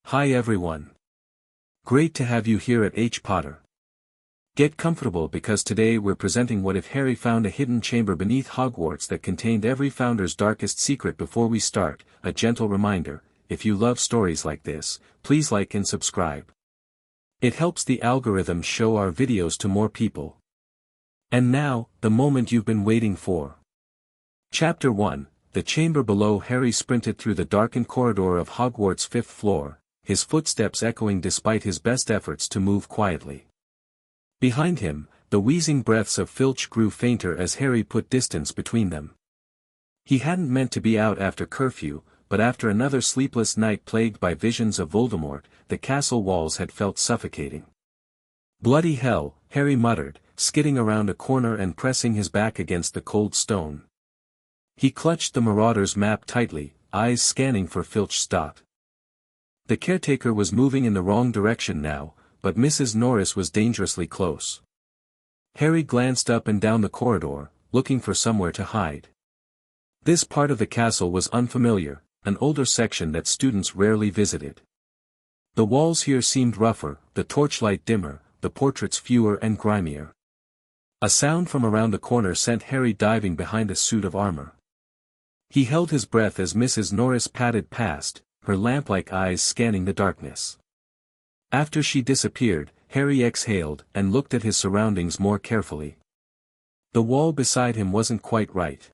Hi everyone. Great to have you here at H. Potter. Get comfortable because today we're presenting What If Harry Found a Hidden Chamber Beneath Hogwarts that contained every founder's darkest secret. Before we start, a gentle reminder, if you love stories like this, please like and subscribe. It helps the algorithm show our videos to more people. And now, the moment you've been waiting for. Chapter 1, The Chamber Below. Harry sprinted through the darkened corridor of Hogwarts' 5th floor, his footsteps echoing despite his best efforts to move quietly. Behind him, the wheezing breaths of Filch grew fainter as Harry put distance between them. He hadn't meant to be out after curfew, but after another sleepless night plagued by visions of Voldemort, the castle walls had felt suffocating. Bloody hell, Harry muttered, skidding around a corner and pressing his back against the cold stone. He clutched the Marauder's map tightly, eyes scanning for Filch's dot. The caretaker was moving in the wrong direction now, but Mrs. Norris was dangerously close. Harry glanced up and down the corridor, looking for somewhere to hide. This part of the castle was unfamiliar, an older section that students rarely visited. The walls here seemed rougher, the torchlight dimmer, the portraits fewer and grimier. A sound from around the corner sent Harry diving behind a suit of armor. He held his breath as Mrs. Norris padded past, her lamp-like eyes scanning the darkness. After she disappeared, Harry exhaled and looked at his surroundings more carefully. The wall beside him wasn't quite right.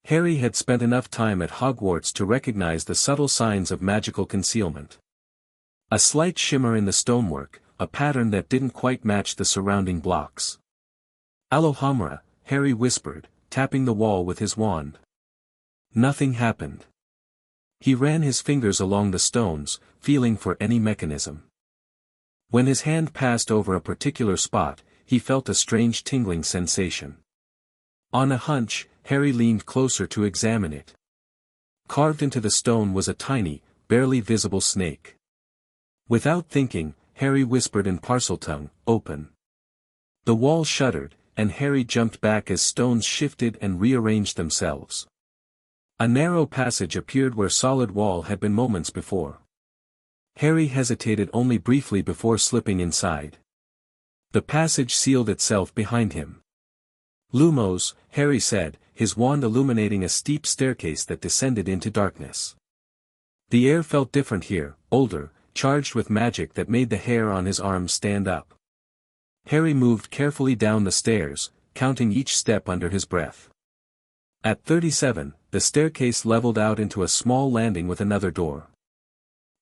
Harry had spent enough time at Hogwarts to recognize the subtle signs of magical concealment. A slight shimmer in the stonework, a pattern that didn't quite match the surrounding blocks. "Alohomora," Harry whispered, tapping the wall with his wand. Nothing happened. He ran his fingers along the stones, feeling for any mechanism. When his hand passed over a particular spot, he felt a strange tingling sensation. On a hunch, Harry leaned closer to examine it. Carved into the stone was a tiny, barely visible snake. Without thinking, Harry whispered in Parseltongue, "Open." The wall shuddered, and Harry jumped back as stones shifted and rearranged themselves. A narrow passage appeared where solid wall had been moments before. Harry hesitated only briefly before slipping inside. The passage sealed itself behind him. "Lumos," Harry said, his wand illuminating a steep staircase that descended into darkness. The air felt different here, older, charged with magic that made the hair on his arms stand up. Harry moved carefully down the stairs, counting each step under his breath. At 37, the staircase leveled out into a small landing with another door.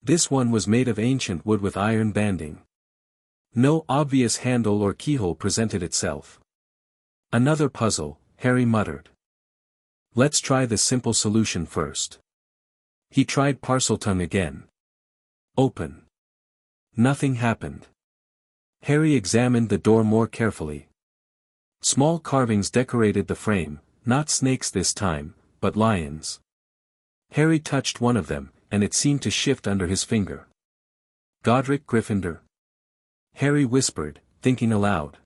This one was made of ancient wood with iron banding. No obvious handle or keyhole presented itself. "Another puzzle," Harry muttered. "Let's try the simple solution first." He tried Parseltongue again. "Open." Nothing happened. Harry examined the door more carefully. Small carvings decorated the frame, not snakes this time, but lions. Harry touched one of them, and it seemed to shift under his finger. "Godric Gryffindor?" Harry whispered, thinking aloud.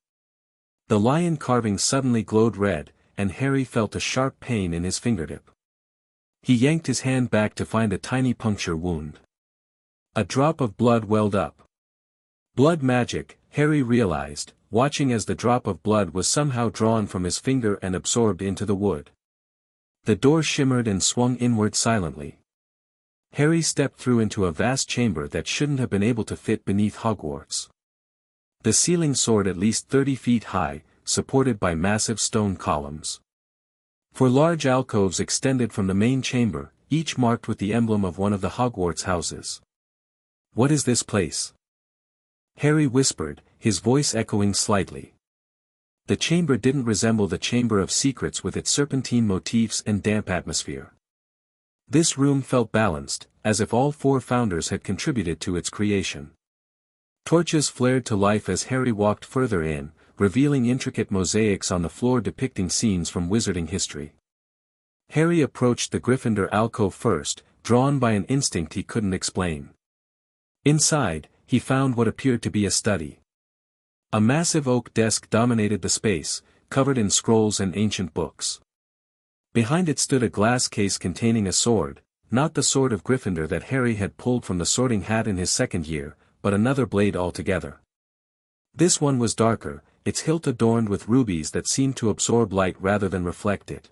The lion carving suddenly glowed red, and Harry felt a sharp pain in his fingertip. He yanked his hand back to find a tiny puncture wound. A drop of blood welled up. Blood magic, Harry realized, watching as the drop of blood was somehow drawn from his finger and absorbed into the wood. The door shimmered and swung inward silently. Harry stepped through into a vast chamber that shouldn't have been able to fit beneath Hogwarts. The ceiling soared at least 30 feet high, supported by massive stone columns. Four large alcoves extended from the main chamber, each marked with the emblem of one of the Hogwarts houses. "What is this place?" Harry whispered, his voice echoing slightly. The chamber didn't resemble the Chamber of Secrets with its serpentine motifs and damp atmosphere. This room felt balanced, as if all four founders had contributed to its creation. Torches flared to life as Harry walked further in, revealing intricate mosaics on the floor depicting scenes from wizarding history. Harry approached the Gryffindor alcove first, drawn by an instinct he couldn't explain. Inside, he found what appeared to be a study. A massive oak desk dominated the space, covered in scrolls and ancient books. Behind it stood a glass case containing a sword, not the sword of Gryffindor that Harry had pulled from the sorting hat in his second year, but another blade altogether. This one was darker, its hilt adorned with rubies that seemed to absorb light rather than reflect it.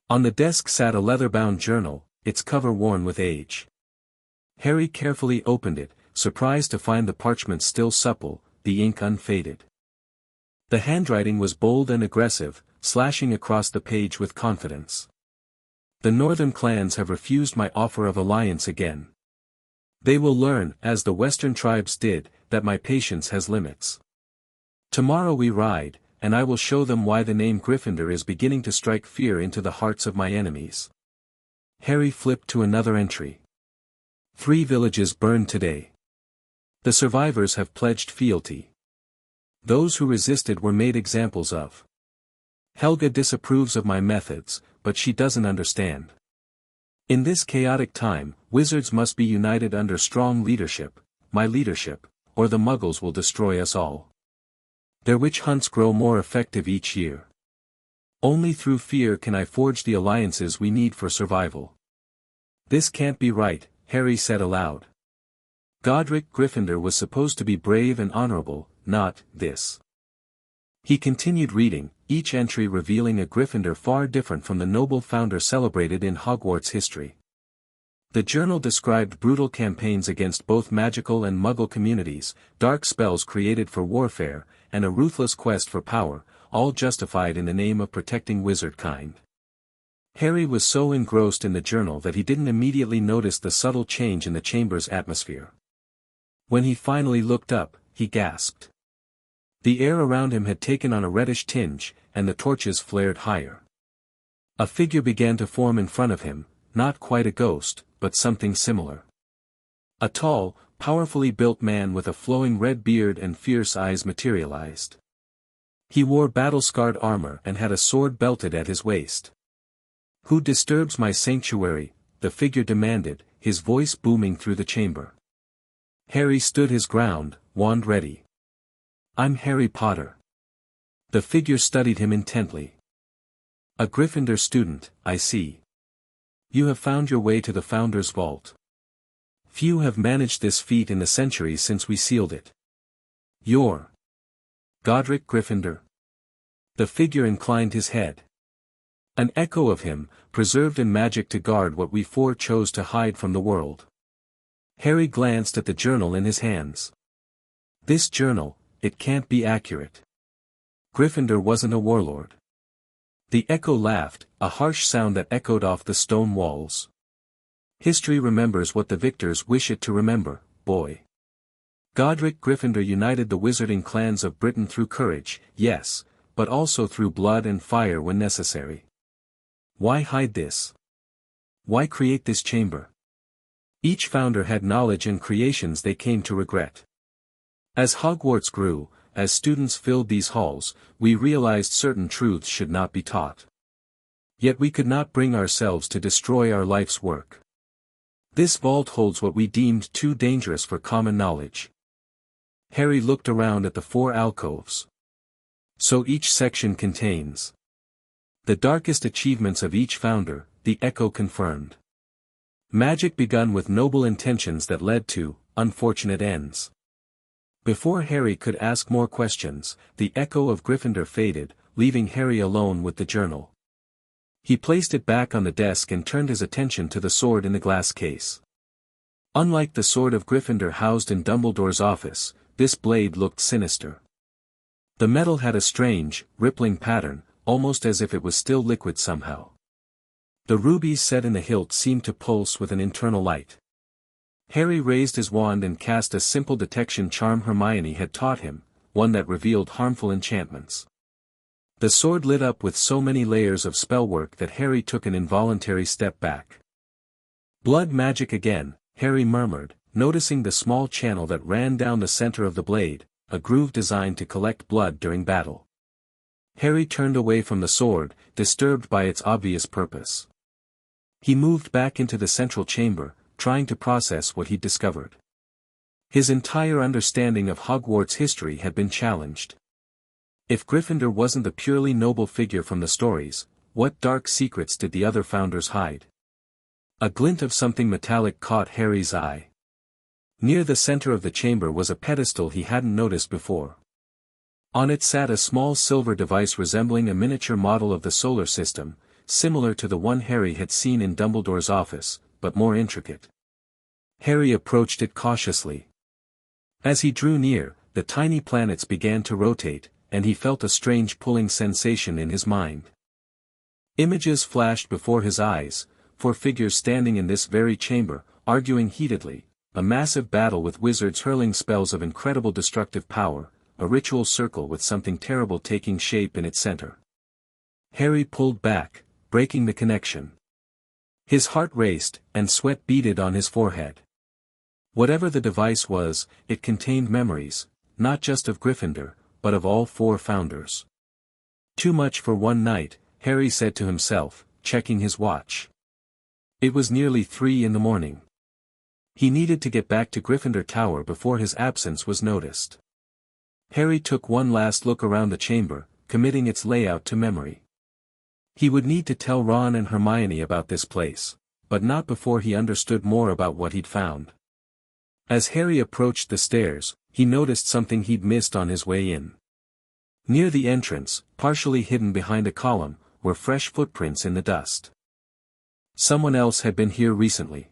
On the desk sat a leather-bound journal, its cover worn with age. Harry carefully opened it, surprised to find the parchment still supple, the ink unfaded. The handwriting was bold and aggressive, slashing across the page with confidence. The northern clans have refused my offer of alliance again. They will learn, as the western tribes did, that my patience has limits. Tomorrow we ride, and I will show them why the name Gryffindor is beginning to strike fear into the hearts of my enemies. Harry flipped to another entry. 3 villages burned today. The survivors have pledged fealty. Those who resisted were made examples of. Helga disapproves of my methods, but she doesn't understand. In this chaotic time, wizards must be united under strong leadership, my leadership, or the Muggles will destroy us all. Their witch hunts grow more effective each year. Only through fear can I forge the alliances we need for survival. This can't be right, Harry said aloud. Godric Gryffindor was supposed to be brave and honorable, not this. He continued reading, each entry revealing a Gryffindor far different from the noble founder celebrated in Hogwarts history. The journal described brutal campaigns against both magical and Muggle communities, dark spells created for warfare, and a ruthless quest for power, all justified in the name of protecting wizard kind. Harry was so engrossed in the journal that he didn't immediately notice the subtle change in the chamber's atmosphere. When he finally looked up, he gasped. The air around him had taken on a reddish tinge, and the torches flared higher. A figure began to form in front of him, not quite a ghost, but something similar. A tall, powerfully built man with a flowing red beard and fierce eyes materialized. He wore battle-scarred armor and had a sword belted at his waist. "Who disturbs my sanctuary?" the figure demanded, his voice booming through the chamber. Harry stood his ground, wand ready. "I'm Harry Potter." The figure studied him intently. "A Gryffindor student, I see. You have found your way to the Founder's vault. Few have managed this feat in the centuries since we sealed it. You're Godric Gryffindor?" The figure inclined his head. "An echo of him, preserved in magic to guard what we four chose to hide from the world." Harry glanced at the journal in his hands. "This journal, it can't be accurate. Gryffindor wasn't a warlord." The echo laughed, a harsh sound that echoed off the stone walls. "History remembers what the victors wish it to remember, boy. Godric Gryffindor united the wizarding clans of Britain through courage, yes, but also through blood and fire when necessary. Why hide this? Why create this chamber? Each founder had knowledge and creations they came to regret. As Hogwarts grew, as students filled these halls, we realized certain truths should not be taught. Yet we could not bring ourselves to destroy our life's work. This vault holds what we deemed too dangerous for common knowledge." Harry looked around at the 4 alcoves. "So each section contains the darkest achievements of each founder," the echo confirmed. "Magic begun with noble intentions that led to unfortunate ends." Before Harry could ask more questions, the echo of Gryffindor faded, leaving Harry alone with the journal. He placed it back on the desk and turned his attention to the sword in the glass case. Unlike the sword of Gryffindor housed in Dumbledore's office, this blade looked sinister. The metal had a strange, rippling pattern, almost as if it was still liquid somehow. The rubies set in the hilt seemed to pulse with an internal light. Harry raised his wand and cast a simple detection charm Hermione had taught him, one that revealed harmful enchantments. The sword lit up with so many layers of spellwork that Harry took an involuntary step back. "Blood magic again," Harry murmured, noticing the small channel that ran down the center of the blade, a groove designed to collect blood during battle. Harry turned away from the sword, disturbed by its obvious purpose. He moved back into the central chamber, trying to process what he'd discovered. His entire understanding of Hogwarts history had been challenged. If Gryffindor wasn't the purely noble figure from the stories, what dark secrets did the other founders hide? A glint of something metallic caught Harry's eye. Near the center of the chamber was a pedestal he hadn't noticed before. On it sat a small silver device resembling a miniature model of the solar system, similar to the one Harry had seen in Dumbledore's office, but more intricate. Harry approached it cautiously. As he drew near, the tiny planets began to rotate, and he felt a strange pulling sensation in his mind. Images flashed before his eyes, 4 figures standing in this very chamber, arguing heatedly, a massive battle with wizards hurling spells of incredible destructive power, a ritual circle with something terrible taking shape in its center. Harry pulled back, breaking the connection. His heart raced, and sweat beaded on his forehead. Whatever the device was, it contained memories, not just of Gryffindor, but of all 4 founders. Too much for one night, Harry said to himself, checking his watch. It was nearly 3 in the morning. He needed to get back to Gryffindor Tower before his absence was noticed. Harry took one last look around the chamber, committing its layout to memory. He would need to tell Ron and Hermione about this place, but not before he understood more about what he'd found. As Harry approached the stairs, he noticed something he'd missed on his way in. Near the entrance, partially hidden behind a column, were fresh footprints in the dust. Someone else had been here recently.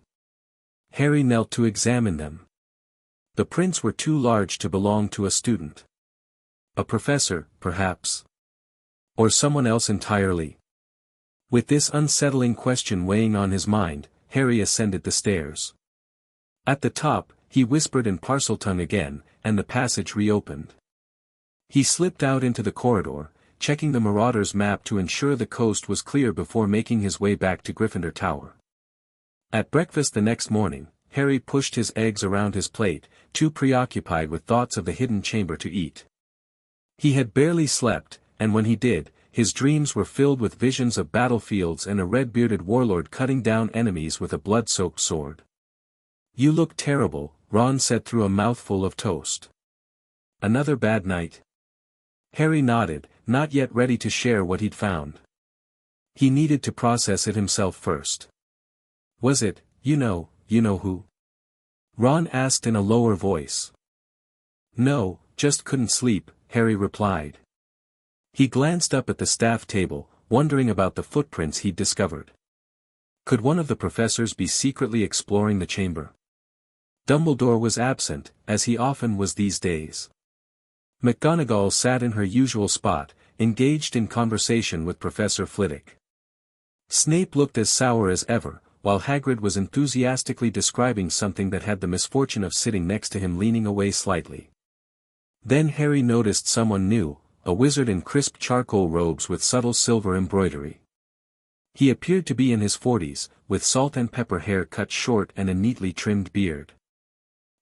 Harry knelt to examine them. The prints were too large to belong to a student. A professor, perhaps. Or someone else entirely. With this unsettling question weighing on his mind, Harry ascended the stairs. At the top, he whispered in Parseltongue again, and the passage reopened. He slipped out into the corridor, checking the Marauder's map to ensure the coast was clear before making his way back to Gryffindor Tower. At breakfast the next morning, Harry pushed his eggs around his plate, too preoccupied with thoughts of the hidden chamber to eat. He had barely slept, and when he did, his dreams were filled with visions of battlefields and a red-bearded warlord cutting down enemies with a blood-soaked sword. "You look terrible," Ron said through a mouthful of toast. "Another bad night?" Harry nodded, not yet ready to share what he'd found. He needed to process it himself first. "Was it, you know who?" Ron asked in a lower voice. "No, just couldn't sleep," Harry replied. He glanced up at the staff table, wondering about the footprints he'd discovered. Could one of the professors be secretly exploring the chamber? Dumbledore was absent, as he often was these days. McGonagall sat in her usual spot, engaged in conversation with Professor Flitwick. Snape looked as sour as ever, while Hagrid was enthusiastically describing something that had the misfortune of sitting next to him leaning away slightly. Then Harry noticed someone new, a wizard in crisp charcoal robes with subtle silver embroidery. He appeared to be in his 40s, with salt and pepper hair cut short and a neatly trimmed beard.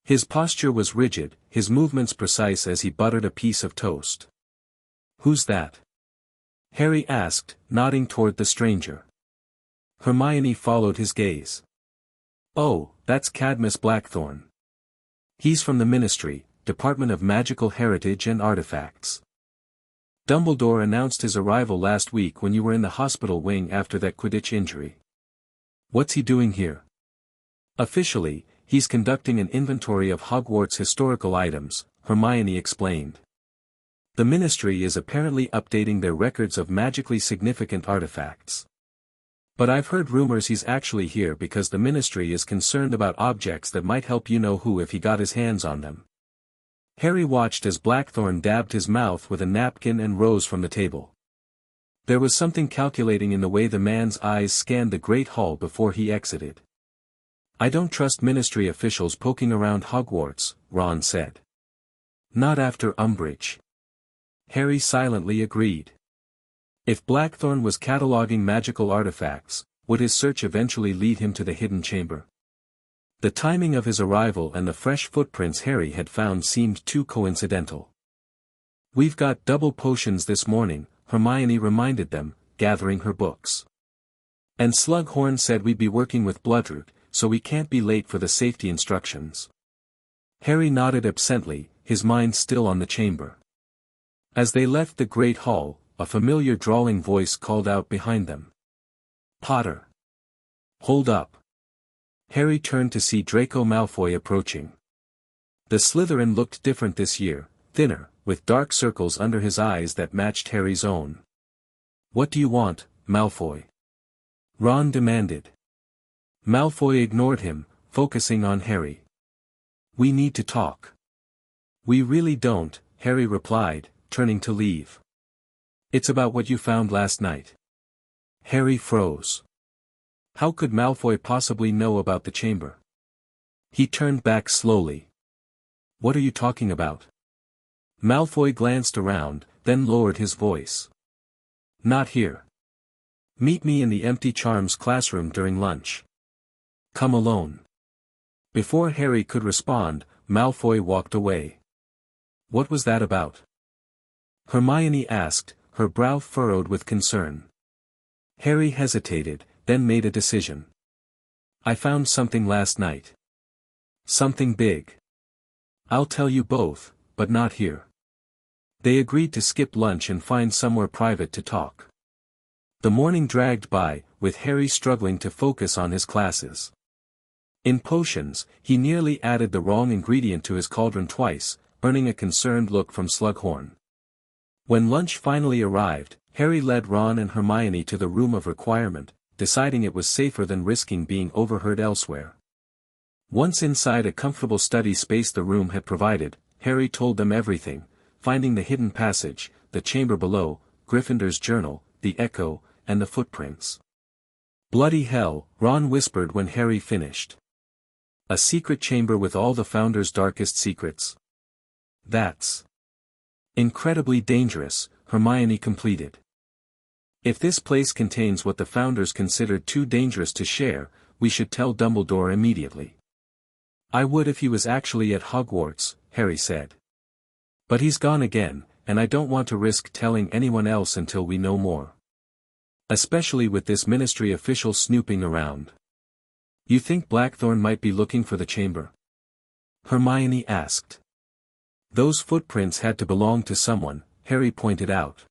His posture was rigid, his movements precise as he buttered a piece of toast. "Who's that?" Harry asked, nodding toward the stranger. Hermione followed his gaze. "Oh, that's Cadmus Blackthorne. He's from the Ministry, Department of Magical Heritage and Artifacts. Dumbledore announced his arrival last week when you were in the hospital wing after that Quidditch injury. What's he doing here?" "Officially, he's conducting an inventory of Hogwarts historical items," Hermione explained. "The Ministry is apparently updating their records of magically significant artifacts. But I've heard rumors he's actually here because the Ministry is concerned about objects that might help you-know-who if he got his hands on them." Harry watched as Blackthorne dabbed his mouth with a napkin and rose from the table. There was something calculating in the way the man's eyes scanned the Great Hall before he exited. "I don't trust Ministry officials poking around Hogwarts," Ron said. "Not after Umbridge." Harry silently agreed. If Blackthorne was cataloging magical artifacts, would his search eventually lead him to the hidden chamber? The timing of his arrival and the fresh footprints Harry had found seemed too coincidental. "We've got double potions this morning," Hermione reminded them, gathering her books. "And Slughorn said we'd be working with Bloodroot, so we can't be late for the safety instructions." Harry nodded absently, his mind still on the chamber. As they left the Great Hall, a familiar drawling voice called out behind them. "Potter! Hold up!" Harry turned to see Draco Malfoy approaching. The Slytherin looked different this year, thinner, with dark circles under his eyes that matched Harry's own. "What do you want, Malfoy?" Ron demanded. Malfoy ignored him, focusing on Harry. "We need to talk." "We really don't," Harry replied, turning to leave. "It's about what you found last night." Harry froze. How could Malfoy possibly know about the chamber? He turned back slowly. "What are you talking about?" Malfoy glanced around, then lowered his voice. "Not here. Meet me in the empty charms classroom during lunch. Come alone." Before Harry could respond, Malfoy walked away. "What was that about?" Hermione asked, her brow furrowed with concern. Harry hesitated, then made a decision. "I found something last night. Something big. I'll tell you both, but not here." They agreed to skip lunch and find somewhere private to talk. The morning dragged by, with Harry struggling to focus on his classes. In potions, he nearly added the wrong ingredient to his cauldron twice, earning a concerned look from Slughorn. When lunch finally arrived, Harry led Ron and Hermione to the room of requirement, deciding it was safer than risking being overheard elsewhere. Once inside a comfortable study space the room had provided, Harry told them everything, finding the hidden passage, the chamber below, Gryffindor's journal, the echo, and the footprints. "Bloody hell," Ron whispered when Harry finished. "A secret chamber with all the Founder's darkest secrets. That's incredibly dangerous," Hermione completed. "If this place contains what the Founders considered too dangerous to share, we should tell Dumbledore immediately." "I would if he was actually at Hogwarts," Harry said. "But he's gone again, and I don't want to risk telling anyone else until we know more. Especially with this ministry official snooping around." "You think Blackthorne might be looking for the chamber?" Hermione asked. "Those footprints had to belong to someone," Harry pointed out.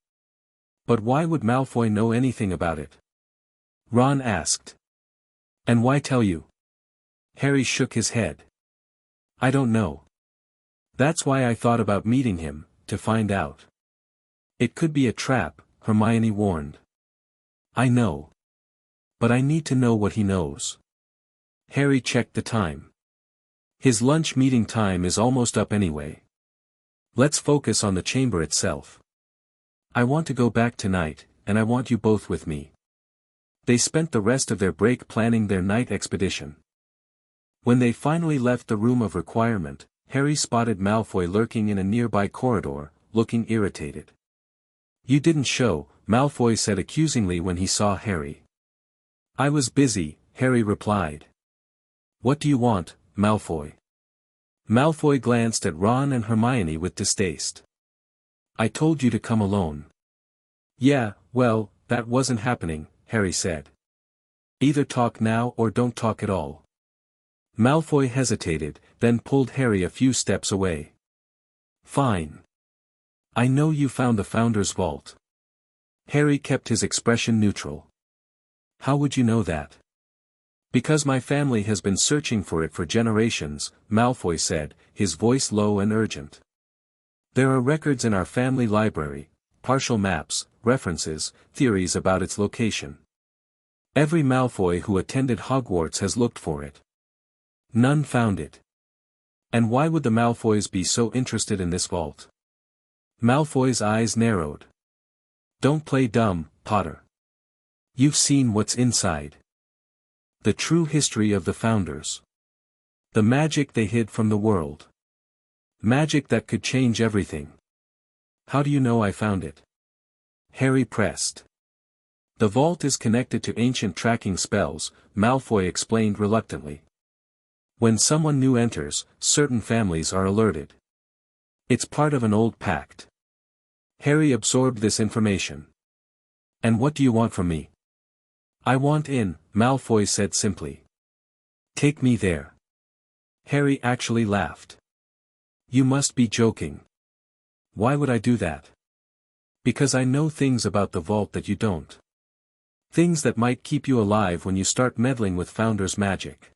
"But why would Malfoy know anything about it?" Ron asked. "And why tell you?" Harry shook his head. "I don't know. That's why I thought about meeting him, to find out." "It could be a trap," Hermione warned. "I know. But I need to know what he knows." Harry checked the time. "His lunch meeting time is almost up anyway. Let's focus on the chamber itself. I want to go back tonight, and I want you both with me." They spent the rest of their break planning their night expedition. When they finally left the room of requirement, Harry spotted Malfoy lurking in a nearby corridor, looking irritated. "You didn't show," Malfoy said accusingly when he saw Harry. "I was busy," Harry replied. "What do you want, Malfoy?" Malfoy glanced at Ron and Hermione with distaste. "I told you to come alone." "Yeah, well, that wasn't happening," Harry said. "Either talk now or don't talk at all." Malfoy hesitated, then pulled Harry a few steps away. "Fine. I know you found the Founder's vault." Harry kept his expression neutral. "How would you know that?" "Because my family has been searching for it for generations," Malfoy said, his voice low and urgent. "There are records in our family library, partial maps, references, theories about its location. Every Malfoy who attended Hogwarts has looked for it. None found it. And why would the Malfoys be so interested in this vault?" Malfoy's eyes narrowed. "Don't play dumb, Potter. You've seen what's inside. The true history of the Founders. The magic they hid from the world. Magic that could change everything." "How do you know I found it?" Harry pressed. "The vault is connected to ancient tracking spells," Malfoy explained reluctantly. "When someone new enters, certain families are alerted. It's part of an old pact." Harry absorbed this information. "And what do you want from me?" "I want in," Malfoy said simply. "Take me there." Harry actually laughed. "You must be joking." "Why would I do that?" "Because I know things about the vault that you don't. Things that might keep you alive when you start meddling with Founder's magic."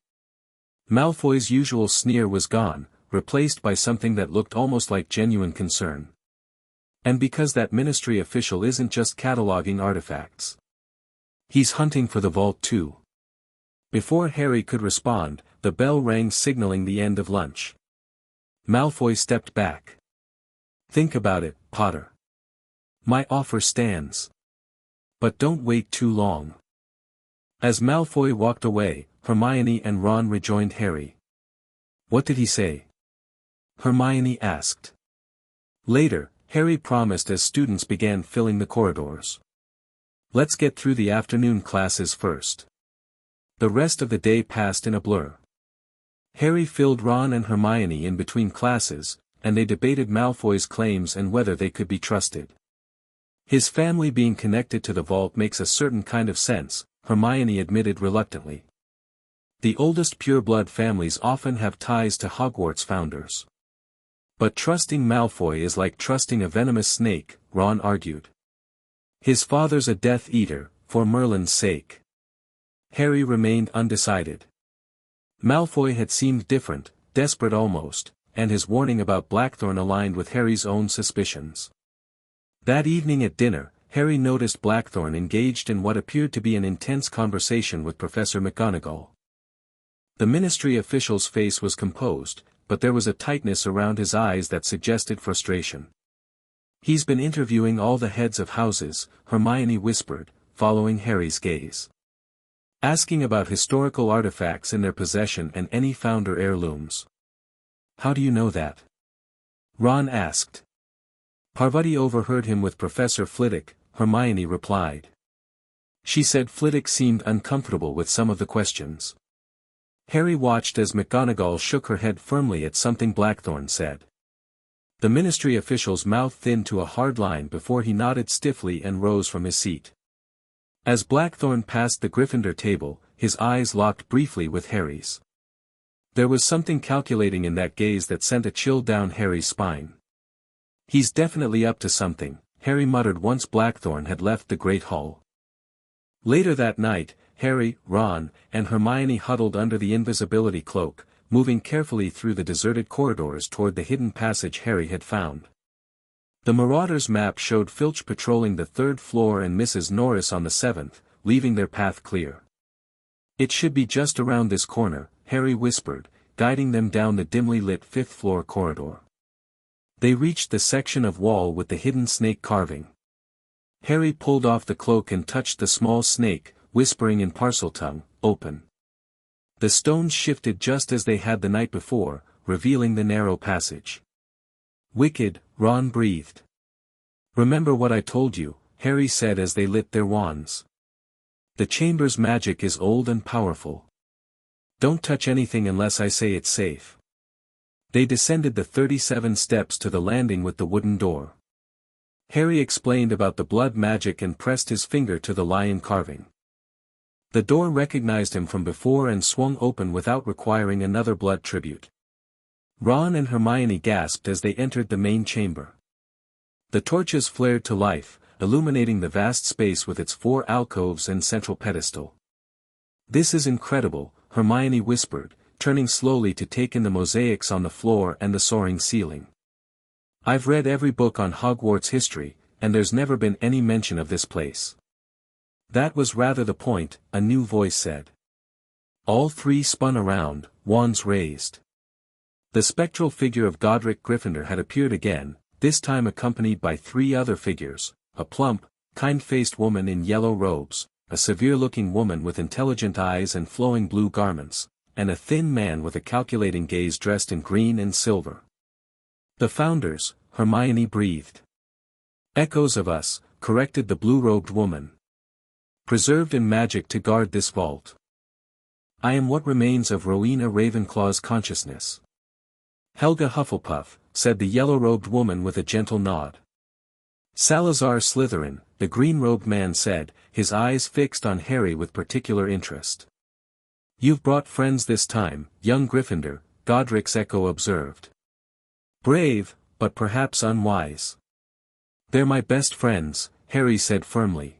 Malfoy's usual sneer was gone, replaced by something that looked almost like genuine concern. And because that ministry official isn't just cataloging artifacts. He's hunting for the vault too. Before Harry could respond, the bell rang signaling the end of lunch. Malfoy stepped back. Think about it, Potter. My offer stands. But don't wait too long. As Malfoy walked away, Hermione and Ron rejoined Harry. What did he say? Hermione asked. Later, Harry promised as students began filling the corridors. Let's get through the afternoon classes first. The rest of the day passed in a blur. Harry filled Ron and Hermione in between classes, and they debated Malfoy's claims and whether they could be trusted. His family being connected to the vault makes a certain kind of sense, Hermione admitted reluctantly. The oldest pure-blood families often have ties to Hogwarts founders. But trusting Malfoy is like trusting a venomous snake, Ron argued. His father's a Death Eater, for Merlin's sake. Harry remained undecided. Malfoy had seemed different, desperate almost, and his warning about Blackthorne aligned with Harry's own suspicions. That evening at dinner, Harry noticed Blackthorne engaged in what appeared to be an intense conversation with Professor McGonagall. The ministry official's face was composed, but there was a tightness around his eyes that suggested frustration. He's been interviewing all the heads of houses, Hermione whispered, following Harry's gaze. Asking about historical artifacts in their possession and any founder heirlooms. How do you know that? Ron asked. Parvati overheard him with Professor Flitwick, Hermione replied. She said Flitwick seemed uncomfortable with some of the questions. Harry watched as McGonagall shook her head firmly at something Blackthorne said. The ministry official's mouth thinned to a hard line before he nodded stiffly and rose from his seat. As Blackthorne passed the Gryffindor table, his eyes locked briefly with Harry's. There was something calculating in that gaze that sent a chill down Harry's spine. He's definitely up to something, Harry muttered once Blackthorne had left the Great Hall. Later that night, Harry, Ron, and Hermione huddled under the invisibility cloak, moving carefully through the deserted corridors toward the hidden passage Harry had found. The Marauder's map showed Filch patrolling the 3rd floor and Mrs. Norris on the 7th, leaving their path clear. It should be just around this corner, Harry whispered, guiding them down the dimly lit 5th floor corridor. They reached the section of wall with the hidden snake carving. Harry pulled off the cloak and touched the small snake, whispering in Parseltongue, "Open." The stones shifted just as they had the night before, revealing the narrow passage. "Wicked," Ron breathed. "Remember what I told you," Harry said as they lit their wands. "The chamber's magic is old and powerful. Don't touch anything unless I say it's safe." They descended the 37 steps to the landing with the wooden door. Harry explained about the blood magic and pressed his finger to the lion carving. The door recognized him from before and swung open without requiring another blood tribute. Ron and Hermione gasped as they entered the main chamber. The torches flared to life, illuminating the vast space with its 4 alcoves and central pedestal. "This is incredible," Hermione whispered, turning slowly to take in the mosaics on the floor and the soaring ceiling. "I've read every book on Hogwarts history, and there's never been any mention of this place." "That was rather the point," a new voice said. All 3 spun around, wands raised. The spectral figure of Godric Gryffindor had appeared again, this time accompanied by 3 other figures, a plump, kind-faced woman in yellow robes, a severe-looking woman with intelligent eyes and flowing blue garments, and a thin man with a calculating gaze dressed in green and silver. "The founders," Hermione breathed. "Echoes of us," corrected the blue-robed woman. "Preserved in magic to guard this vault. I am what remains of Rowena Ravenclaw's consciousness." "Helga Hufflepuff," said the yellow-robed woman with a gentle nod. "Salazar Slytherin," the green-robed man said, his eyes fixed on Harry with particular interest. "You've brought friends this time, young Gryffindor," Godric's echo observed. "Brave, but perhaps unwise." "They're my best friends," Harry said firmly.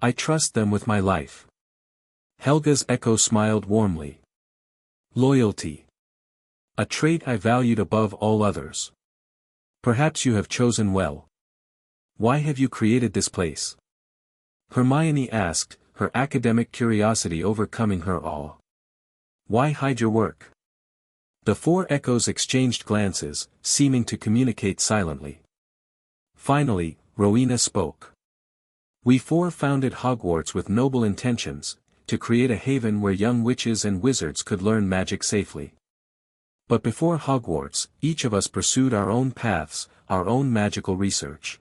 "I trust them with my life." Helga's echo smiled warmly. Loyalty. A trait I valued above all others. Perhaps you have chosen well. Why have you created this place? Hermione asked, her academic curiosity overcoming her awe. Why hide your work? The four echoes exchanged glances, seeming to communicate silently. Finally, Rowena spoke. We four founded Hogwarts with noble intentions, to create a haven where young witches and wizards could learn magic safely. But before Hogwarts, each of us pursued our own paths, our own magical research.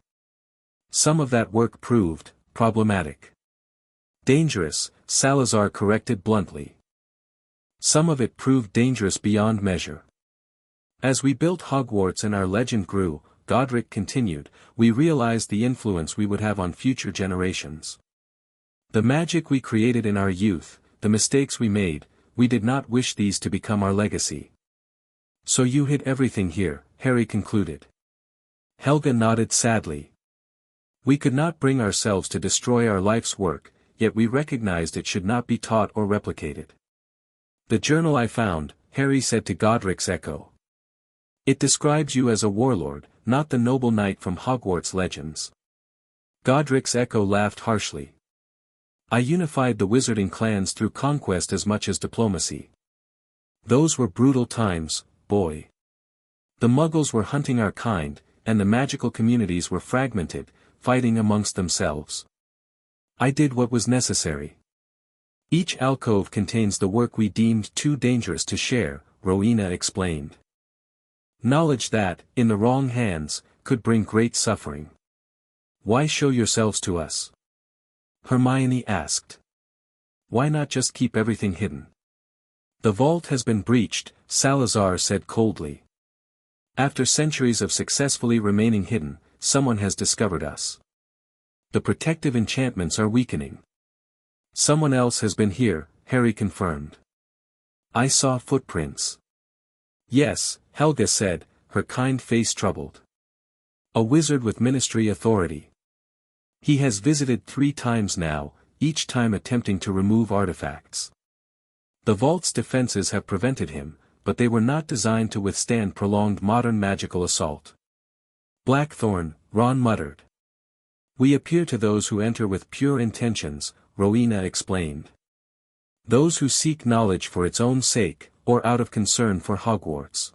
Some of that work proved problematic. Dangerous, Salazar corrected bluntly. Some of it proved dangerous beyond measure. As we built Hogwarts and our legend grew, Godric continued, we realized the influence we would have on future generations. The magic we created in our youth, the mistakes we made, we did not wish these to become our legacy. So you hid everything here, Harry concluded. Helga nodded sadly. We could not bring ourselves to destroy our life's work, yet we recognized it should not be taught or replicated. The journal I found, Harry said to Godric's echo. It describes you as a warlord, not the noble knight from Hogwarts legends. Godric's echo laughed harshly. I unified the wizarding clans through conquest as much as diplomacy. Those were brutal times, boy. The Muggles were hunting our kind, and the magical communities were fragmented, fighting amongst themselves. I did what was necessary. Each alcove contains the work we deemed too dangerous to share, Rowena explained. Knowledge that, in the wrong hands, could bring great suffering. Why show yourselves to us? Hermione asked. Why not just keep everything hidden? The vault has been breached, Salazar said coldly. After centuries of successfully remaining hidden, someone has discovered us. The protective enchantments are weakening. Someone else has been here, Harry confirmed. I saw footprints. Yes, Helga said, her kind face troubled. A wizard with ministry authority. He has visited 3 times now, each time attempting to remove artifacts. The vault's defenses have prevented him, but they were not designed to withstand prolonged modern magical assault. Blackthorne, Ron muttered. We appear to those who enter with pure intentions, Rowena explained. Those who seek knowledge for its own sake, or out of concern for Hogwarts.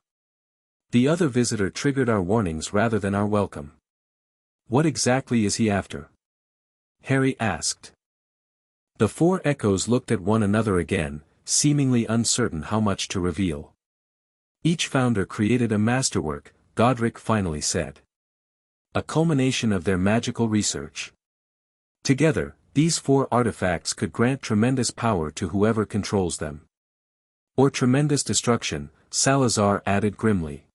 The other visitor triggered our warnings rather than our welcome. What exactly is he after? Harry asked. The 4 echoes looked at one another again, seemingly uncertain how much to reveal. Each founder created a masterwork, Godric finally said. A culmination of their magical research. Together, these 4 artifacts could grant tremendous power to whoever controls them. Or tremendous destruction, Salazar added grimly.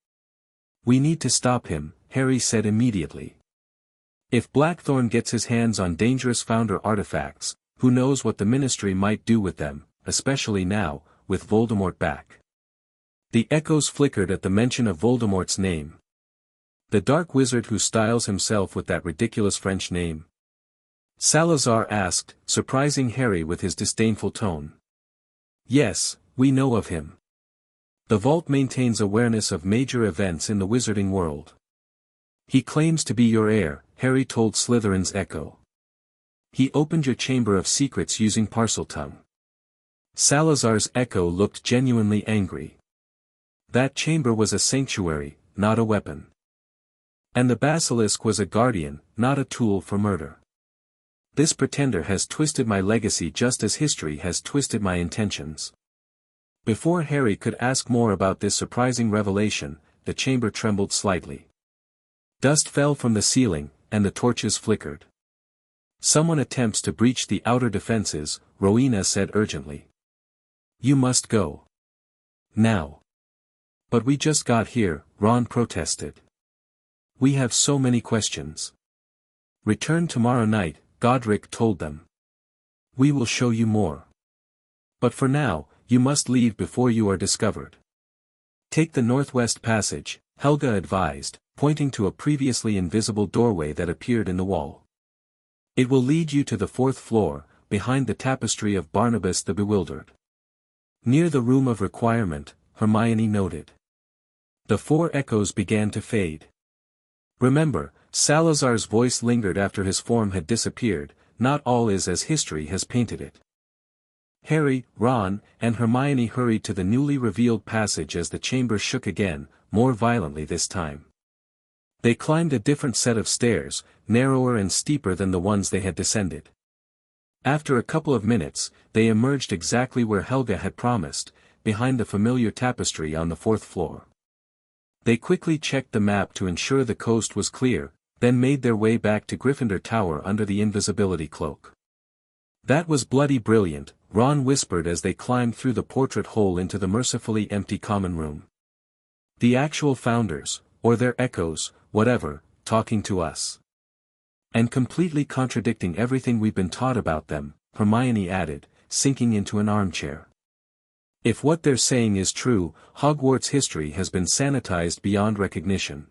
We need to stop him, Harry said immediately. If Blackthorne gets his hands on dangerous founder artifacts, who knows what the Ministry might do with them, especially now, with Voldemort back. The echoes flickered at the mention of Voldemort's name. The dark wizard who styles himself with that ridiculous French name? Salazar asked, surprising Harry with his disdainful tone. Yes, we know of him. The vault maintains awareness of major events in the wizarding world. He claims to be your heir, Harry told Slytherin's echo. He opened your chamber of secrets using Parseltongue. Salazar's echo looked genuinely angry. That chamber was a sanctuary, not a weapon. And the basilisk was a guardian, not a tool for murder. This pretender has twisted my legacy just as history has twisted my intentions. Before Harry could ask more about this surprising revelation, the chamber trembled slightly. Dust fell from the ceiling, and the torches flickered. Someone attempts to breach the outer defenses, Rowena said urgently. You must go. Now. But we just got here, Ron protested. We have so many questions. Return tomorrow night, Godric told them. We will show you more. But for now, you must leave before you are discovered. Take the Northwest Passage, Helga advised, pointing to a previously invisible doorway that appeared in the wall. It will lead you to the 4th floor, behind the tapestry of Barnabas the Bewildered. Near the room of requirement, Hermione noted. The four echoes began to fade. Remember, Salazar's voice lingered after his form had disappeared, not all is as history has painted it. Harry, Ron, and Hermione hurried to the newly revealed passage as the chamber shook again, more violently this time. They climbed a different set of stairs, narrower and steeper than the ones they had descended. After a couple of minutes, they emerged exactly where Helga had promised, behind the familiar tapestry on the fourth floor. They quickly checked the map to ensure the coast was clear, then made their way back to Gryffindor Tower under the invisibility cloak. That was bloody brilliant, Ron whispered as they climbed through the portrait hole into the mercifully empty common room. The actual founders, or their echoes, whatever, talking to us. And completely contradicting everything we've been taught about them, Hermione added, sinking into an armchair. If what they're saying is true, Hogwarts history has been sanitized beyond recognition.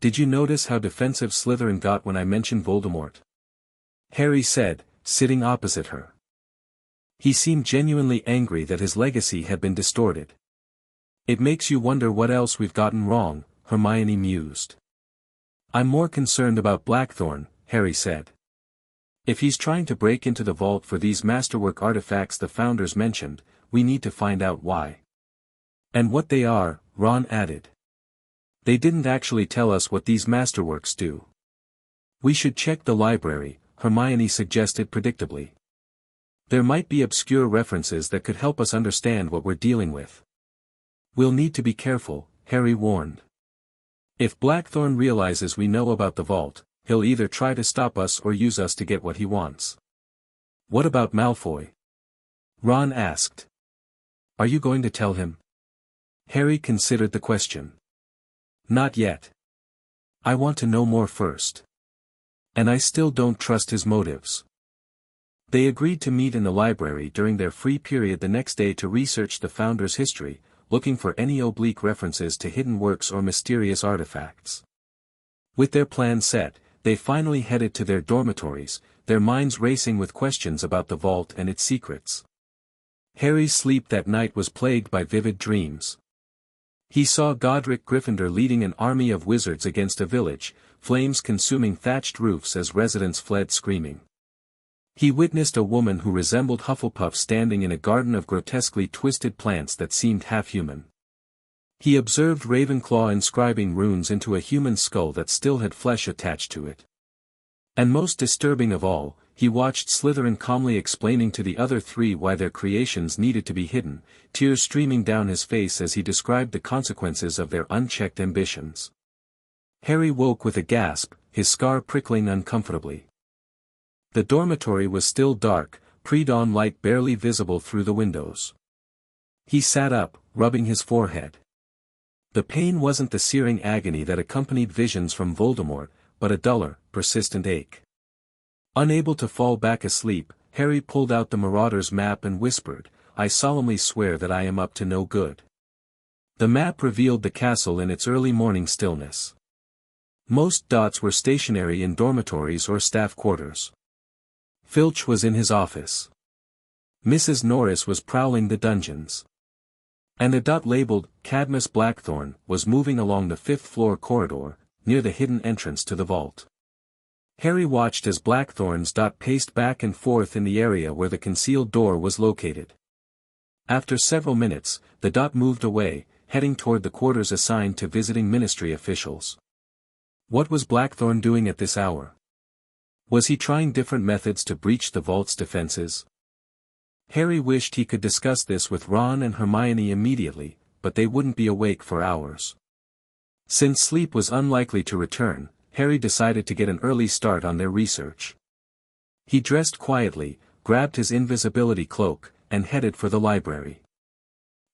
Did you notice how defensive Slytherin got when I mentioned Voldemort? Harry said, sitting opposite her. He seemed genuinely angry that his legacy had been distorted. It makes you wonder what else we've gotten wrong, Hermione mused. I'm more concerned about Blackthorne, Harry said. If he's trying to break into the vault for these masterwork artifacts the founders mentioned, we need to find out why. And what they are, Ron added. They didn't actually tell us what these masterworks do. We should check the library, Hermione suggested predictably. There might be obscure references that could help us understand what we're dealing with. We'll need to be careful, Harry warned. If Blackthorne realizes we know about the vault, he'll either try to stop us or use us to get what he wants. What about Malfoy? Ron asked. Are you going to tell him? Harry considered the question. Not yet. I want to know more first. And I still don't trust his motives. They agreed to meet in the library during their free period the next day to research the founder's history, looking for any oblique references to hidden works or mysterious artifacts. With their plan set, they finally headed to their dormitories, their minds racing with questions about the vault and its secrets. Harry's sleep that night was plagued by vivid dreams. He saw Godric Gryffindor leading an army of wizards against a village, flames consuming thatched roofs as residents fled screaming. He witnessed a woman who resembled Hufflepuff standing in a garden of grotesquely twisted plants that seemed half-human. He observed Ravenclaw inscribing runes into a human skull that still had flesh attached to it. And most disturbing of all, he watched Slytherin calmly explaining to the other three why their creations needed to be hidden, tears streaming down his face as he described the consequences of their unchecked ambitions. Harry woke with a gasp, his scar prickling uncomfortably. The dormitory was still dark, pre-dawn light barely visible through the windows. He sat up, rubbing his forehead. The pain wasn't the searing agony that accompanied visions from Voldemort, but a duller, persistent ache. Unable to fall back asleep, Harry pulled out the Marauder's map and whispered, I solemnly swear that I am up to no good. The map revealed the castle in its early morning stillness. Most dots were stationary in dormitories or staff quarters. Filch was in his office. Mrs. Norris was prowling the dungeons. And a dot labeled, Cadmus Blackthorne, was moving along the fifth-floor corridor, near the hidden entrance to the vault. Harry watched as Blackthorne's dot paced back and forth in the area where the concealed door was located. After several minutes, the dot moved away, heading toward the quarters assigned to visiting ministry officials. What was Blackthorne doing at this hour? Was he trying different methods to breach the vault's defenses? Harry wished he could discuss this with Ron and Hermione immediately, but they wouldn't be awake for hours. Since sleep was unlikely to return, Harry decided to get an early start on their research. He dressed quietly, grabbed his invisibility cloak, and headed for the library.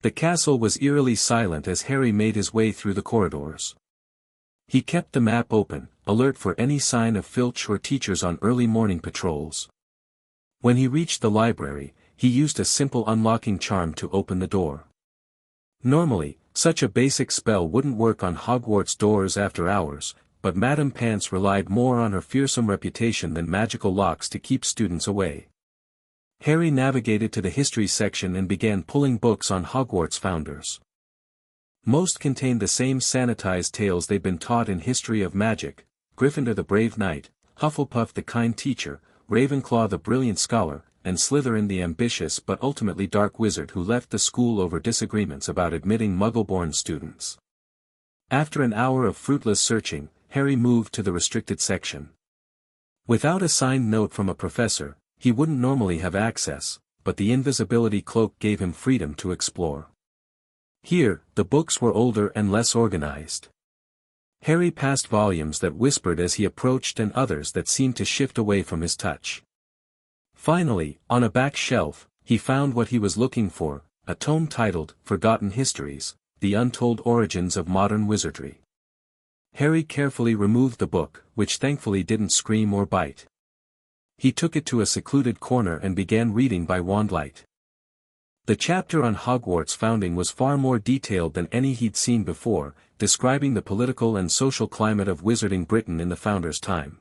The castle was eerily silent as Harry made his way through the corridors. He kept the map open, alert for any sign of Filch or teachers on early morning patrols. When he reached the library, he used a simple unlocking charm to open the door. Normally, such a basic spell wouldn't work on Hogwarts doors after hours, but Madame Pants relied more on her fearsome reputation than magical locks to keep students away. Harry navigated to the history section and began pulling books on Hogwarts founders. Most contained the same sanitized tales they'd been taught in History of Magic: Gryffindor the brave knight, Hufflepuff the kind teacher, Ravenclaw the brilliant scholar, and Slytherin the ambitious but ultimately dark wizard who left the school over disagreements about admitting Muggle-born students. After an hour of fruitless searching, Harry moved to the restricted section. Without a signed note from a professor, he wouldn't normally have access, but the invisibility cloak gave him freedom to explore. Here, the books were older and less organized. Harry passed volumes that whispered as he approached and others that seemed to shift away from his touch. Finally, on a back shelf, he found what he was looking for, a tome titled Forgotten Histories: The Untold Origins of Modern Wizardry. Harry carefully removed the book, which thankfully didn't scream or bite. He took it to a secluded corner and began reading by wandlight. The chapter on Hogwarts' founding was far more detailed than any he'd seen before, describing the political and social climate of wizarding Britain in the founders' time.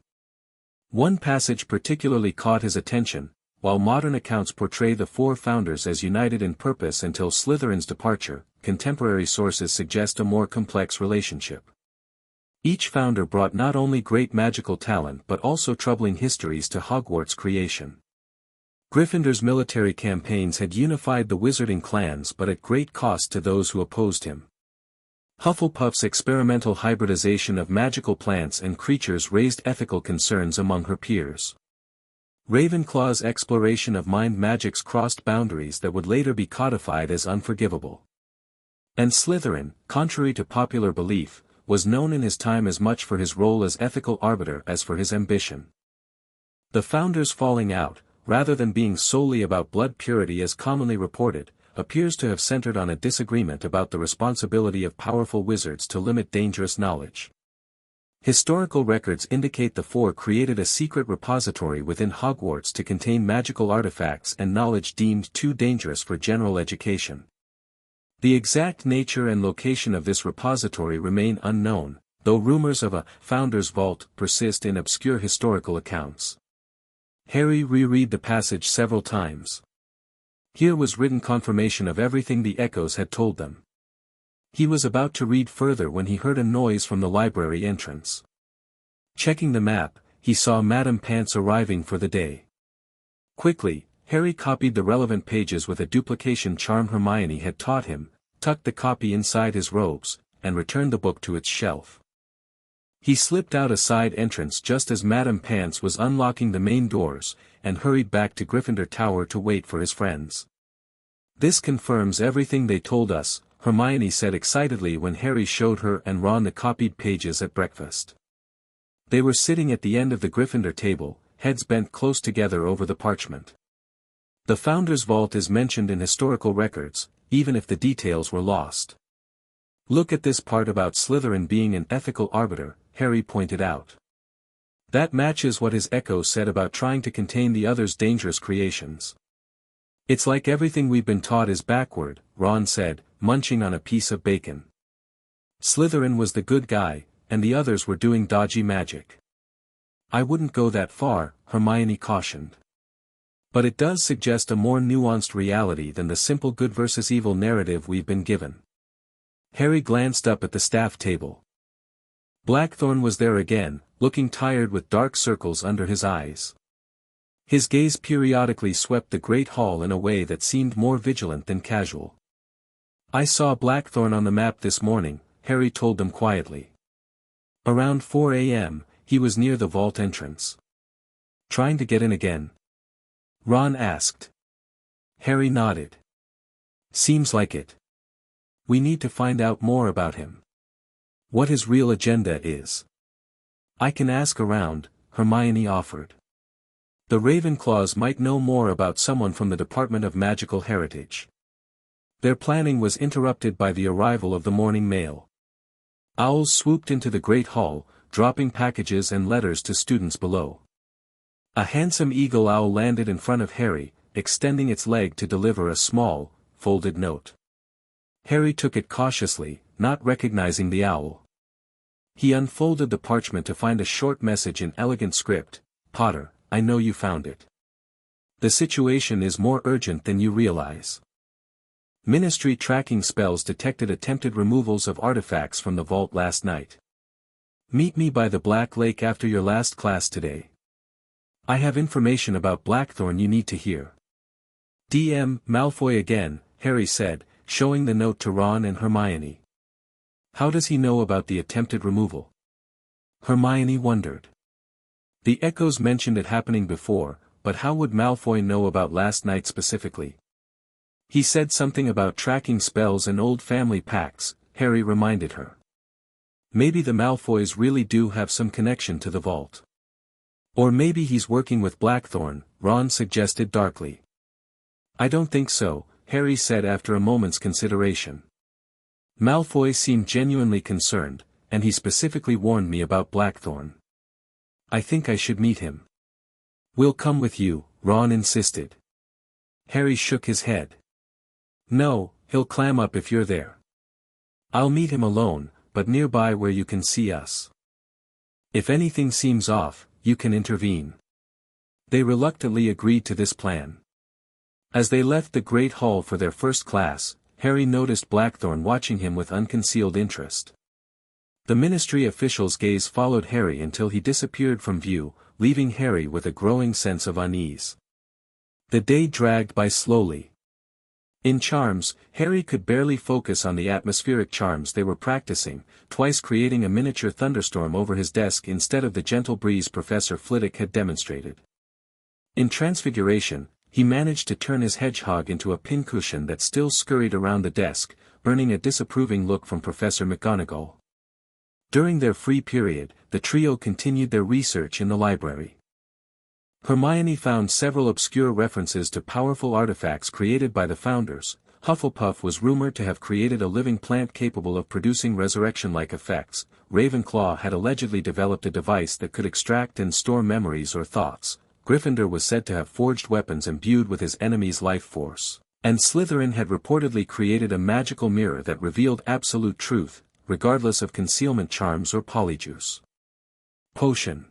One passage particularly caught his attention: while modern accounts portray the four founders as united in purpose until Slytherin's departure, contemporary sources suggest a more complex relationship. Each founder brought not only great magical talent but also troubling histories to Hogwarts' creation. Gryffindor's military campaigns had unified the wizarding clans but at great cost to those who opposed him. Hufflepuff's experimental hybridization of magical plants and creatures raised ethical concerns among her peers. Ravenclaw's exploration of mind magics crossed boundaries that would later be codified as unforgivable. And Slytherin, contrary to popular belief, was known in his time as much for his role as ethical arbiter as for his ambition. The founders' falling out, rather than being solely about blood purity as commonly reported, appears to have centered on a disagreement about the responsibility of powerful wizards to limit dangerous knowledge. Historical records indicate the four created a secret repository within Hogwarts to contain magical artifacts and knowledge deemed too dangerous for general education. The exact nature and location of this repository remain unknown, though rumors of a Founder's Vault persist in obscure historical accounts. Harry reread the passage several times. Here was written confirmation of everything the echoes had told them. He was about to read further when he heard a noise from the library entrance. Checking the map, he saw Madame Pants arriving for the day. Quickly, Harry copied the relevant pages with a duplication charm Hermione had taught him, tucked the copy inside his robes, and returned the book to its shelf. He slipped out a side entrance just as Madame Pants was unlocking the main doors, and hurried back to Gryffindor Tower to wait for his friends. "This confirms everything they told us," Hermione said excitedly when Harry showed her and Ron the copied pages at breakfast. They were sitting at the end of the Gryffindor table, heads bent close together over the parchment. "The Founder's Vault is mentioned in historical records, even if the details were lost. Look at this part about Slytherin being an ethical arbiter," Harry pointed out. "That matches what his echo said about trying to contain the others' dangerous creations." "It's like everything we've been taught is backward," Ron said, munching on a piece of bacon. "Slytherin was the good guy, and the others were doing dodgy magic." "I wouldn't go that far," Hermione cautioned. "But it does suggest a more nuanced reality than the simple good versus evil narrative we've been given." Harry glanced up at the staff table. Blackthorne was there again, looking tired with dark circles under his eyes. His gaze periodically swept the great hall in a way that seemed more vigilant than casual. "I saw Blackthorne on the map this morning," Harry told them quietly. "Around 4 a.m., he was near the vault entrance." "Trying to get in again?" Ron asked. Harry nodded. "Seems like it. We need to find out more about him. What his real agenda is." "I can ask around," Hermione offered. "The Ravenclaws might know more about someone from the Department of Magical Heritage." Their planning was interrupted by the arrival of the morning mail. Owls swooped into the great hall, dropping packages and letters to students below. A handsome eagle owl landed in front of Harry, extending its leg to deliver a small, folded note. Harry took it cautiously, not recognizing the owl. He unfolded the parchment to find a short message in elegant script: "Potter, I know you found it. The situation is more urgent than you realize. Ministry tracking spells detected attempted removals of artifacts from the vault last night. Meet me by the Black Lake after your last class today. I have information about Blackthorn you need to hear. DM Malfoy again, Harry said, showing the note to Ron and Hermione. How does he know about the attempted removal? Hermione wondered. The echoes mentioned it happening before, but how would Malfoy know about last night specifically? He said something about tracking spells and old family pacts, Harry reminded her. Maybe the Malfoys really do have some connection to the vault. Or maybe he's working with Blackthorn, Ron suggested darkly. I don't think so, Harry said after a moment's consideration. Malfoy seemed genuinely concerned, and he specifically warned me about Blackthorn. I think I should meet him. We'll come with you, Ron insisted. Harry shook his head. No, he'll clam up if you're there. I'll meet him alone, but nearby where you can see us. If anything seems off, you can intervene. They reluctantly agreed to this plan. As they left the Great Hall for their first class, Harry noticed Blackthorn watching him with unconcealed interest. The ministry official's gaze followed Harry until he disappeared from view, leaving Harry with a growing sense of unease. The day dragged by slowly. In charms, Harry could barely focus on the atmospheric charms they were practicing, twice creating a miniature thunderstorm over his desk instead of the gentle breeze Professor Flitwick had demonstrated. In transfiguration, he managed to turn his hedgehog into a pincushion that still scurried around the desk, earning a disapproving look from Professor McGonagall. During their free period, the trio continued their research in the library. Hermione found several obscure references to powerful artifacts created by the founders. Hufflepuff was rumored to have created a living plant capable of producing resurrection-like effects. Ravenclaw had allegedly developed a device that could extract and store memories or thoughts. Gryffindor was said to have forged weapons imbued with his enemy's life force. And Slytherin had reportedly created a magical mirror that revealed absolute truth, regardless of concealment charms or polyjuice. Potion.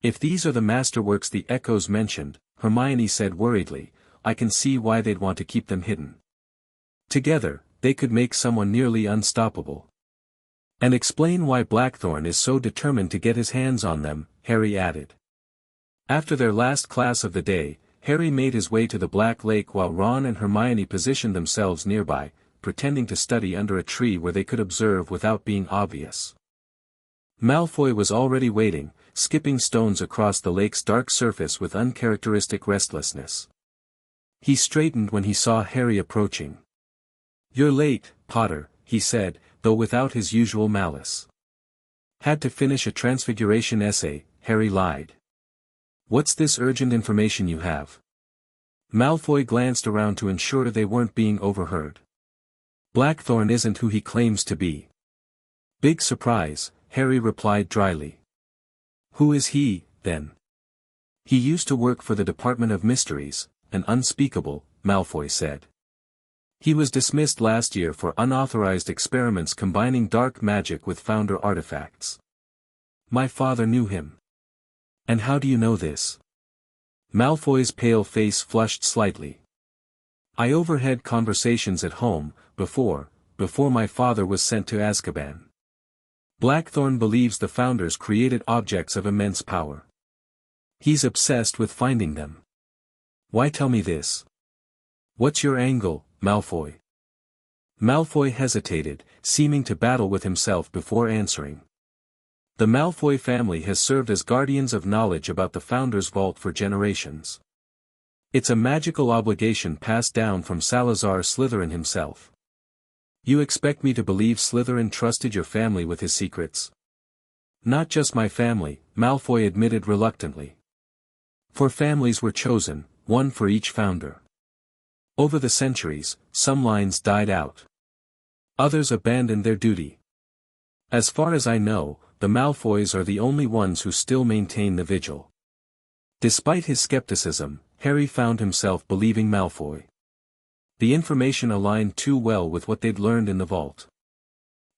If these are the masterworks the echoes mentioned, Hermione said worriedly, I can see why they'd want to keep them hidden. Together, they could make someone nearly unstoppable. And explain why Blackthorn is so determined to get his hands on them, Harry added. After their last class of the day, Harry made his way to the Black Lake while Ron and Hermione positioned themselves nearby, pretending to study under a tree where they could observe without being obvious. Malfoy was already waiting, skipping stones across the lake's dark surface with uncharacteristic restlessness. He straightened when he saw Harry approaching. You're late, Potter, he said, though without his usual malice. Had to finish a transfiguration essay, Harry lied. What's this urgent information you have? Malfoy glanced around to ensure they weren't being overheard. Blackthorn isn't who he claims to be. Big surprise, Harry replied dryly. Who is he, then? He used to work for the Department of Mysteries, an unspeakable, Malfoy said. He was dismissed last year for unauthorized experiments combining dark magic with founder artifacts. My father knew him. And how do you know this? Malfoy's pale face flushed slightly. I overheard conversations at home, before my father was sent to Azkaban. Blackthorn believes the founders created objects of immense power. He's obsessed with finding them. Why tell me this? What's your angle, Malfoy? Malfoy hesitated, seeming to battle with himself before answering. The Malfoy family has served as guardians of knowledge about the Founders' Vault for generations. It's a magical obligation passed down from Salazar Slytherin himself. You expect me to believe Slytherin trusted your family with his secrets? Not just my family, Malfoy admitted reluctantly. 4 families were chosen, 1 for each founder. Over the centuries, some lines died out. Others abandoned their duty. As far as I know, the Malfoys are the only ones who still maintain the vigil. Despite his skepticism, Harry found himself believing Malfoy. The information aligned too well with what they'd learned in the vault.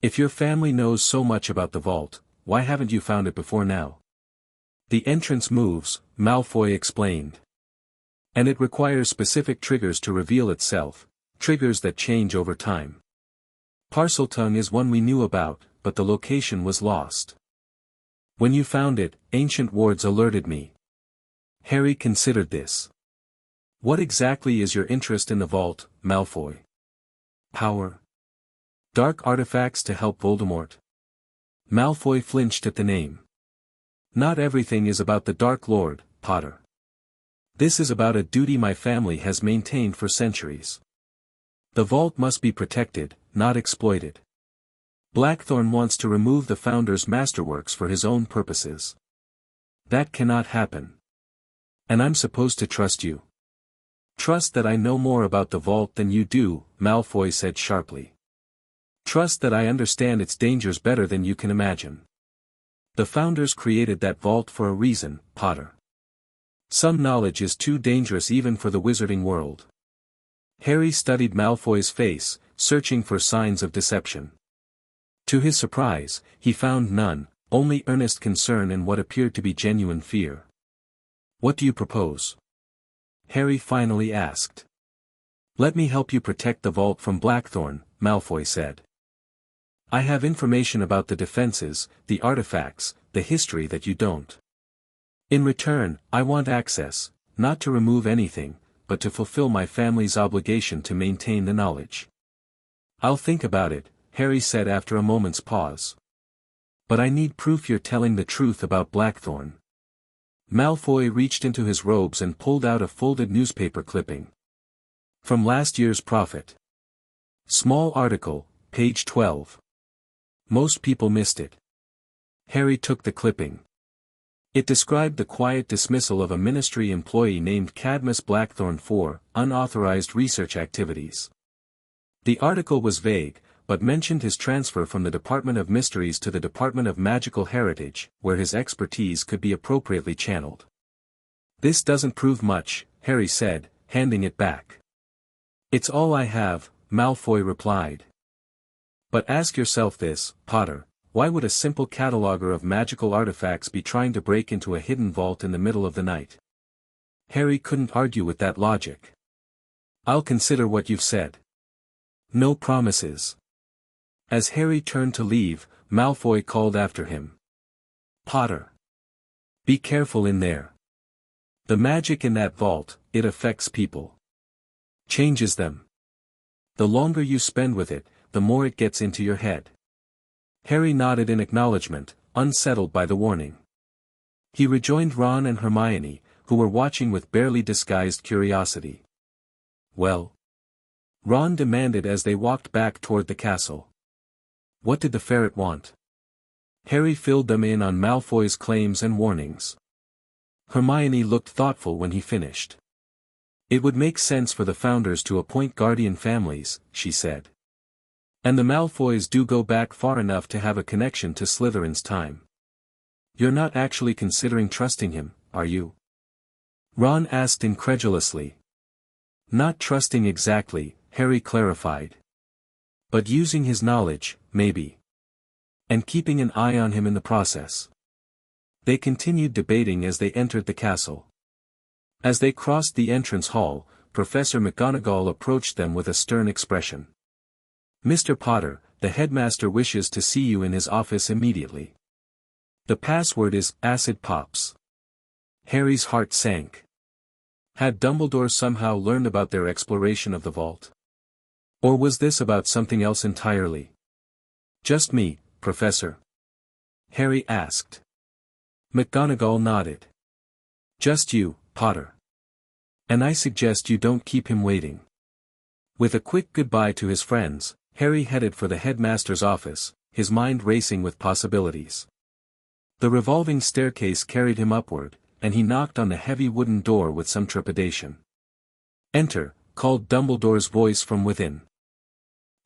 If your family knows so much about the vault, why haven't you found it before now? The entrance moves, Malfoy explained. And it requires specific triggers to reveal itself, triggers that change over time. Parseltongue is one we knew about, but the location was lost. When you found it, ancient wards alerted me. Harry considered this. What exactly is your interest in the vault, Malfoy? Power? Dark artifacts to help Voldemort? Malfoy flinched at the name. Not everything is about the Dark Lord, Potter. This is about a duty my family has maintained for centuries. The vault must be protected, not exploited. Blackthorne wants to remove the Founder's masterworks for his own purposes. That cannot happen. And I'm supposed to trust you. Trust that I know more about the vault than you do, Malfoy said sharply. Trust that I understand its dangers better than you can imagine. The Founders created that vault for a reason, Potter. Some knowledge is too dangerous even for the wizarding world. Harry studied Malfoy's face, searching for signs of deception. To his surprise, he found none, only earnest concern and what appeared to be genuine fear. What do you propose? Harry finally asked. Let me help you protect the vault from Blackthorne, Malfoy said. I have information about the defenses, the artifacts, the history that you don't. In return, I want access, not to remove anything, but to fulfill my family's obligation to maintain the knowledge. I'll think about it, Harry said after a moment's pause. But I need proof you're telling the truth about Blackthorne. Malfoy reached into his robes and pulled out a folded newspaper clipping. From last year's Prophet. Small article, page 12. Most people missed it. Harry took the clipping. It described the quiet dismissal of a ministry employee named Cadmus Blackthorne for unauthorized research activities. The article was vague, but mentioned his transfer from the Department of Mysteries to the Department of Magical Heritage, where his expertise could be appropriately channeled. This doesn't prove much, Harry said, handing it back. It's all I have, Malfoy replied. But ask yourself this, Potter, why would a simple cataloger of magical artifacts be trying to break into a hidden vault in the middle of the night? Harry couldn't argue with that logic. I'll consider what you've said. No promises. As Harry turned to leave, Malfoy called after him. Potter. Be careful in there. The magic in that vault, it affects people. Changes them. The longer you spend with it, the more it gets into your head. Harry nodded in acknowledgement, unsettled by the warning. He rejoined Ron and Hermione, who were watching with barely disguised curiosity. Well? Ron demanded as they walked back toward the castle. What did the ferret want? Harry filled them in on Malfoy's claims and warnings. Hermione looked thoughtful when he finished. It would make sense for the Founders to appoint guardian families, she said. And the Malfoys do go back far enough to have a connection to Slytherin's time. You're not actually considering trusting him, are you? Ron asked incredulously. Not trusting exactly, Harry clarified. But using his knowledge, maybe. And keeping an eye on him in the process. They continued debating as they entered the castle. As they crossed the entrance hall, Professor McGonagall approached them with a stern expression. Mr. Potter, the headmaster wishes to see you in his office immediately. The password is acid pops. Harry's heart sank. Had Dumbledore somehow learned about their exploration of the vault? Or was this about something else entirely? Just me, Professor? Harry asked. McGonagall nodded. Just you, Potter. And I suggest you don't keep him waiting. With a quick goodbye to his friends, Harry headed for the headmaster's office, his mind racing with possibilities. The revolving staircase carried him upward, and he knocked on the heavy wooden door with some trepidation. Enter, called Dumbledore's voice from within.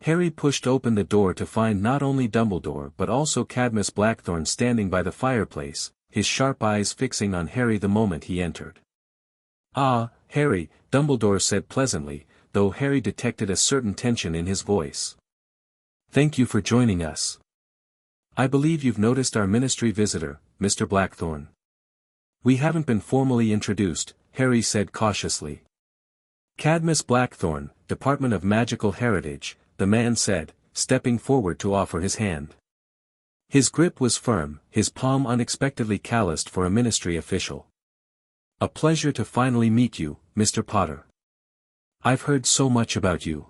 Harry pushed open the door to find not only Dumbledore but also Cadmus Blackthorne standing by the fireplace, his sharp eyes fixing on Harry the moment he entered. Ah, Harry, Dumbledore said pleasantly, though Harry detected a certain tension in his voice. Thank you for joining us. I believe you've noticed our ministry visitor, Mr. Blackthorne. We haven't been formally introduced, Harry said cautiously. Cadmus Blackthorne, Department of Magical Heritage, the man said, stepping forward to offer his hand. His grip was firm, his palm unexpectedly calloused for a ministry official. A pleasure to finally meet you, Mr. Potter. I've heard so much about you.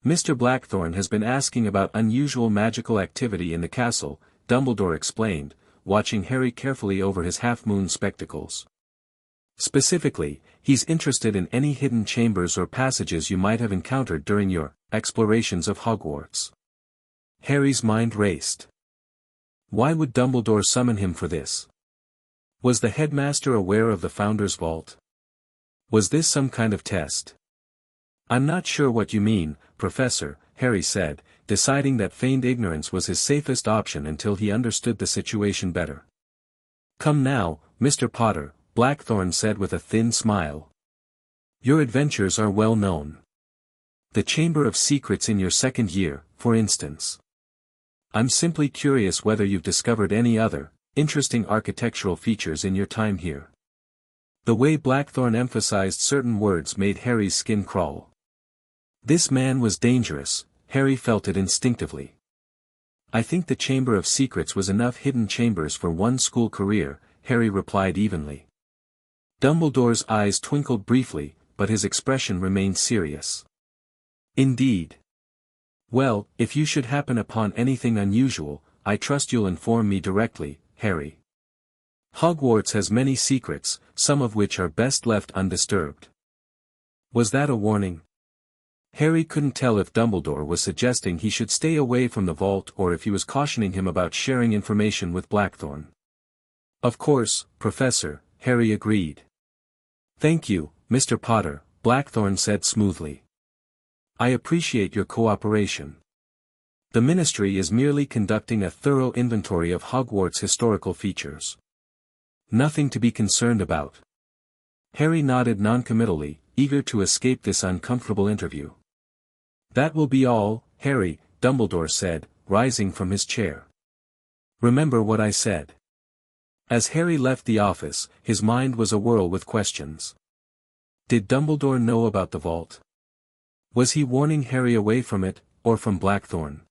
Mr. Blackthorne has been asking about unusual magical activity in the castle, Dumbledore explained, watching Harry carefully over his half-moon spectacles. Specifically, he's interested in any hidden chambers or passages you might have encountered during your explorations of Hogwarts. Harry's mind raced. Why would Dumbledore summon him for this? Was the headmaster aware of the Founder's Vault? Was this some kind of test? I'm not sure what you mean, Professor, Harry said, deciding that feigned ignorance was his safest option until he understood the situation better. Come now, Mr. Potter, Blackthorne said with a thin smile. Your adventures are well known. The Chamber of Secrets in your second year, for instance. I'm simply curious whether you've discovered any other, interesting architectural features in your time here. The way Blackthorne emphasized certain words made Harry's skin crawl. This man was dangerous, Harry felt it instinctively. I think the Chamber of Secrets was enough hidden chambers for one school career, Harry replied evenly. Dumbledore's eyes twinkled briefly, but his expression remained serious. Indeed. Well, if you should happen upon anything unusual, I trust you'll inform me directly, Harry. Hogwarts has many secrets, some of which are best left undisturbed. Was that a warning? Harry couldn't tell if Dumbledore was suggesting he should stay away from the vault or if he was cautioning him about sharing information with Blackthorne. Of course, Professor, Harry agreed. Thank you, Mr. Potter, Blackthorne said smoothly. I appreciate your cooperation. The Ministry is merely conducting a thorough inventory of Hogwarts' historical features. Nothing to be concerned about. Harry nodded noncommittally, eager to escape this uncomfortable interview. That will be all, Harry, Dumbledore said, rising from his chair. Remember what I said. As Harry left the office, his mind was awhirl with questions. Did Dumbledore know about the vault? Was he warning Harry away from it, or from Blackthorne?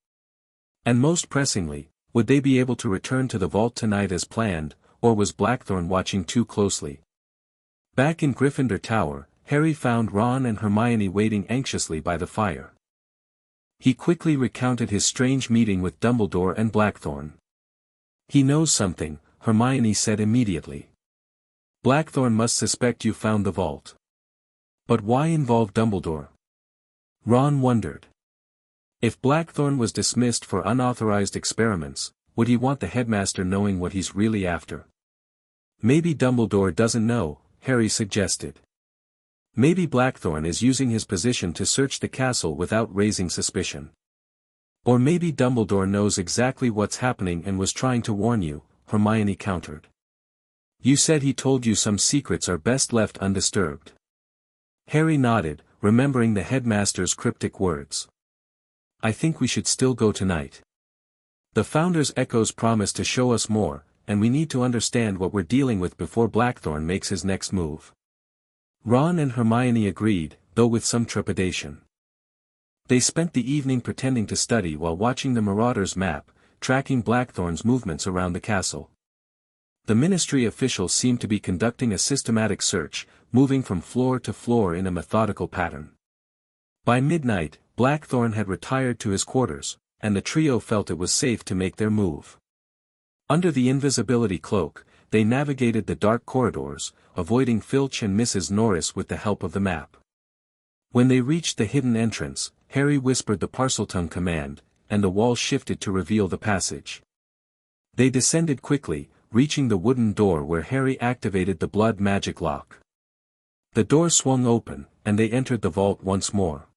And most pressingly, would they be able to return to the vault tonight as planned, or was Blackthorne watching too closely? Back in Gryffindor Tower, Harry found Ron and Hermione waiting anxiously by the fire. He quickly recounted his strange meeting with Dumbledore and Blackthorne. He knows something, Hermione said immediately. Blackthorne must suspect you found the vault. But why involve Dumbledore? Ron wondered. If Blackthorne was dismissed for unauthorized experiments, would he want the headmaster knowing what he's really after? Maybe Dumbledore doesn't know, Harry suggested. Maybe Blackthorne is using his position to search the castle without raising suspicion. Or maybe Dumbledore knows exactly what's happening and was trying to warn you, Hermione countered. You said he told you some secrets are best left undisturbed. Harry nodded, remembering the headmaster's cryptic words. I think we should still go tonight. The Founder's echoes promise to show us more, and we need to understand what we're dealing with before Blackthorne makes his next move. Ron and Hermione agreed, though with some trepidation. They spent the evening pretending to study while watching the Marauder's map, tracking Blackthorne's movements around the castle. The Ministry officials seemed to be conducting a systematic search, moving from floor to floor in a methodical pattern. By midnight, Blackthorne had retired to his quarters, and the trio felt it was safe to make their move. Under the invisibility cloak, they navigated the dark corridors, avoiding Filch and Mrs. Norris with the help of the map. When they reached the hidden entrance, Harry whispered the Parseltongue command, and the wall shifted to reveal the passage. They descended quickly, reaching the wooden door where Harry activated the blood magic lock. The door swung open, and they entered the vault once more.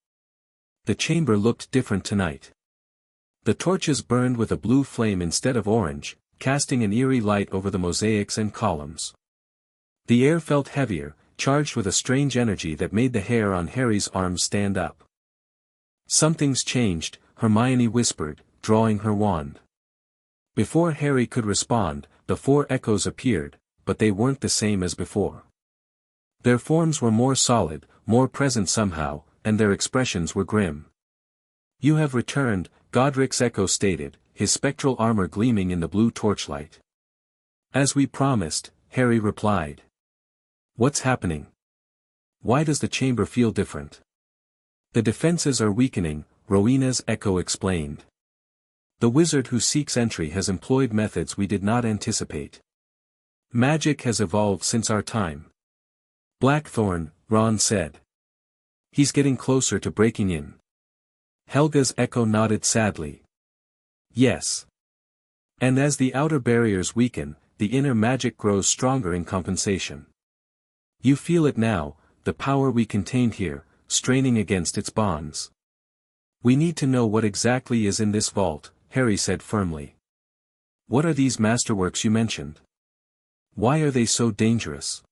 The chamber looked different tonight. The torches burned with a blue flame instead of orange, casting an eerie light over the mosaics and columns. The air felt heavier, charged with a strange energy that made the hair on Harry's arms stand up. Something's changed, Hermione whispered, drawing her wand. Before Harry could respond, the four echoes appeared, but they weren't the same as before. Their forms were more solid, more present somehow, and their expressions were grim. "You have returned," Godric's echo stated, his spectral armor gleaming in the blue torchlight. "As we promised," Harry replied. "What's happening? Why does the chamber feel different?" "The defenses are weakening," Rowena's echo explained. "The wizard who seeks entry has employed methods we did not anticipate. Magic has evolved since our time." "Blackthorne," Ron said. "He's getting closer to breaking in." Helga's echo nodded sadly. "Yes. And as the outer barriers weaken, the inner magic grows stronger in compensation. You feel it now, the power we contained here, straining against its bonds." "We need to know what exactly is in this vault," Harry said firmly. "What are these masterworks you mentioned? Why are they so dangerous?"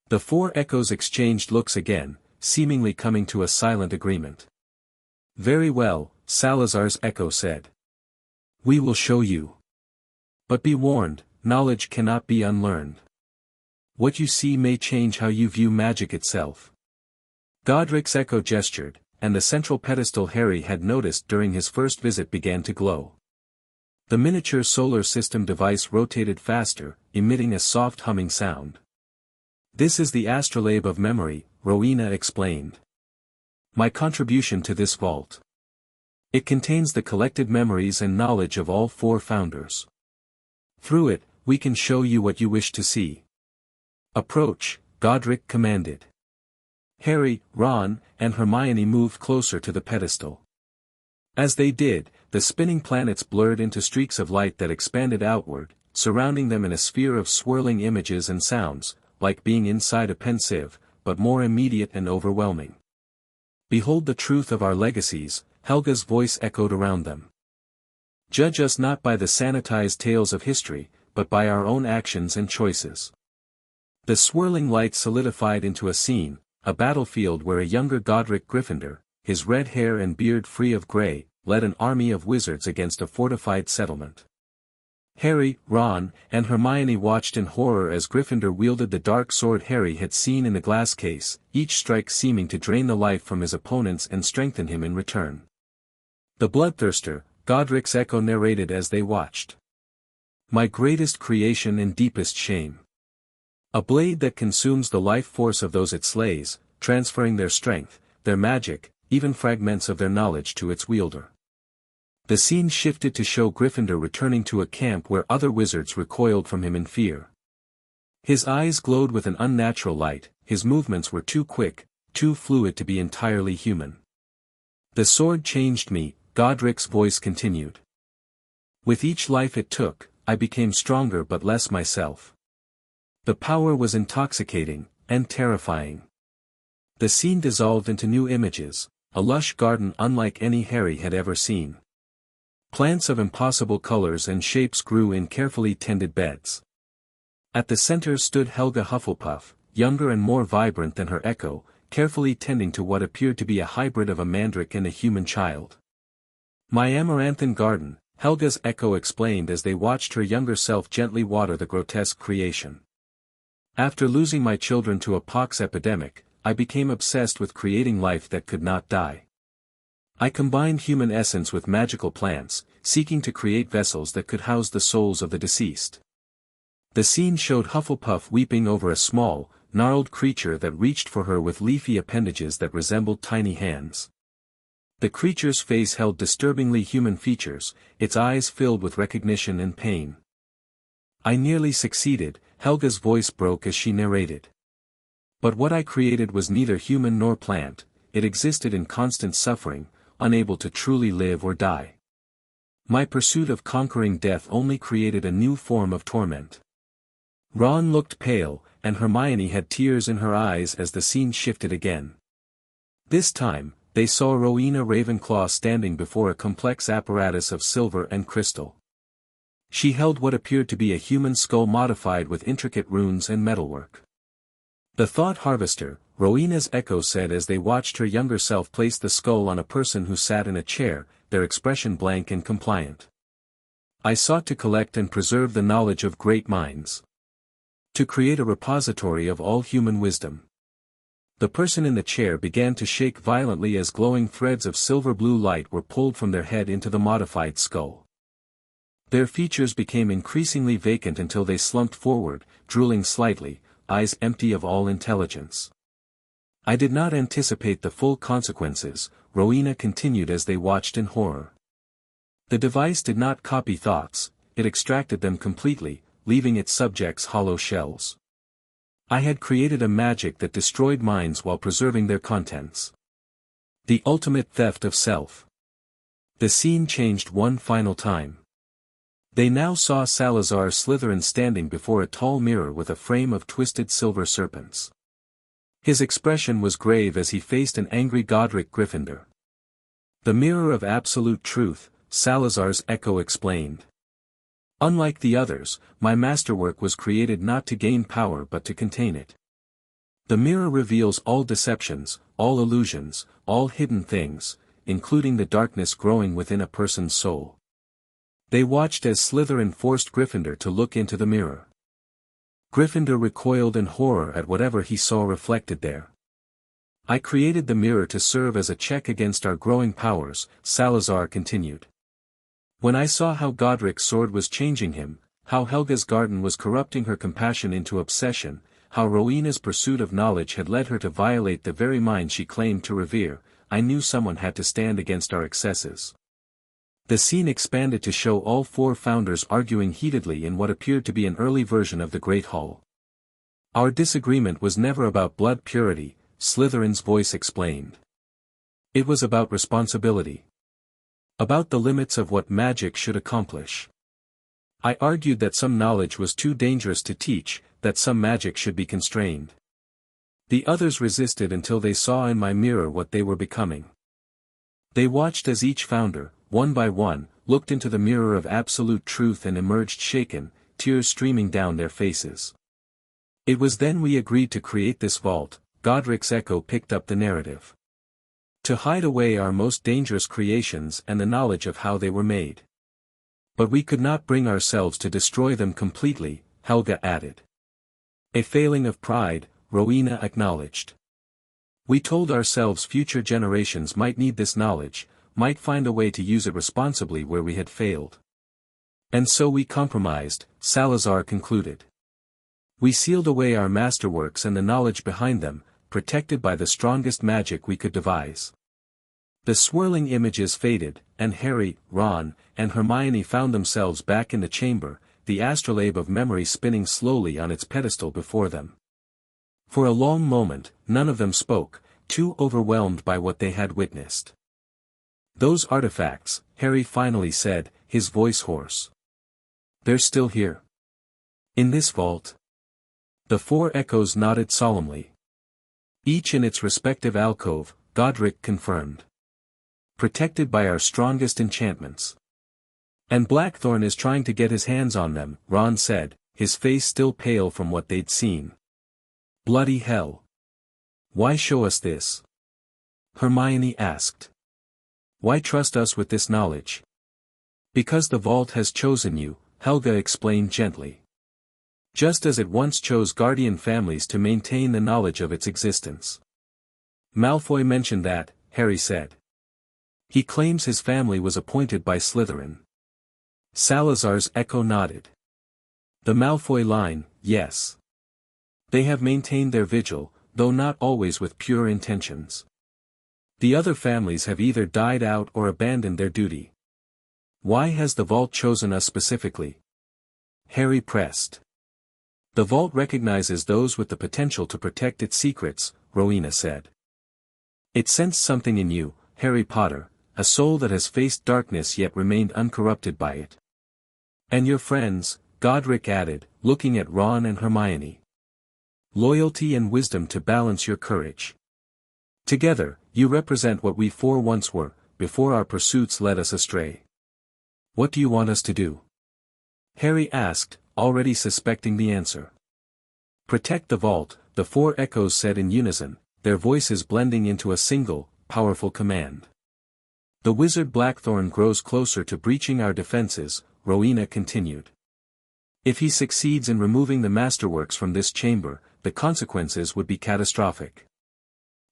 The four echoes exchanged looks again, seemingly coming to a silent agreement. "Very well," Salazar's echo said. "We will show you. But be warned, knowledge cannot be unlearned. What you see may change how you view magic itself." Godric's echo gestured, and the central pedestal Harry had noticed during his first visit began to glow. The miniature solar system device rotated faster, emitting a soft humming sound. "This is the astrolabe of memory," Rowena explained. "My contribution to this vault. It contains the collected memories and knowledge of all four founders. Through it, we can show you what you wish to see." "Approach," Godric commanded. Harry, Ron, and Hermione moved closer to the pedestal. As they did, the spinning planets blurred into streaks of light that expanded outward, surrounding them in a sphere of swirling images and sounds, like being inside a pensieve, but more immediate and overwhelming. "Behold the truth of our legacies," Helga's voice echoed around them. "Judge us not by the sanitized tales of history, but by our own actions and choices." The swirling light solidified into a scene, a battlefield where a younger Godric Gryffindor, his red hair and beard free of grey, led an army of wizards against a fortified settlement. Harry, Ron, and Hermione watched in horror as Gryffindor wielded the dark sword Harry had seen in the glass case, each strike seeming to drain the life from his opponents and strengthen him in return. "The bloodthirster," Godric's echo narrated as they watched. "My greatest creation and deepest shame. A blade that consumes the life force of those it slays, transferring their strength, their magic, even fragments of their knowledge to its wielder." The scene shifted to show Gryffindor returning to a camp where other wizards recoiled from him in fear. His eyes glowed with an unnatural light, his movements were too quick, too fluid to be entirely human. "The sword changed me," Godric's voice continued. "With each life it took, I became stronger but less myself. The power was intoxicating, and terrifying." The scene dissolved into new images, a lush garden unlike any Harry had ever seen. Plants of impossible colors and shapes grew in carefully tended beds. At the center stood Helga Hufflepuff, younger and more vibrant than her echo, carefully tending to what appeared to be a hybrid of a mandrake and a human child. "My amaranthine garden," Helga's echo explained as they watched her younger self gently water the grotesque creation. "After losing my children to a pox epidemic, I became obsessed with creating life that could not die. I combined human essence with magical plants, seeking to create vessels that could house the souls of the deceased." The scene showed Hufflepuff weeping over a small, gnarled creature that reached for her with leafy appendages that resembled tiny hands. The creature's face held disturbingly human features, its eyes filled with recognition and pain. "I nearly succeeded," Helga's voice broke as she narrated. "But what I created was neither human nor plant, it existed in constant suffering, unable to truly live or die. My pursuit of conquering death only created a new form of torment." Ron looked pale, and Hermione had tears in her eyes as the scene shifted again. This time, they saw Rowena Ravenclaw standing before a complex apparatus of silver and crystal. She held what appeared to be a human skull modified with intricate runes and metalwork. "The Thought Harvester," Rowena's echo said as they watched her younger self place the skull on a person who sat in a chair, their expression blank and compliant. "I sought to collect and preserve the knowledge of great minds. To create a repository of all human wisdom. The person in the chair began to shake violently as glowing threads of silver-blue light were pulled from their head into the modified skull. Their features became increasingly vacant until they slumped forward, drooling slightly, eyes empty of all intelligence. I did not anticipate the full consequences, Rowena continued as they watched in horror. The device did not copy thoughts, it extracted them completely, leaving its subjects hollow shells. I had created a magic that destroyed minds while preserving their contents. The ultimate theft of self. The scene changed one final time. They now saw Salazar Slytherin standing before a tall mirror with a frame of twisted silver serpents. His expression was grave as he faced an angry Godric Gryffindor. The mirror of absolute truth, Salazar's echo explained. Unlike the others, my masterwork was created not to gain power but to contain it. The mirror reveals all deceptions, all illusions, all hidden things, including the darkness growing within a person's soul. They watched as Slytherin forced Gryffindor to look into the mirror. Gryffindor recoiled in horror at whatever he saw reflected there. I created the mirror to serve as a check against our growing powers, Salazar continued. When I saw how Godric's sword was changing him, how Helga's garden was corrupting her compassion into obsession, how Rowena's pursuit of knowledge had led her to violate the very mind she claimed to revere, I knew someone had to stand against our excesses. The scene expanded to show all four founders arguing heatedly in what appeared to be an early version of the Great Hall. Our disagreement was never about blood purity, Slytherin's voice explained. It was about responsibility. About the limits of what magic should accomplish. I argued that some knowledge was too dangerous to teach, that some magic should be constrained. The others resisted until they saw in my mirror what they were becoming. They watched as each founder, one by one, looked into the mirror of absolute truth and emerged shaken, tears streaming down their faces. It was then we agreed to create this vault, Godric's echo picked up the narrative. To hide away our most dangerous creations and the knowledge of how they were made. But we could not bring ourselves to destroy them completely, Helga added. A failing of pride, Rowena acknowledged. We told ourselves future generations might need this knowledge, might find a way to use it responsibly where we had failed. And so we compromised, Salazar concluded. We sealed away our masterworks and the knowledge behind them, protected by the strongest magic we could devise. The swirling images faded, and Harry, Ron, and Hermione found themselves back in the chamber, the astrolabe of memory spinning slowly on its pedestal before them. For a long moment, none of them spoke, too overwhelmed by what they had witnessed. Those artifacts, Harry finally said, his voice hoarse. They're still here. In this vault. The four echoes nodded solemnly. Each in its respective alcove, Godric confirmed. Protected by our strongest enchantments. And Blackthorne is trying to get his hands on them, Ron said, his face still pale from what they'd seen. Bloody hell. Why show us this? Hermione asked. Why trust us with this knowledge? Because the vault has chosen you, Helga explained gently. Just as it once chose guardian families to maintain the knowledge of its existence. Malfoy mentioned that, Harry said. He claims his family was appointed by Slytherin. Salazar's echo nodded. The Malfoy line, yes. They have maintained their vigil, though not always with pure intentions. The other families have either died out or abandoned their duty. Why has the vault chosen us specifically? Harry pressed. The vault recognizes those with the potential to protect its secrets, Rowena said. It sensed something in you, Harry Potter, a soul that has faced darkness yet remained uncorrupted by it. And your friends, Godric added, looking at Ron and Hermione. Loyalty and wisdom to balance your courage. Together, you represent what we four once were, before our pursuits led us astray. What do you want us to do? Harry asked, already suspecting the answer. Protect the vault, the four echoes said in unison, their voices blending into a single, powerful command. The wizard Blackthorne grows closer to breaching our defenses, Rowena continued. If he succeeds in removing the masterworks from this chamber, the consequences would be catastrophic.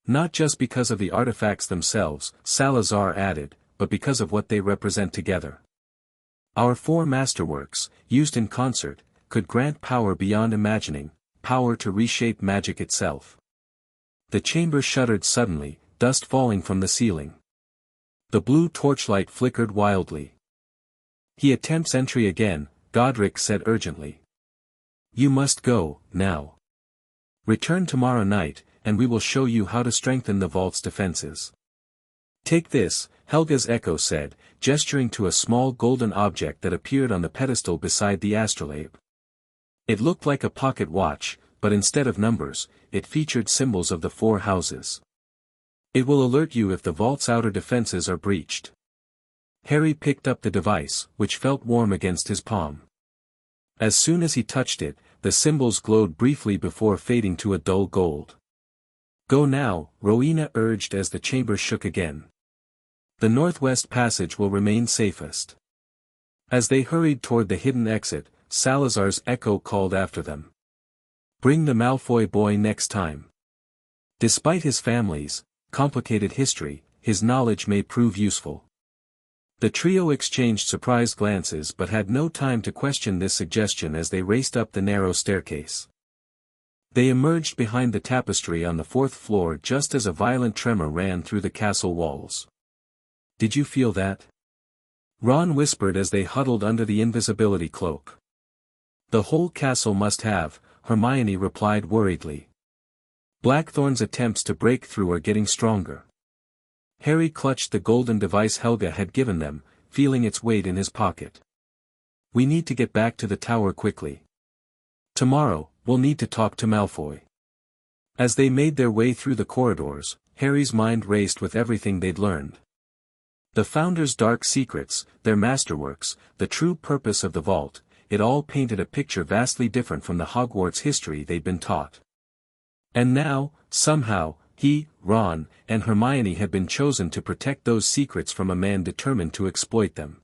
Not just because of the artifacts themselves, Salazar added, but because of what they represent together. Our 4 masterworks, used in concert, could grant power beyond imagining, power to reshape magic itself. The chamber shuddered suddenly, dust falling from the ceiling. The blue torchlight flickered wildly. He attempts entry again, Godric said urgently. You must go, now. Return tomorrow night, and we will show you how to strengthen the vault's defenses. Take this, Helga's echo said, gesturing to a small golden object that appeared on the pedestal beside the astrolabe. It looked like a pocket watch, but instead of numbers, it featured symbols of the 4 houses. It will alert you if the vault's outer defenses are breached. Harry picked up the device, which felt warm against his palm. As soon as he touched it, the symbols glowed briefly before fading to a dull gold. Go now, Rowena urged as the chamber shook again. The northwest passage will remain safest. As they hurried toward the hidden exit, Salazar's echo called after them. Bring the Malfoy boy next time. Despite his family's complicated history, his knowledge may prove useful. The trio exchanged surprised glances but had no time to question this suggestion as they raced up the narrow staircase. They emerged behind the tapestry on the 4th floor just as a violent tremor ran through the castle walls. Did you feel that? Ron whispered as they huddled under the invisibility cloak. The whole castle must have, Hermione replied worriedly. Blackthorn's attempts to break through are getting stronger. Harry clutched the golden device Helga had given them, feeling its weight in his pocket. We need to get back to the tower quickly. Tomorrow, we'll need to talk to Malfoy. As they made their way through the corridors, Harry's mind raced with everything they'd learned. The Founder's dark secrets, their masterworks, the true purpose of the vault, it all painted a picture vastly different from the Hogwarts history they'd been taught. And now, somehow, he, Ron, and Hermione had been chosen to protect those secrets from a man determined to exploit them.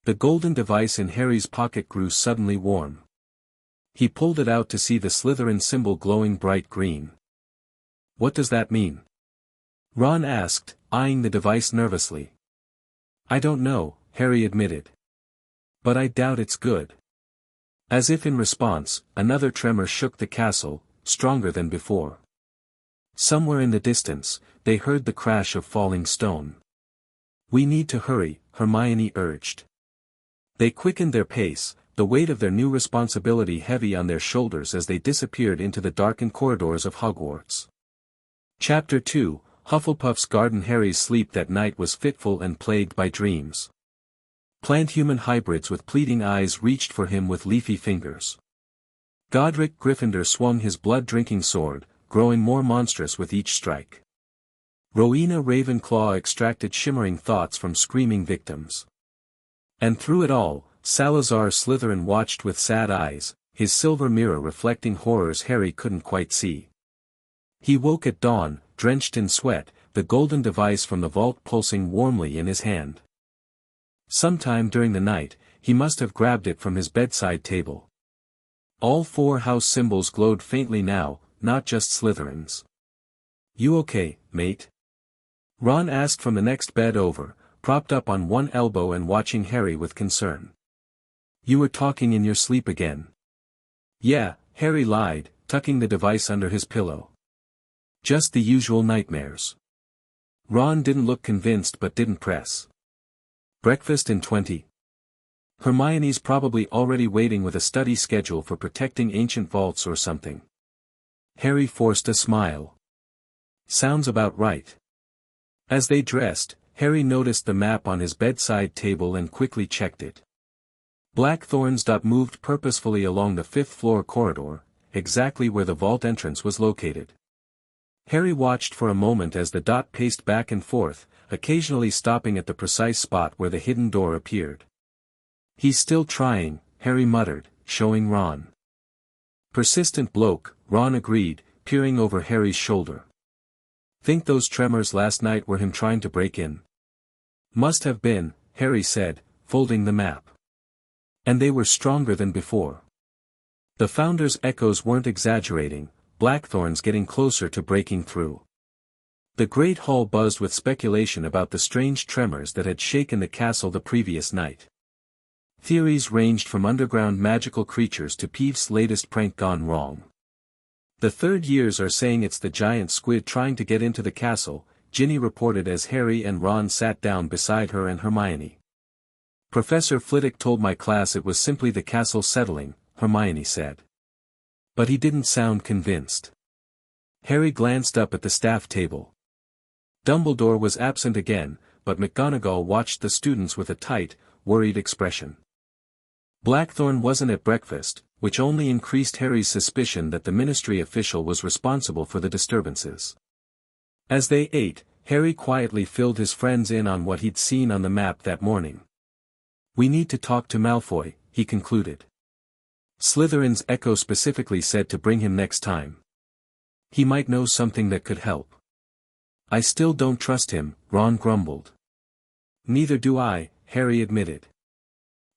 The golden device in Harry's pocket grew suddenly warm. He pulled it out to see the Slytherin symbol glowing bright green. What does that mean? Ron asked, eyeing the device nervously. I don't know, Harry admitted. But I doubt it's good. As if in response, another tremor shook the castle, stronger than before. Somewhere in the distance, they heard the crash of falling stone. We need to hurry, Hermione urged. They quickened their pace, the weight of their new responsibility heavy on their shoulders as they disappeared into the darkened corridors of Hogwarts. Chapter 2, Hufflepuff's Garden. Harry's sleep that night was fitful and plagued by dreams. Plant-human hybrids with pleading eyes reached for him with leafy fingers. Godric Gryffindor swung his blood-drinking sword, growing more monstrous with each strike. Rowena Ravenclaw extracted shimmering thoughts from screaming victims. And through it all, Salazar Slytherin watched with sad eyes, his silver mirror reflecting horrors Harry couldn't quite see. He woke at dawn, drenched in sweat, the golden device from the vault pulsing warmly in his hand. Sometime during the night, he must have grabbed it from his bedside table. All 4 house symbols glowed faintly now, not just Slytherin's. You okay, mate? Ron asked from the next bed over, propped up on one elbow and watching Harry with concern. You were talking in your sleep again. Yeah, Harry lied, tucking the device under his pillow. Just the usual nightmares. Ron didn't look convinced but didn't press. Breakfast in 20. Hermione's probably already waiting with a study schedule for protecting ancient vaults or something. Harry forced a smile. Sounds about right. As they dressed, Harry noticed the map on his bedside table and quickly checked it. Blackthorn's dot moved purposefully along the 5th floor corridor, exactly where the vault entrance was located. Harry watched for a moment as the dot paced back and forth, occasionally stopping at the precise spot where the hidden door appeared. He's still trying, Harry muttered, showing Ron. Persistent bloke, Ron agreed, peering over Harry's shoulder. Think those tremors last night were him trying to break in? Must have been, Harry said, folding the map. And they were stronger than before. The Founder's echoes weren't exaggerating, Blackthorn's getting closer to breaking through. The great hall buzzed with speculation about the strange tremors that had shaken the castle the previous night. Theories ranged from underground magical creatures to Peeve's latest prank gone wrong. The third years are saying it's the giant squid trying to get into the castle, Ginny reported as Harry and Ron sat down beside her and Hermione. Professor Flitwick told my class it was simply the castle settling, Hermione said. But he didn't sound convinced. Harry glanced up at the staff table. Dumbledore was absent again, but McGonagall watched the students with a tight, worried expression. Blackthorn wasn't at breakfast, which only increased Harry's suspicion that the ministry official was responsible for the disturbances. As they ate, Harry quietly filled his friends in on what he'd seen on the map that morning. "We need to talk to Malfoy," he concluded. "Slytherin's echo specifically said to bring him next time. He might know something that could help." "I still don't trust him," Ron grumbled. "Neither do I," Harry admitted.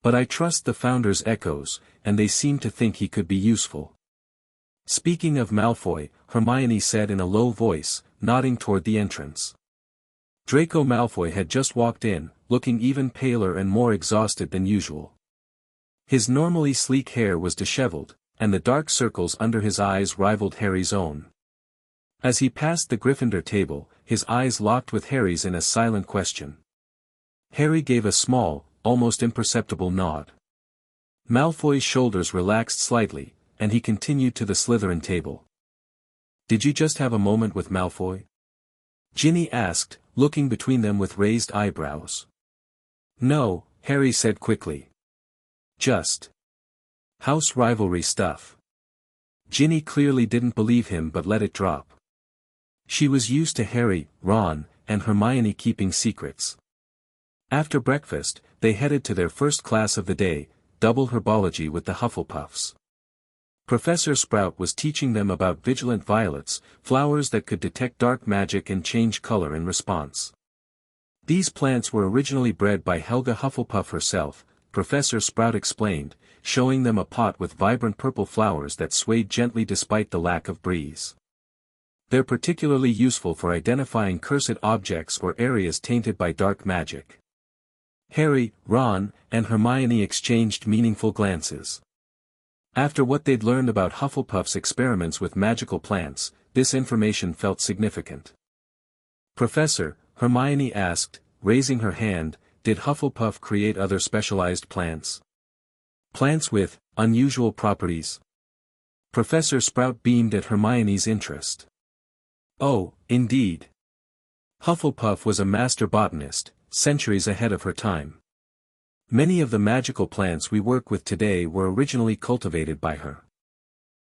"But I trust the Founder's echoes, and they seem to think he could be useful." "Speaking of Malfoy," Hermione said in a low voice, nodding toward the entrance. Draco Malfoy had just walked in, looking even paler and more exhausted than usual. His normally sleek hair was disheveled, and the dark circles under his eyes rivaled Harry's own. As he passed the Gryffindor table, his eyes locked with Harry's in a silent question. Harry gave a small, almost imperceptible nod. Malfoy's shoulders relaxed slightly, and he continued to the Slytherin table. "Did you just have a moment with Malfoy?" Ginny asked, looking between them with raised eyebrows. "No," Harry said quickly. "Just house rivalry stuff." Ginny clearly didn't believe him but let it drop. She was used to Harry, Ron, and Hermione keeping secrets. After breakfast, they headed to their first class of the day, double herbology with the Hufflepuffs. Professor Sprout was teaching them about vigilant violets, flowers that could detect dark magic and change color in response. These plants were originally bred by Helga Hufflepuff herself, Professor Sprout explained, showing them a pot with vibrant purple flowers that swayed gently despite the lack of breeze. They're particularly useful for identifying cursed objects or areas tainted by dark magic. Harry, Ron, and Hermione exchanged meaningful glances. After what they'd learned about Hufflepuff's experiments with magical plants, this information felt significant. "Professor," Hermione asked, raising her hand, "did Hufflepuff create other specialized plants? Plants with unusual properties?" Professor Sprout beamed at Hermione's interest. "Oh, indeed. Hufflepuff was a master botanist, centuries ahead of her time. Many of the magical plants we work with today were originally cultivated by her.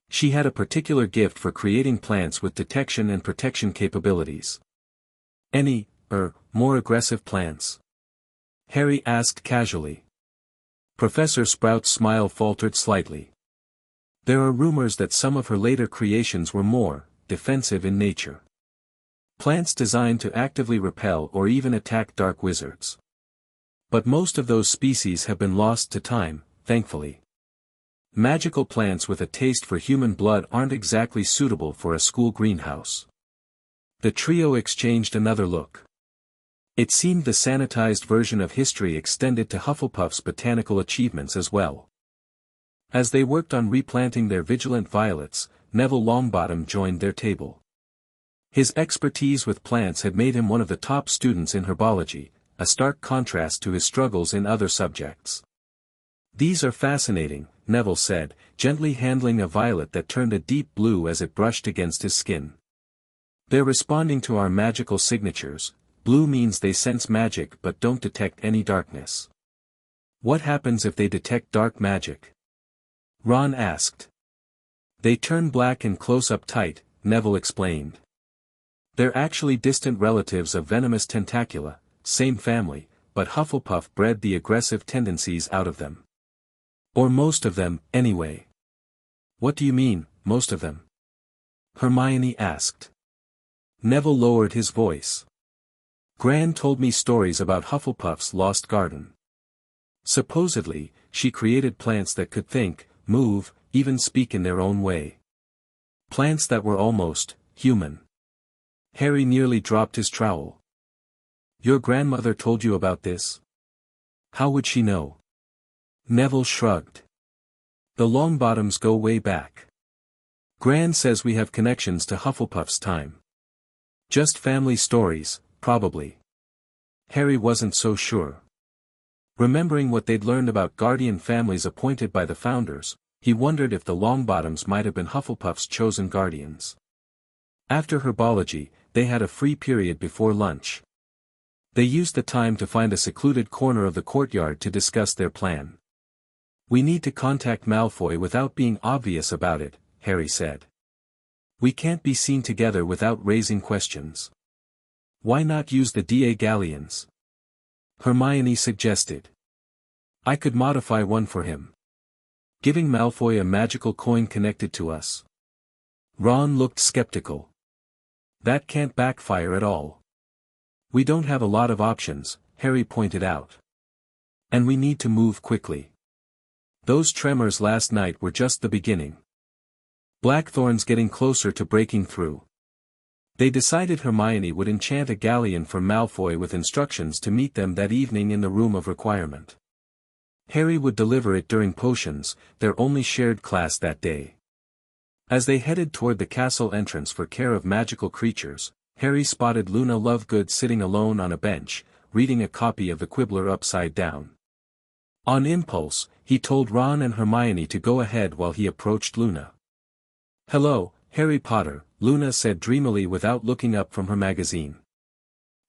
She had a particular gift for creating plants with detection and protection capabilities." "Any, more aggressive plants?" Harry asked casually. Professor Sprout's smile faltered slightly. "There are rumors that some of her later creations were more defensive in nature. Plants designed to actively repel or even attack dark wizards. But most of those species have been lost to time, thankfully. Magical plants with a taste for human blood aren't exactly suitable for a school greenhouse." The trio exchanged another look. It seemed the sanitized version of history extended to Hufflepuff's botanical achievements as well. As they worked on replanting their vigilant violets, Neville Longbottom joined their table. His expertise with plants had made him one of the top students in herbology, a stark contrast to his struggles in other subjects. "These are fascinating," Neville said, gently handling a violet that turned a deep blue as it brushed against his skin. "They're responding to our magical signatures. Blue means they sense magic but don't detect any darkness." "What happens if they detect dark magic?" Ron asked. "They turn black and close up tight," Neville explained. "They're actually distant relatives of venomous tentacula, same family, but Hufflepuff bred the aggressive tendencies out of them. Or most of them, anyway." "What do you mean, most of them?" Hermione asked. Neville lowered his voice. "Gran told me stories about Hufflepuff's lost garden. Supposedly, she created plants that could think, move, even speak in their own way. Plants that were almost human. Harry nearly dropped his trowel. Your grandmother told you about this? How would she know? Neville shrugged. The Longbottoms go way back. Gran says we have connections to Hufflepuff's time. Just family stories, probably. Harry wasn't so sure. Remembering what they'd learned about guardian families appointed by the founders, he wondered if the Longbottoms might have been Hufflepuff's chosen guardians. After herbology, they had a free period before lunch. They used the time to find a secluded corner of the courtyard to discuss their plan. We need to contact Malfoy without being obvious about it, Harry said. We can't be seen together without raising questions. Why not use the DA galleons? Hermione suggested. I could modify one for him. Giving Malfoy a magical coin connected to us. Ron looked skeptical. That can't backfire at all. We don't have a lot of options, Harry pointed out. And we need to move quickly. Those tremors last night were just the beginning. Blackthorn's getting closer to breaking through. They decided Hermione would enchant a galleon for Malfoy with instructions to meet them that evening in the Room of Requirement. Harry would deliver it during potions, their only shared class that day. As they headed toward the castle entrance for care of magical creatures, Harry spotted Luna Lovegood sitting alone on a bench, reading a copy of the Quibbler upside down. On impulse, he told Ron and Hermione to go ahead while he approached Luna. Hello, Harry Potter, Luna said dreamily without looking up from her magazine.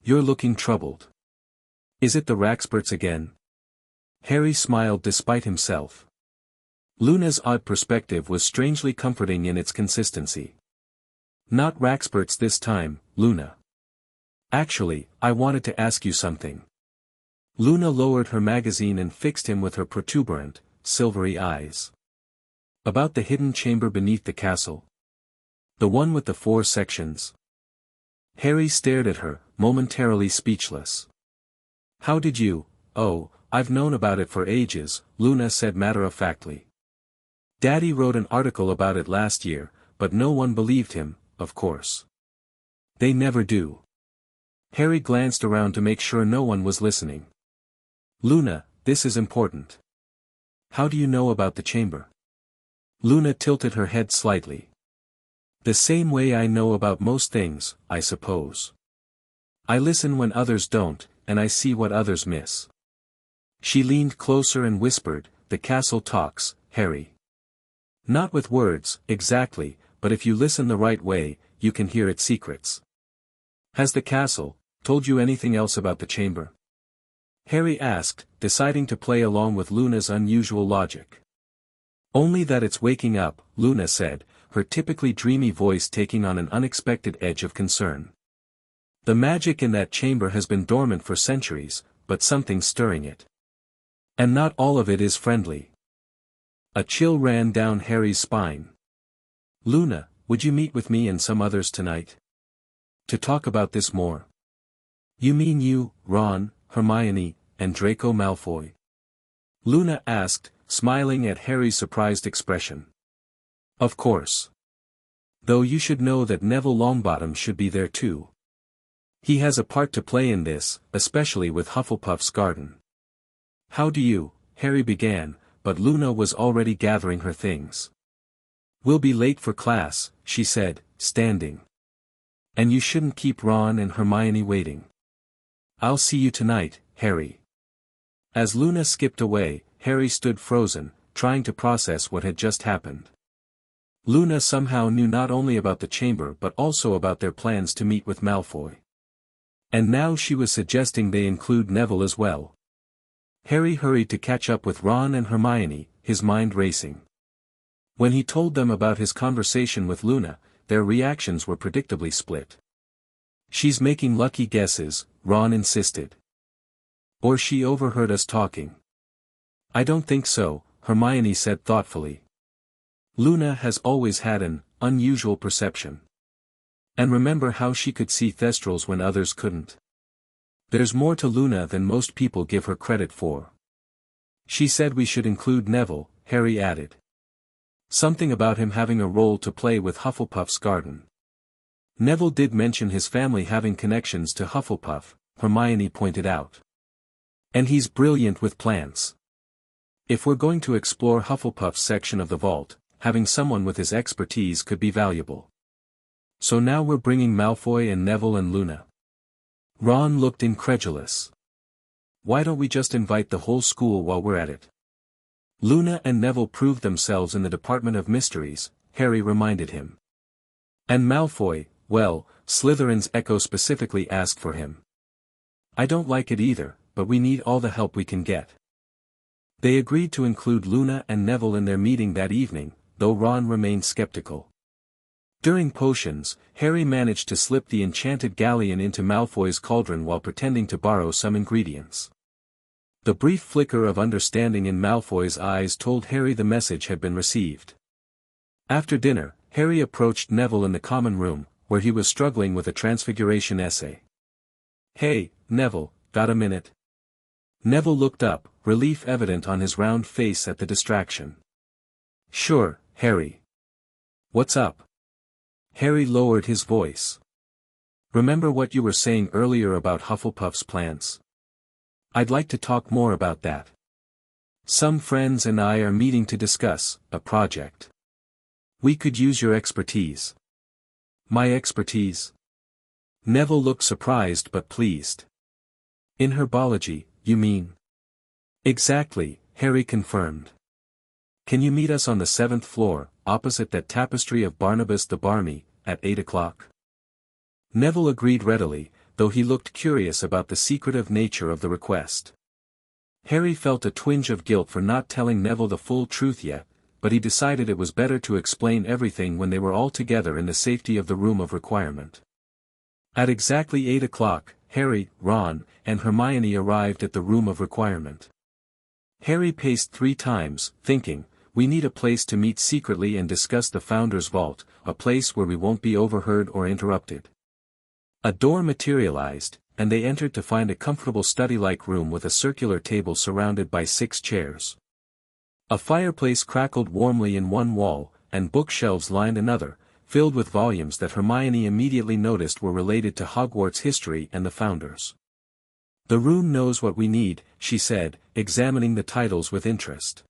You're looking troubled. Is it the Raxperts again? Harry smiled despite himself. Luna's odd perspective was strangely comforting in its consistency. Not Raxperts this time, Luna. Actually, I wanted to ask you something. Luna lowered her magazine and fixed him with her protuberant, silvery eyes. About the hidden chamber beneath the castle? The one with the 4 sections? Harry stared at her, momentarily speechless. How did you? Oh, I've known about it for ages, Luna said matter-of-factly. Daddy wrote an article about it last year, but no one believed him, of course. They never do. Harry glanced around to make sure no one was listening. Luna, this is important. How do you know about the chamber? Luna tilted her head slightly. The same way I know about most things, I suppose. I listen when others don't, and I see what others miss. She leaned closer and whispered, the castle talks, Harry. Not with words, exactly, but if you listen the right way, you can hear its secrets. Has the castle told you anything else about the chamber? Harry asked, deciding to play along with Luna's unusual logic. Only that it's waking up, Luna said, her typically dreamy voice taking on an unexpected edge of concern. The magic in that chamber has been dormant for centuries, but something's stirring it. And not all of it is friendly. A chill ran down Harry's spine. Luna, would you meet with me and some others tonight? To talk about this more. You mean you, Ron, Hermione, and Draco Malfoy? Luna asked, smiling at Harry's surprised expression. Of course. Though you should know that Neville Longbottom should be there too. He has a part to play in this, especially with Hufflepuff's garden. How do you, Harry began, but Luna was already gathering her things. We'll be late for class, she said, standing. And you shouldn't keep Ron and Hermione waiting. I'll see you tonight, Harry. As Luna skipped away, Harry stood frozen, trying to process what had just happened. Luna somehow knew not only about the chamber but also about their plans to meet with Malfoy. And now she was suggesting they include Neville as well. Harry hurried to catch up with Ron and Hermione, his mind racing. When he told them about his conversation with Luna, their reactions were predictably split. She's making lucky guesses, Ron insisted. Or she overheard us talking. I don't think so, Hermione said thoughtfully. Luna has always had an unusual perception. And remember how she could see thestrals when others couldn't. There's more to Luna than most people give her credit for. She said we should include Neville, Harry added. Something about him having a role to play with Hufflepuff's garden. Neville did mention his family having connections to Hufflepuff, Hermione pointed out. And he's brilliant with plants. If we're going to explore Hufflepuff's section of the vault, having someone with his expertise could be valuable. So now we're bringing Malfoy and Neville and Luna. Ron looked incredulous. Why don't we just invite the whole school while we're at it? Luna and Neville proved themselves in the Department of Mysteries, Harry reminded him. And Malfoy, well, Slytherin's Echo specifically asked for him. I don't like it either, but we need all the help we can get. They agreed to include Luna and Neville in their meeting that evening, though Ron remained skeptical. During potions, Harry managed to slip the enchanted galleon into Malfoy's cauldron while pretending to borrow some ingredients. The brief flicker of understanding in Malfoy's eyes told Harry the message had been received. After dinner, Harry approached Neville in the common room, where he was struggling with a transfiguration essay. Hey, Neville, got a minute? Neville looked up, relief evident on his round face at the distraction. Sure, Harry. What's up? Harry lowered his voice. Remember what you were saying earlier about Hufflepuff's plans? I'd like to talk more about that. Some friends and I are meeting to discuss a project. We could use your expertise. My expertise? Neville looked surprised but pleased. In herbology, you mean? Exactly, Harry confirmed. Can you meet us on the 7th floor, opposite that tapestry of Barnabas the Barmy, at 8 o'clock? Neville agreed readily, though he looked curious about the secretive nature of the request. Harry felt a twinge of guilt for not telling Neville the full truth yet, but he decided it was better to explain everything when they were all together in the safety of the room of requirement. At exactly 8 o'clock, Harry, Ron, and Hermione arrived at the room of requirement. Harry paced 3 times, thinking, we need a place to meet secretly and discuss the Founder's Vault, a place where we won't be overheard or interrupted. A door materialized, and they entered to find a comfortable study-like room with a circular table surrounded by 6 chairs. A fireplace crackled warmly in one wall, and bookshelves lined another, filled with volumes that Hermione immediately noticed were related to Hogwarts history and the Founders. The room knows what we need, she said, examining the titles with interest.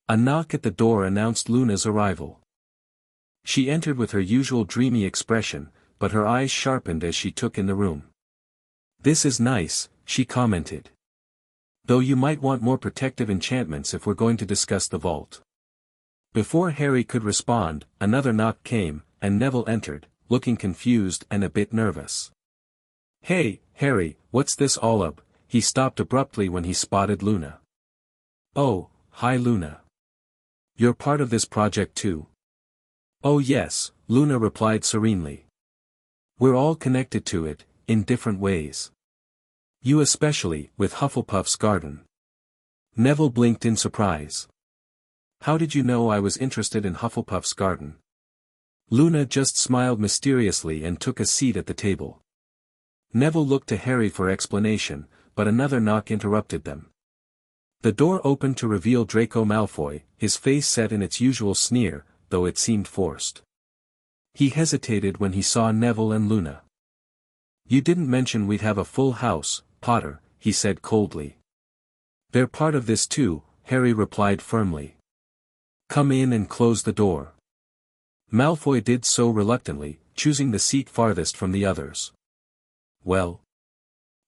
A knock at the door announced Luna's arrival. She entered with her usual dreamy expression, but her eyes sharpened as she took in the room. This is nice, she commented. Though you might want more protective enchantments if we're going to discuss the vault. Before Harry could respond, another knock came, and Neville entered, looking confused and a bit nervous. Hey, Harry, what's this all up? He stopped abruptly when he spotted Luna. Oh, hi Luna. You're part of this project too? Oh yes, Luna replied serenely. We're all connected to it, in different ways. You especially, with Hufflepuff's garden. Neville blinked in surprise. How did you know I was interested in Hufflepuff's garden? Luna just smiled mysteriously and took a seat at the table. Neville looked to Harry for explanation, but another knock interrupted them. The door opened to reveal Draco Malfoy, his face set in its usual sneer, though it seemed forced. He hesitated when he saw Neville and Luna. You didn't mention we'd have a full house, Potter, he said coldly. They're part of this too, Harry replied firmly. Come in and close the door. Malfoy did so reluctantly, choosing the seat farthest from the others. Well,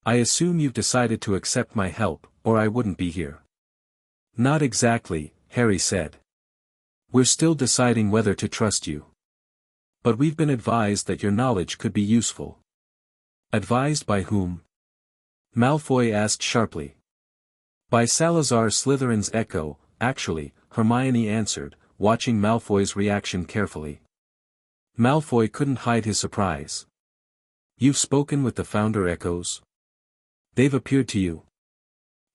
I assume you've decided to accept my help, or I wouldn't be here. Not exactly, Harry said. We're still deciding whether to trust you. But we've been advised that your knowledge could be useful. Advised by whom? Malfoy asked sharply. By Salazar Slytherin's Echo, actually, Hermione answered, watching Malfoy's reaction carefully. Malfoy couldn't hide his surprise. You've spoken with the Founder Echoes? They've appeared to you?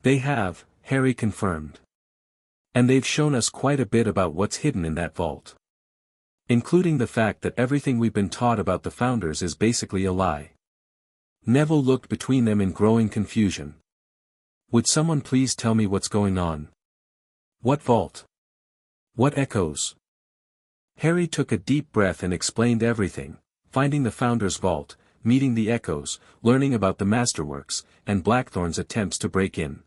They have, Harry confirmed. And they've shown us quite a bit about what's hidden in that vault. Including the fact that everything we've been taught about the Founders is basically a lie. Neville looked between them in growing confusion. Would someone please tell me what's going on? What vault? What echoes? Harry took a deep breath and explained everything, finding the Founder's vault, meeting the echoes, learning about the masterworks, and Blackthorn's attempts to break in.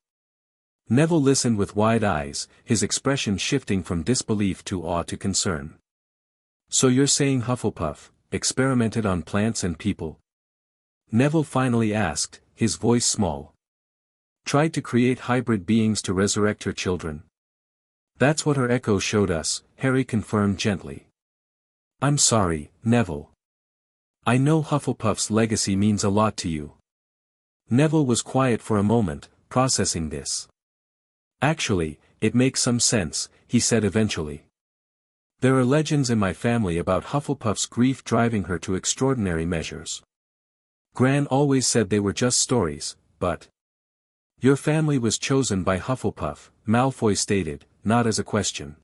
Neville listened with wide eyes, his expression shifting from disbelief to awe to concern. So you're saying Hufflepuff experimented on plants and people? Neville finally asked, his voice small. Tried to create hybrid beings to resurrect her children. That's what her echo showed us, Harry confirmed gently. I'm sorry, Neville. I know Hufflepuff's legacy means a lot to you. Neville was quiet for a moment, processing this. Actually, it makes some sense, he said eventually. There are legends in my family about Hufflepuff's grief driving her to extraordinary measures. Gran always said they were just stories, but... Your family was chosen by Hufflepuff, Malfoy stated, not as a question.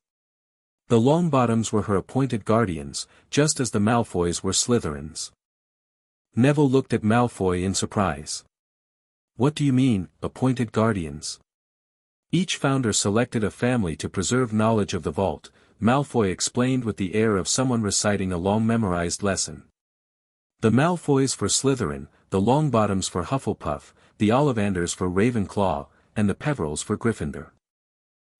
The Longbottoms were her appointed guardians, just as the Malfoys were Slytherins. Neville looked at Malfoy in surprise. What do you mean, appointed guardians? Each founder selected a family to preserve knowledge of the vault, Malfoy explained with the air of someone reciting a long-memorized lesson. The Malfoys for Slytherin, the Longbottoms for Hufflepuff, the Ollivanders for Ravenclaw, and the Peverils for Gryffindor.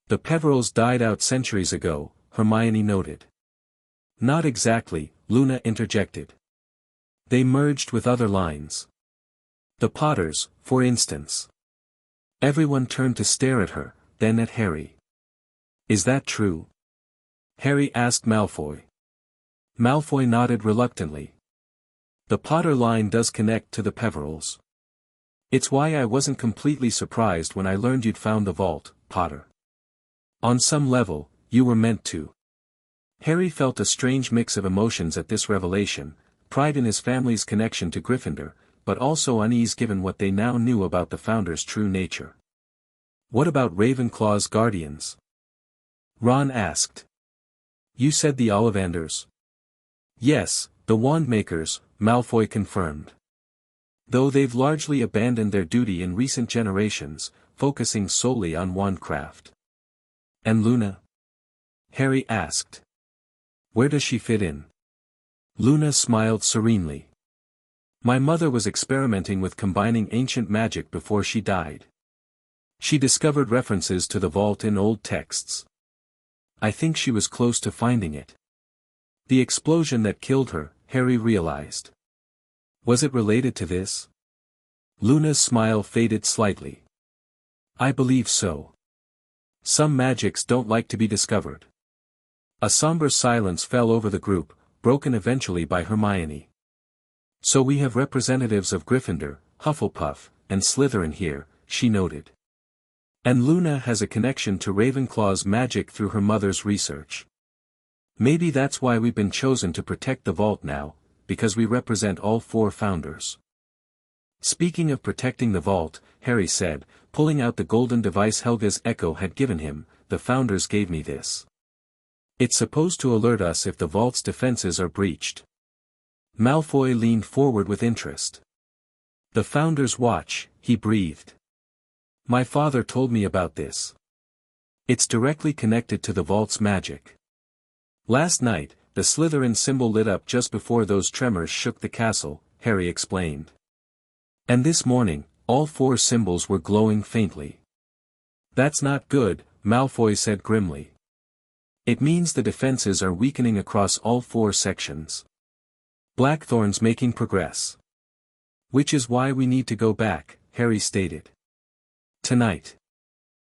The Peverils died out centuries ago, Hermione noted. Not exactly, Luna interjected. They merged with other lines. The Potters, for instance. Everyone turned to stare at her, then at Harry. Is that true? Harry asked Malfoy. Malfoy nodded reluctantly. The Potter line does connect to the Peverils. It's why I wasn't completely surprised when I learned you'd found the vault, Potter. On some level, you were meant to. Harry felt a strange mix of emotions at this revelation, pride in his family's connection to Gryffindor, but also unease given what they now knew about the Founder's true nature. What about Ravenclaw's guardians? Ron asked. You said the Ollivanders. Yes, the Wandmakers, Malfoy confirmed. Though they've largely abandoned their duty in recent generations, focusing solely on wandcraft. And Luna? Harry asked. Where does she fit in? Luna smiled serenely. My mother was experimenting with combining ancient magic before she died. She discovered references to the vault in old texts. I think she was close to finding it. The explosion that killed her, Harry realized. Was it related to this? Luna's smile faded slightly. I believe so. Some magics don't like to be discovered. A somber silence fell over the group, broken eventually by Hermione. So we have representatives of Gryffindor, Hufflepuff, and Slytherin here, she noted. And Luna has a connection to Ravenclaw's magic through her mother's research. Maybe that's why we've been chosen to protect the vault now, because we represent all four founders. Speaking of protecting the vault, Harry said, pulling out the golden device Helga's echo had given him, the founders gave me this. It's supposed to alert us if the vault's defenses are breached. Malfoy leaned forward with interest. The founders watch, he breathed. My father told me about this. It's directly connected to the vault's magic. Last night, the Slytherin symbol lit up just before those tremors shook the castle, Harry explained. And this morning, all four symbols were glowing faintly. That's not good, Malfoy said grimly. It means the defenses are weakening across all four sections. Blackthorn's making progress. Which is why we need to go back, Harry stated. Tonight.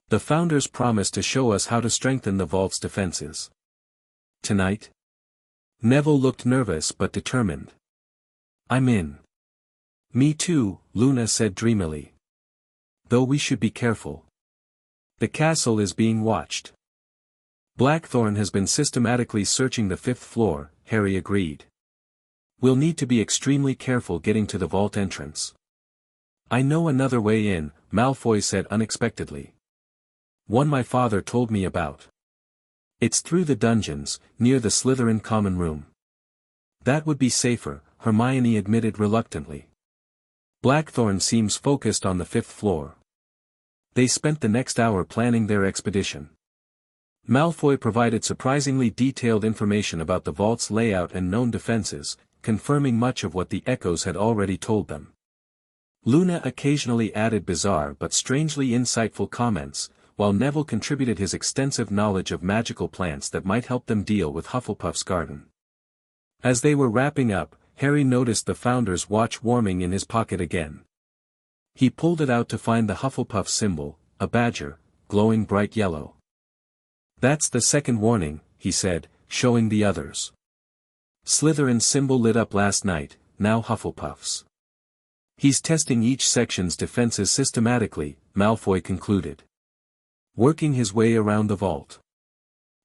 The founders promised to show us how to strengthen the vault's defenses. Tonight? Neville looked nervous but determined. I'm in. Me too, Luna said dreamily. Though we should be careful. The castle is being watched. Blackthorn has been systematically searching the 5th floor, Harry agreed. We'll need to be extremely careful getting to the vault entrance. I know another way in, Malfoy said unexpectedly. One my father told me about. It's through the dungeons, near the Slytherin common room. That would be safer, Hermione admitted reluctantly. Blackthorn seems focused on the 5th floor. They spent the next hour planning their expedition. Malfoy provided surprisingly detailed information about the vault's layout and known defenses, confirming much of what the echoes had already told them. Luna occasionally added bizarre but strangely insightful comments, while Neville contributed his extensive knowledge of magical plants that might help them deal with Hufflepuff's garden. As they were wrapping up, Harry noticed the Founder's watch warming in his pocket again. He pulled it out to find the Hufflepuff symbol, a badger, glowing bright yellow. "That's the second warning," he said, showing the others. "Slytherin's symbol lit up last night, now Hufflepuff's. He's testing each section's defenses systematically," Malfoy concluded. Working his way around the vault.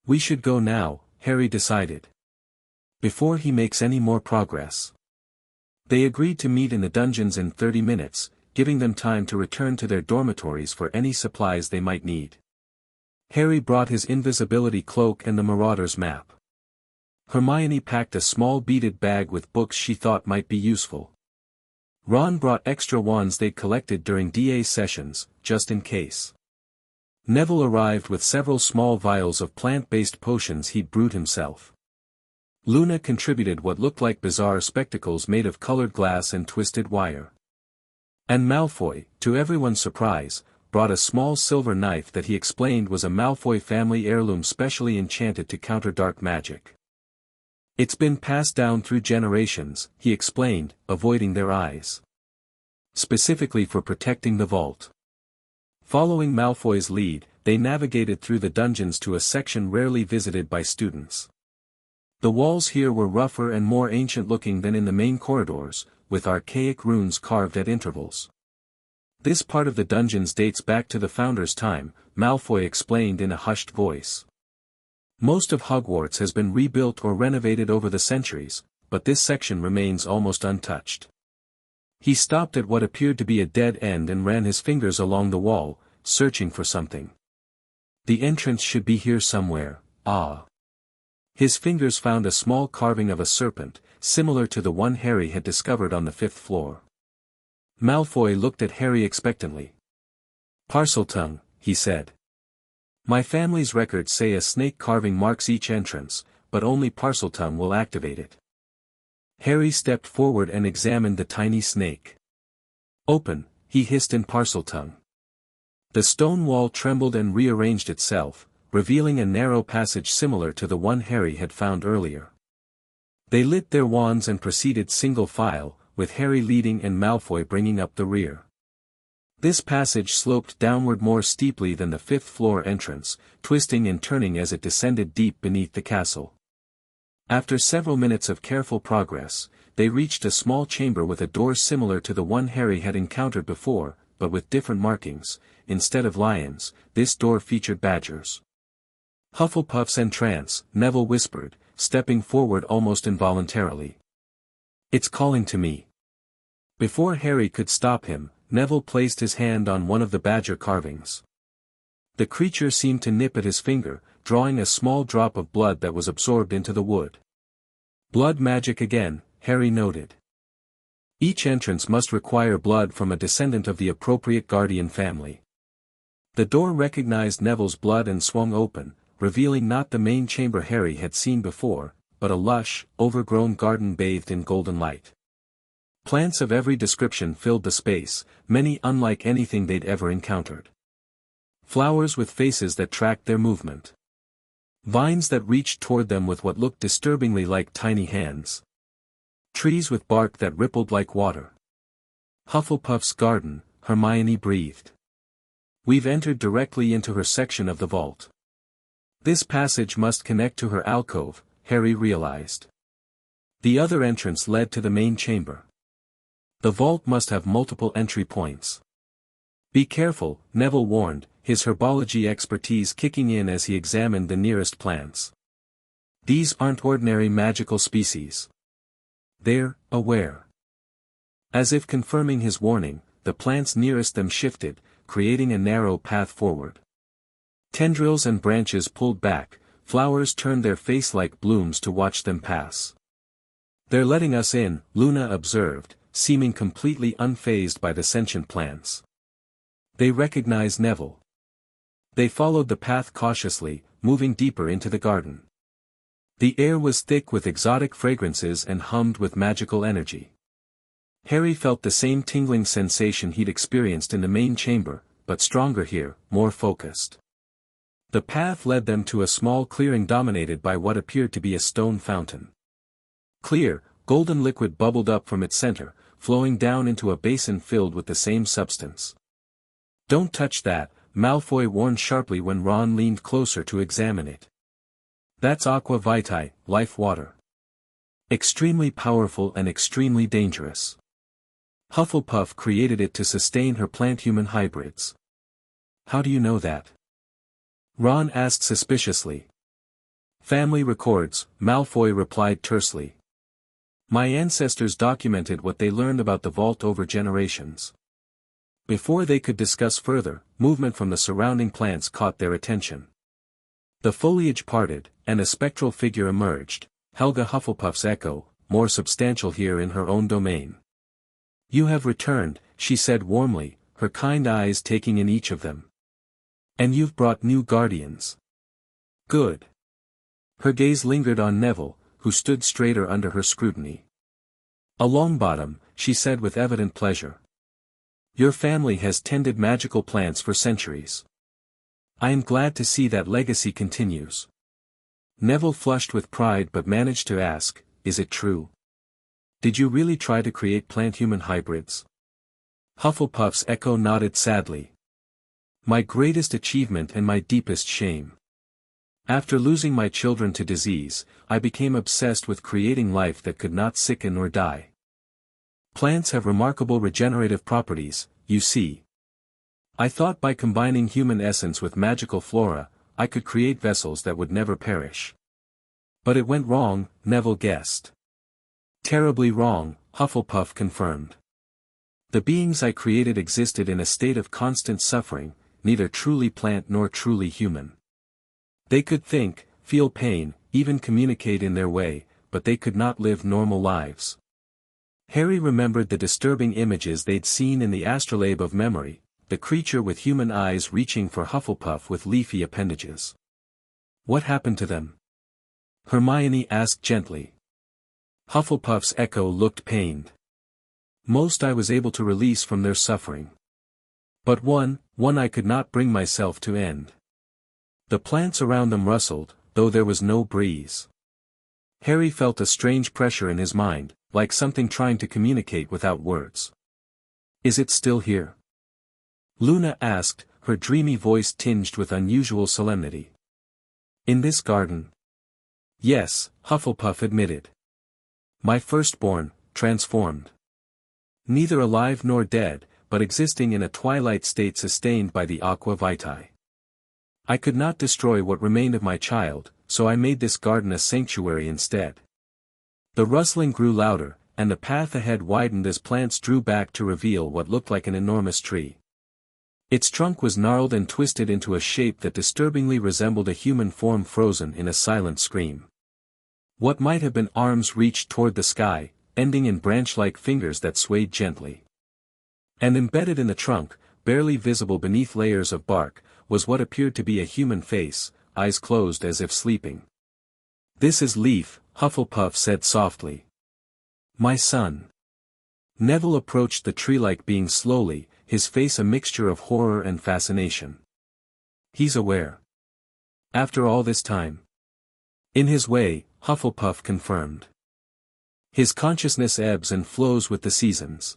"We should go now," Harry decided. Before he makes any more progress. They agreed to meet in the dungeons in 30 minutes, giving them time to return to their dormitories for any supplies they might need. Harry brought his invisibility cloak and the Marauder's map. Hermione packed a small beaded bag with books she thought might be useful. Ron brought extra wands they'd collected during DA sessions, just in case. Neville arrived with several small vials of plant-based potions he'd brewed himself. Luna contributed what looked like bizarre spectacles made of colored glass and twisted wire. And Malfoy, to everyone's surprise, brought a small silver knife that he explained was a Malfoy family heirloom specially enchanted to counter dark magic. "It's been passed down through generations," he explained, avoiding their eyes. "Specifically for protecting the vault." Following Malfoy's lead, they navigated through the dungeons to a section rarely visited by students. The walls here were rougher and more ancient-looking than in the main corridors, with archaic runes carved at intervals. "This part of the dungeons dates back to the Founder's time," Malfoy explained in a hushed voice. "Most of Hogwarts has been rebuilt or renovated over the centuries, but this section remains almost untouched." He stopped at what appeared to be a dead end and ran his fingers along the wall, searching for something. "The entrance should be here somewhere, ah." His fingers found a small carving of a serpent, similar to the one Harry had discovered on the 5th floor. Malfoy looked at Harry expectantly. "Parseltongue," he said. "My family's records say a snake carving marks each entrance, but only Parseltongue will activate it." Harry stepped forward and examined the tiny snake. "Open," he hissed in Parseltongue. The stone wall trembled and rearranged itself, revealing a narrow passage similar to the one Harry had found earlier. They lit their wands and proceeded single file, with Harry leading and Malfoy bringing up the rear. This passage sloped downward more steeply than the 5th floor entrance, twisting and turning as it descended deep beneath the castle. After several minutes of careful progress, they reached a small chamber with a door similar to the one Harry had encountered before, but with different markings. Instead of lions, this door featured badgers. "Hufflepuff's entrance," Neville whispered, stepping forward almost involuntarily. "It's calling to me." Before Harry could stop him, Neville placed his hand on one of the badger carvings. The creature seemed to nip at his finger, drawing a small drop of blood that was absorbed into the wood. "Blood magic again," Harry noted. "Each entrance must require blood from a descendant of the appropriate guardian family." The door recognized Neville's blood and swung open, revealing not the main chamber Harry had seen before, but a lush, overgrown garden bathed in golden light. Plants of every description filled the space, many unlike anything they'd ever encountered. Flowers with faces that tracked their movement. Vines that reached toward them with what looked disturbingly like tiny hands. Trees with bark that rippled like water. "Hufflepuff's garden," Hermione breathed. "We've entered directly into her section of the vault. This passage must connect to her alcove," Harry realized. The other entrance led to the main chamber. The vault must have multiple entry points. "Be careful," Neville warned, his herbology expertise kicking in as he examined the nearest plants. "These aren't ordinary magical species. They're aware." As if confirming his warning, the plants nearest them shifted, creating a narrow path forward. Tendrils and branches pulled back, flowers turned their face-like blooms to watch them pass. "They're letting us in," Luna observed, seeming completely unfazed by the sentient plants. They recognized Neville. They followed the path cautiously, moving deeper into the garden. The air was thick with exotic fragrances and hummed with magical energy. Harry felt the same tingling sensation he'd experienced in the main chamber, but stronger here, more focused. The path led them to a small clearing dominated by what appeared to be a stone fountain. Clear, golden liquid bubbled up from its center, flowing down into a basin filled with the same substance. "Don't touch that," Malfoy warned sharply when Ron leaned closer to examine it. "That's aqua vitae, life water. Extremely powerful and extremely dangerous. Hufflepuff created it to sustain her plant-human hybrids." "How do you know that?" Ron asked suspiciously. "Family records," Malfoy replied tersely. "My ancestors documented what they learned about the vault over generations." Before they could discuss further, movement from the surrounding plants caught their attention. The foliage parted, and a spectral figure emerged, Helga Hufflepuff's echo, more substantial here in her own domain. "You have returned," she said warmly, her kind eyes taking in each of them. "And you've brought new guardians. Good." Her gaze lingered on Neville, who stood straighter under her scrutiny. "A Longbottom," she said with evident pleasure. "Your family has tended magical plants for centuries. I am glad to see that legacy continues." Neville flushed with pride but managed to ask, "Is it true? Did you really try to create plant-human hybrids?" Hufflepuff's echo nodded sadly. "My greatest achievement and my deepest shame. After losing my children to disease, I became obsessed with creating life that could not sicken or die. Plants have remarkable regenerative properties, you see. I thought by combining human essence with magical flora, I could create vessels that would never perish. But it went wrong," Neville guessed. "Terribly wrong," Hufflepuff confirmed. "The beings I created existed in a state of constant suffering, neither truly plant nor truly human. They could think, feel pain, even communicate in their way, but they could not live normal lives." Harry remembered the disturbing images they'd seen in the astrolabe of memory, the creature with human eyes reaching for Hufflepuff with leafy appendages. "What happened to them?" Hermione asked gently. Hufflepuff's echo looked pained. "Most I was able to release from their suffering. But one I could not bring myself to end." The plants around them rustled, though there was no breeze. Harry felt a strange pressure in his mind, like something trying to communicate without words. "Is it still here?" Luna asked, her dreamy voice tinged with unusual solemnity. "In this garden?" "Yes," Hufflepuff admitted. "My firstborn, transformed. Neither alive nor dead, but existing in a twilight state sustained by the aqua vitae. I could not destroy what remained of my child, so I made this garden a sanctuary instead." The rustling grew louder, and the path ahead widened as plants drew back to reveal what looked like an enormous tree. Its trunk was gnarled and twisted into a shape that disturbingly resembled a human form frozen in a silent scream. What might have been arms reached toward the sky, ending in branch-like fingers that swayed gently. And embedded in the trunk, barely visible beneath layers of bark, was what appeared to be a human face, eyes closed as if sleeping. "This is Leaf," Hufflepuff said softly. "My son." Neville approached the tree-like being slowly, his face a mixture of horror and fascination. "He's aware. After all this time?" "In his way," Hufflepuff confirmed. "His consciousness ebbs and flows with the seasons.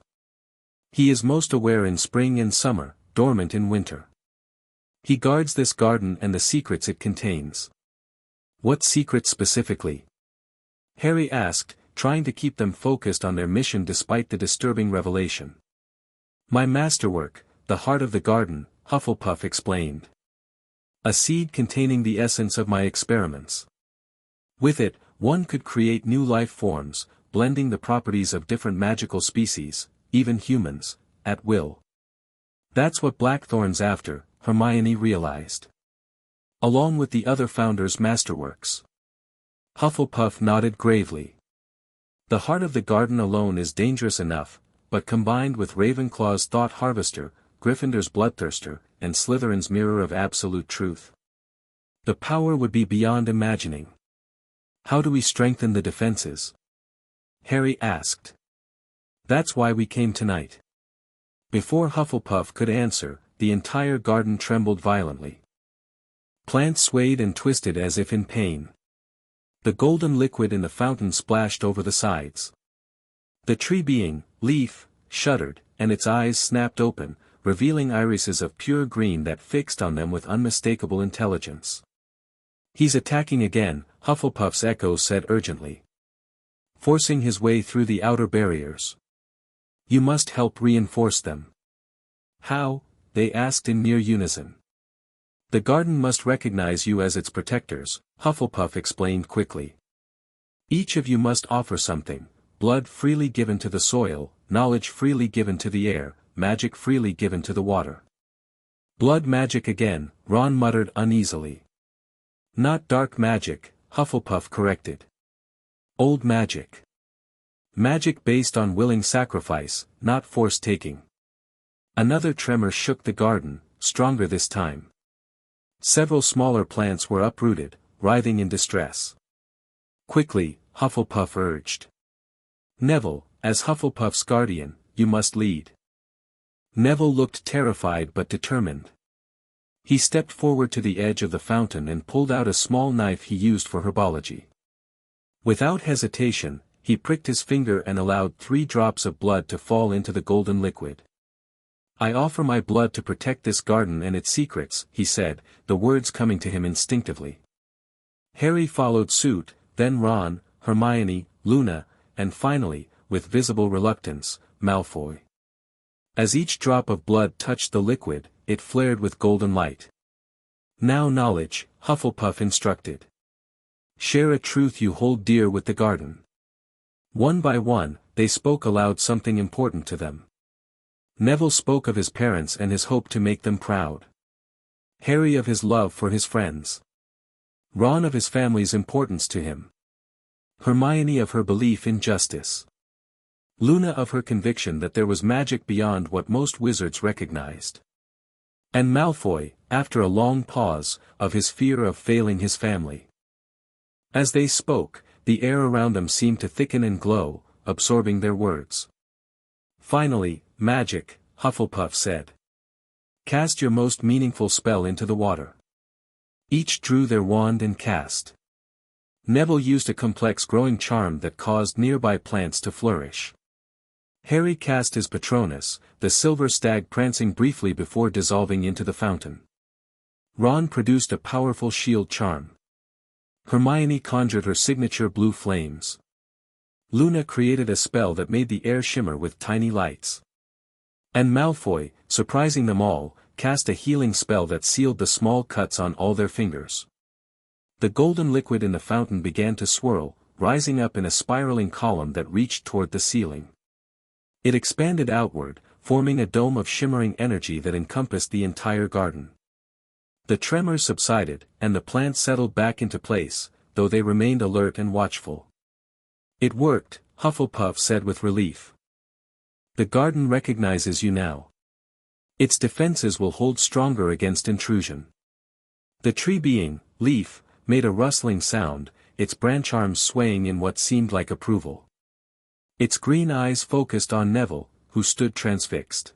He is most aware in spring and summer, dormant in winter. He guards this garden and the secrets it contains." "What secrets specifically?" Harry asked, trying to keep them focused on their mission despite the disturbing revelation. "My masterwork, the heart of the garden," Hufflepuff explained. "A seed containing the essence of my experiments. With it, one could create new life forms, blending the properties of different magical species, even humans, at will. That's what Blackthorn's after," Hermione realized. "Along with the other founders' masterworks." Hufflepuff nodded gravely. "The heart of the garden alone is dangerous enough, but combined with Ravenclaw's thought harvester, Gryffindor's bloodthirster, and Slytherin's mirror of absolute truth. The power would be beyond imagining. How do we strengthen the defenses? Harry asked. That's why we came tonight. Before Hufflepuff could answer, the entire garden trembled violently. Plants swayed and twisted as if in pain. The golden liquid in the fountain splashed over the sides. The tree being, Leaf, shuddered, and its eyes snapped open, revealing irises of pure green that fixed on them with unmistakable intelligence. He's attacking again, Hufflepuff's echo said urgently. Forcing his way through the outer barriers. You must help reinforce them. How? They asked in near unison. The garden must recognize you as its protectors, Hufflepuff explained quickly. Each of you must offer something, blood freely given to the soil, knowledge freely given to the air, magic freely given to the water. Blood magic again, Ron muttered uneasily. Not dark magic, Hufflepuff corrected. Old magic. Magic based on willing sacrifice, not force-taking. Another tremor shook the garden, stronger this time. Several smaller plants were uprooted, writhing in distress. Quickly, Hufflepuff urged. Neville, as Hufflepuff's guardian, you must lead. Neville looked terrified but determined. He stepped forward to the edge of the fountain and pulled out a small knife he used for herbology. Without hesitation, he pricked his finger and allowed 3 drops of blood to fall into the golden liquid. I offer my blood to protect this garden and its secrets, he said, the words coming to him instinctively. Harry followed suit, then Ron, Hermione, Luna, and finally, with visible reluctance, Malfoy. As each drop of blood touched the liquid, it flared with golden light. Now knowledge, Hufflepuff instructed. Share a truth you hold dear with the garden. One by one, they spoke aloud something important to them. Neville spoke of his parents and his hope to make them proud. Harry of his love for his friends. Ron of his family's importance to him. Hermione of her belief in justice. Luna of her conviction that there was magic beyond what most wizards recognized. And Malfoy, after a long pause, of his fear of failing his family. As they spoke, the air around them seemed to thicken and glow, absorbing their words. Finally, magic, Hufflepuff said. Cast your most meaningful spell into the water. Each drew their wand and cast. Neville used a complex growing charm that caused nearby plants to flourish. Harry cast his Patronus, the silver stag prancing briefly before dissolving into the fountain. Ron produced a powerful shield charm. Hermione conjured her signature blue flames. Luna created a spell that made the air shimmer with tiny lights. And Malfoy, surprising them all, cast a healing spell that sealed the small cuts on all their fingers. The golden liquid in the fountain began to swirl, rising up in a spiraling column that reached toward the ceiling. It expanded outward, forming a dome of shimmering energy that encompassed the entire garden. The tremors subsided, and the plants settled back into place, though they remained alert and watchful. It worked, Hufflepuff said with relief. The garden recognizes you now. Its defenses will hold stronger against intrusion. The tree being, Leaf, made a rustling sound, its branch arms swaying in what seemed like approval. Its green eyes focused on Neville, who stood transfixed.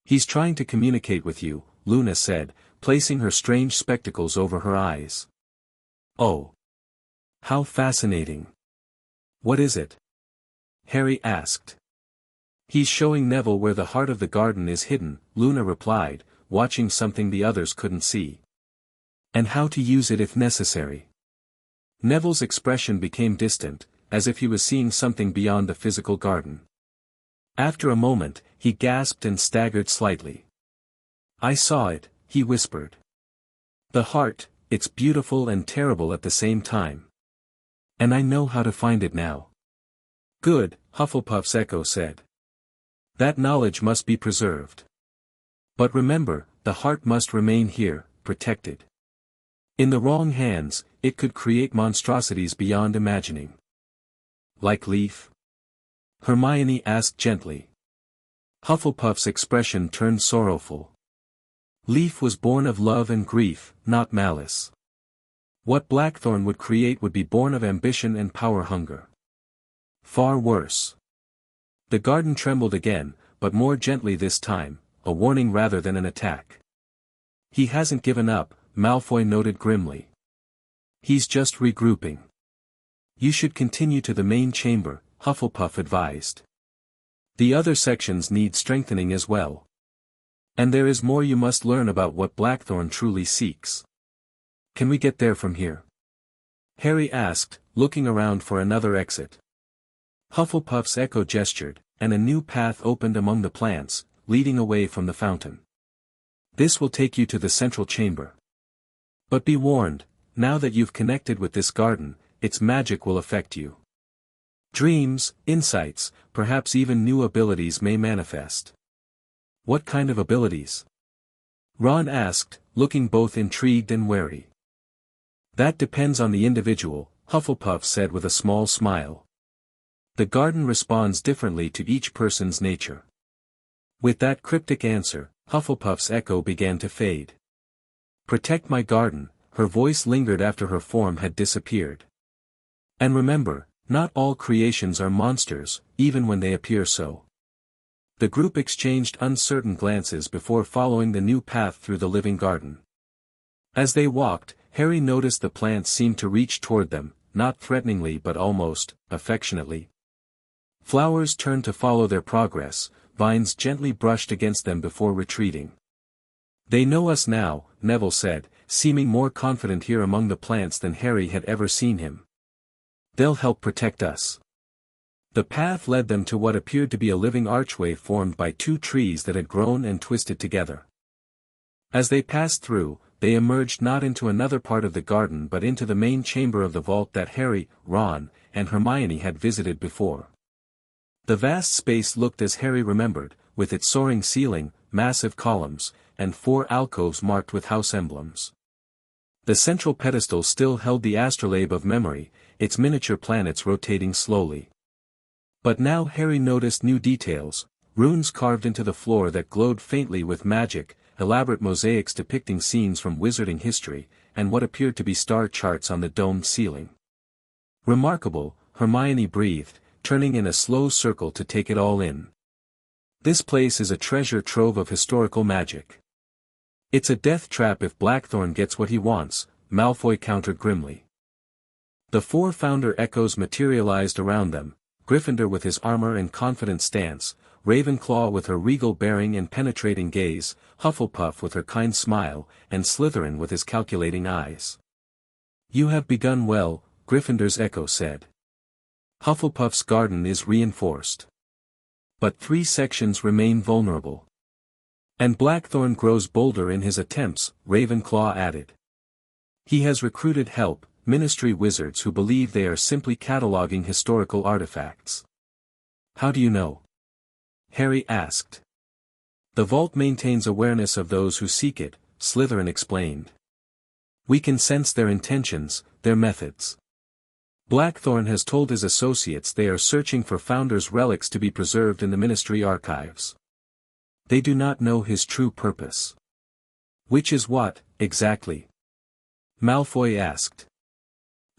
He's trying to communicate with you, Luna said, placing her strange spectacles over her eyes. Oh. How fascinating. What is it? Harry asked. He's showing Neville where the heart of the garden is hidden, Luna replied, watching something the others couldn't see. And how to use it if necessary. Neville's expression became distant, as if he was seeing something beyond the physical garden. After a moment, he gasped and staggered slightly. I saw it, he whispered. The heart, it's beautiful and terrible at the same time. And I know how to find it now. Good, Hufflepuff's echo said. That knowledge must be preserved. But remember, the heart must remain here, protected. In the wrong hands, it could create monstrosities beyond imagining. Like Leaf? Hermione asked gently. Hufflepuff's expression turned sorrowful. Leaf was born of love and grief, not malice. What Blackthorn would create would be born of ambition and power hunger. Far worse. The garden trembled again, but more gently this time, a warning rather than an attack. He hasn't given up, Malfoy noted grimly. He's just regrouping. You should continue to the main chamber, Hufflepuff advised. The other sections need strengthening as well. And there is more you must learn about what Blackthorn truly seeks. Can we get there from here? Harry asked, looking around for another exit. Hufflepuff's echo gestured, and a new path opened among the plants, leading away from the fountain. This will take you to the central chamber. But be warned, now that you've connected with this garden, its magic will affect you. Dreams, insights, perhaps even new abilities may manifest. What kind of abilities? Ron asked, looking both intrigued and wary. That depends on the individual, Hufflepuff said with a small smile. The garden responds differently to each person's nature. With that cryptic answer, Hufflepuff's echo began to fade. Protect my garden, her voice lingered after her form had disappeared. And remember, not all creations are monsters, even when they appear so. The group exchanged uncertain glances before following the new path through the living garden. As they walked, Harry noticed the plants seemed to reach toward them, not threateningly but almost, affectionately. Flowers turned to follow their progress, vines gently brushed against them before retreating. They know us now, Neville said, seeming more confident here among the plants than Harry had ever seen him. They'll help protect us. The path led them to what appeared to be a living archway formed by two trees that had grown and twisted together. As they passed through, they emerged not into another part of the garden but into the main chamber of the vault that Harry, Ron, and Hermione had visited before. The vast space looked as Harry remembered, with its soaring ceiling, massive columns, and 4 alcoves marked with house emblems. The central pedestal still held the astrolabe of memory, its miniature planets rotating slowly. But now Harry noticed new details, runes carved into the floor that glowed faintly with magic, elaborate mosaics depicting scenes from wizarding history, and what appeared to be star charts on the domed ceiling. Remarkable, Hermione breathed, turning in a slow circle to take it all in. This place is a treasure trove of historical magic. It's a death trap if Blackthorn gets what he wants, Malfoy countered grimly. The 4 founder echoes materialized around them, Gryffindor with his armor and confident stance, Ravenclaw with her regal bearing and penetrating gaze, Hufflepuff with her kind smile, and Slytherin with his calculating eyes. You have begun well, Gryffindor's echo said. Hufflepuff's garden is reinforced. But 3 sections remain vulnerable. And Blackthorn grows bolder in his attempts, Ravenclaw added. He has recruited help, ministry wizards who believe they are simply cataloging historical artifacts. How do you know? Harry asked. The vault maintains awareness of those who seek it, Slytherin explained. We can sense their intentions, their methods. Blackthorn has told his associates they are searching for Founders' relics to be preserved in the Ministry archives. They do not know his true purpose. Which is what, exactly? Malfoy asked.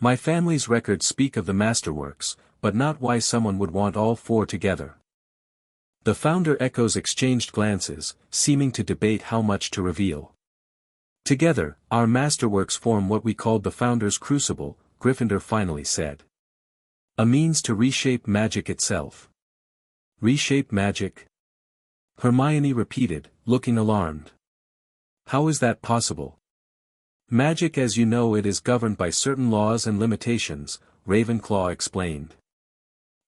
My family's records speak of the masterworks, but not why someone would want all 4 together. The Founder echoes exchanged glances, seeming to debate how much to reveal. Together, our masterworks form what we called the Founder's crucible, Gryffindor finally said. A means to reshape magic itself. Reshape magic? Hermione repeated, looking alarmed. How is that possible? Magic as you know it is governed by certain laws and limitations, Ravenclaw explained.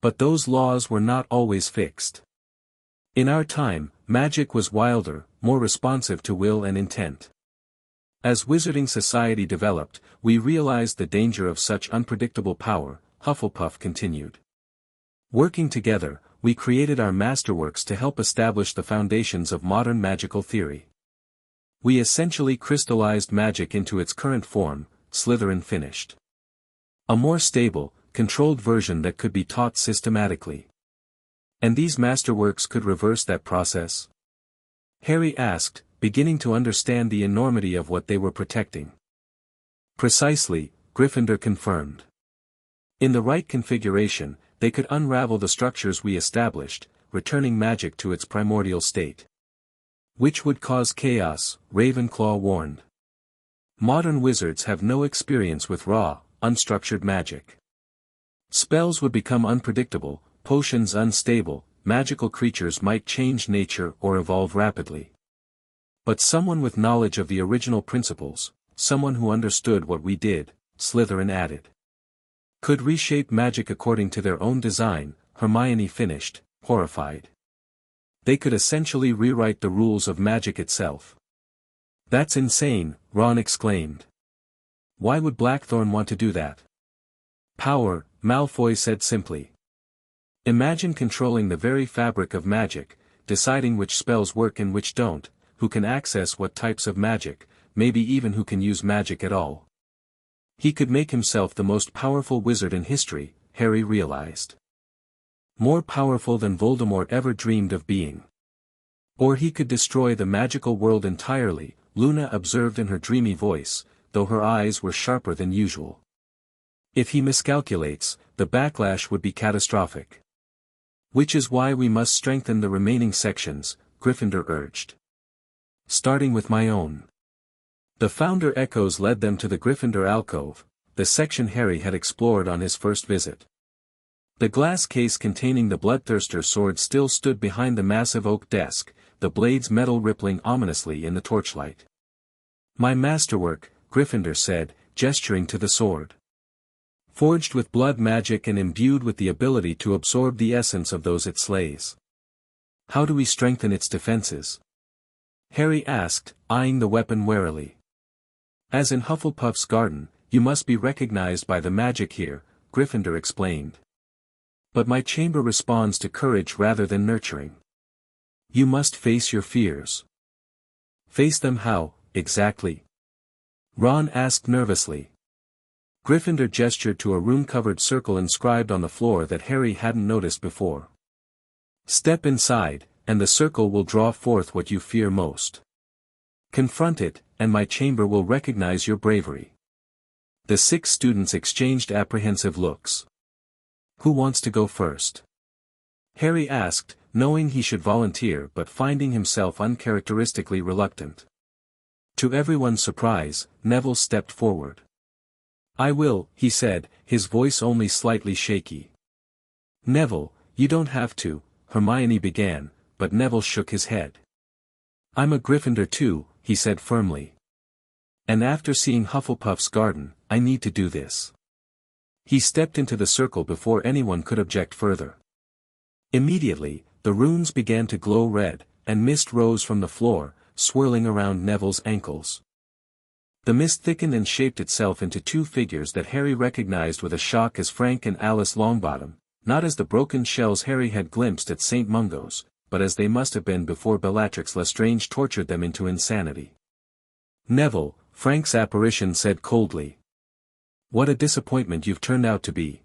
But those laws were not always fixed. In our time, magic was wilder, more responsive to will and intent. As wizarding society developed, we realized the danger of such unpredictable power, Hufflepuff continued. Working together, we created our masterworks to help establish the foundations of modern magical theory. We essentially crystallized magic into its current form, Slytherin finished. A more stable, controlled version that could be taught systematically. And these masterworks could reverse that process? Harry asked, beginning to understand the enormity of what they were protecting. Precisely, Gryffindor confirmed. In the right configuration, they could unravel the structures we established, returning magic to its primordial state. Which would cause chaos, Ravenclaw warned. Modern wizards have no experience with raw, unstructured magic. Spells would become unpredictable, potions unstable, magical creatures might change nature or evolve rapidly. But someone with knowledge of the original principles, someone who understood what we did, Slytherin added, could reshape magic according to their own design, Hermione finished, horrified. They could essentially rewrite the rules of magic itself. That's insane, Ron exclaimed. Why would Blackthorne want to do that? Power, Malfoy said simply. Imagine controlling the very fabric of magic, deciding which spells work and which don't, who can access what types of magic, maybe even who can use magic at all. He could make himself the most powerful wizard in history, Harry realized. More powerful than Voldemort ever dreamed of being. Or he could destroy the magical world entirely, Luna observed in her dreamy voice, though her eyes were sharper than usual. If he miscalculates, the backlash would be catastrophic. Which is why we must strengthen the remaining sections, Gryffindor urged. Starting with my own. The founder echoes led them to the Gryffindor alcove, the section Harry had explored on his first visit. The glass case containing the Bloodthirster sword still stood behind the massive oak desk, the blade's metal rippling ominously in the torchlight. My masterwork, Gryffindor said, gesturing to the sword. Forged with blood magic and imbued with the ability to absorb the essence of those it slays. How do we strengthen its defenses? Harry asked, eyeing the weapon warily. As in Hufflepuff's garden, you must be recognized by the magic here, Gryffindor explained. But my chamber responds to courage rather than nurturing. You must face your fears. Face them how, exactly? Ron asked nervously. Gryffindor gestured to a rune-covered circle inscribed on the floor that Harry hadn't noticed before. Step inside, and the circle will draw forth what you fear most. Confront it, and my chamber will recognize your bravery. The 6 students exchanged apprehensive looks. Who wants to go first? Harry asked, knowing he should volunteer but finding himself uncharacteristically reluctant. To everyone's surprise, Neville stepped forward. I will, he said, his voice only slightly shaky. Neville, you don't have to, Hermione began, but Neville shook his head. I'm a Gryffindor too, he said firmly. And after seeing Hufflepuff's garden, I need to do this. He stepped into the circle before anyone could object further. Immediately, the runes began to glow red, and mist rose from the floor, swirling around Neville's ankles. The mist thickened and shaped itself into 2 figures that Harry recognized with a shock as Frank and Alice Longbottom, not as the broken shells Harry had glimpsed at St. Mungo's, but as they must have been before Bellatrix Lestrange tortured them into insanity. Neville, Frank's apparition said coldly. What a disappointment you've turned out to be.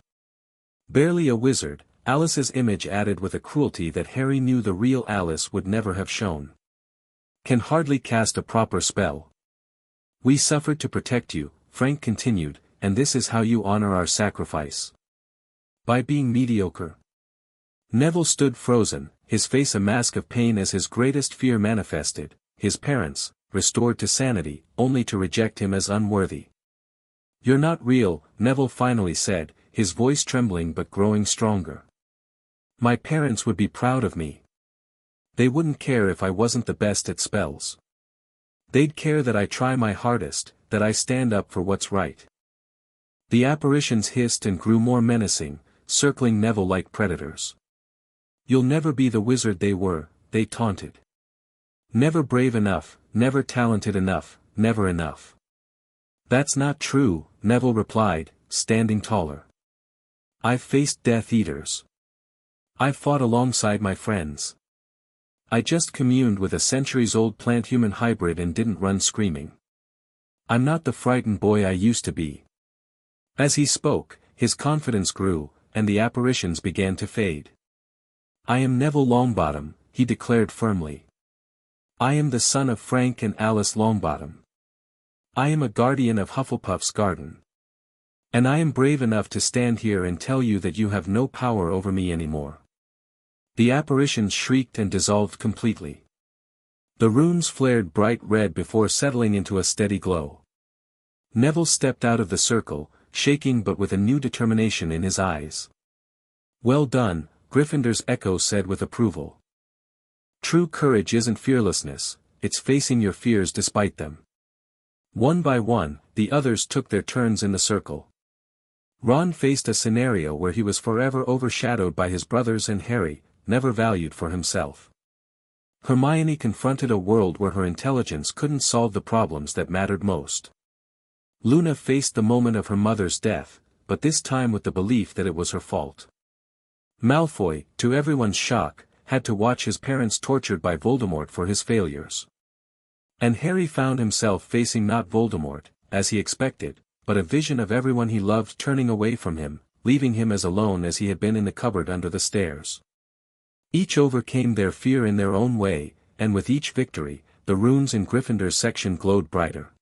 Barely a wizard, Alice's image added with a cruelty that Harry knew the real Alice would never have shown. Can hardly cast a proper spell. We suffered to protect you, Frank continued, and this is how you honor our sacrifice. By being mediocre. Neville stood frozen, his face a mask of pain as his greatest fear manifested, his parents, restored to sanity, only to reject him as unworthy. You're not real, Neville finally said, his voice trembling but growing stronger. My parents would be proud of me. They wouldn't care if I wasn't the best at spells. They'd care that I try my hardest, that I stand up for what's right. The apparitions hissed and grew more menacing, circling Neville like predators. You'll never be the wizard they were, they taunted. Never brave enough, never talented enough, never enough. That's not true, Neville replied, standing taller. I've faced Death Eaters. I've fought alongside my friends. I just communed with a centuries-old plant-human hybrid and didn't run screaming. I'm not the frightened boy I used to be. As he spoke, his confidence grew, and the apparitions began to fade. "I am Neville Longbottom," he declared firmly. "I am the son of Frank and Alice Longbottom. I am a guardian of Hufflepuff's garden. And I am brave enough to stand here and tell you that you have no power over me anymore." The apparitions shrieked and dissolved completely. The runes flared bright red before settling into a steady glow. Neville stepped out of the circle, shaking but with a new determination in his eyes. "Well done," Gryffindor's echo said with approval. "True courage isn't fearlessness, it's facing your fears despite them." One by one, the others took their turns in the circle. Ron faced a scenario where he was forever overshadowed by his brothers, and Harry, never valued for himself. Hermione confronted a world where her intelligence couldn't solve the problems that mattered most. Luna faced the moment of her mother's death, but this time with the belief that it was her fault. Malfoy, to everyone's shock, had to watch his parents tortured by Voldemort for his failures. And Harry found himself facing not Voldemort, as he expected, but a vision of everyone he loved turning away from him, leaving him as alone as he had been in the cupboard under the stairs. Each overcame their fear in their own way, and with each victory, the runes in Gryffindor's section glowed brighter.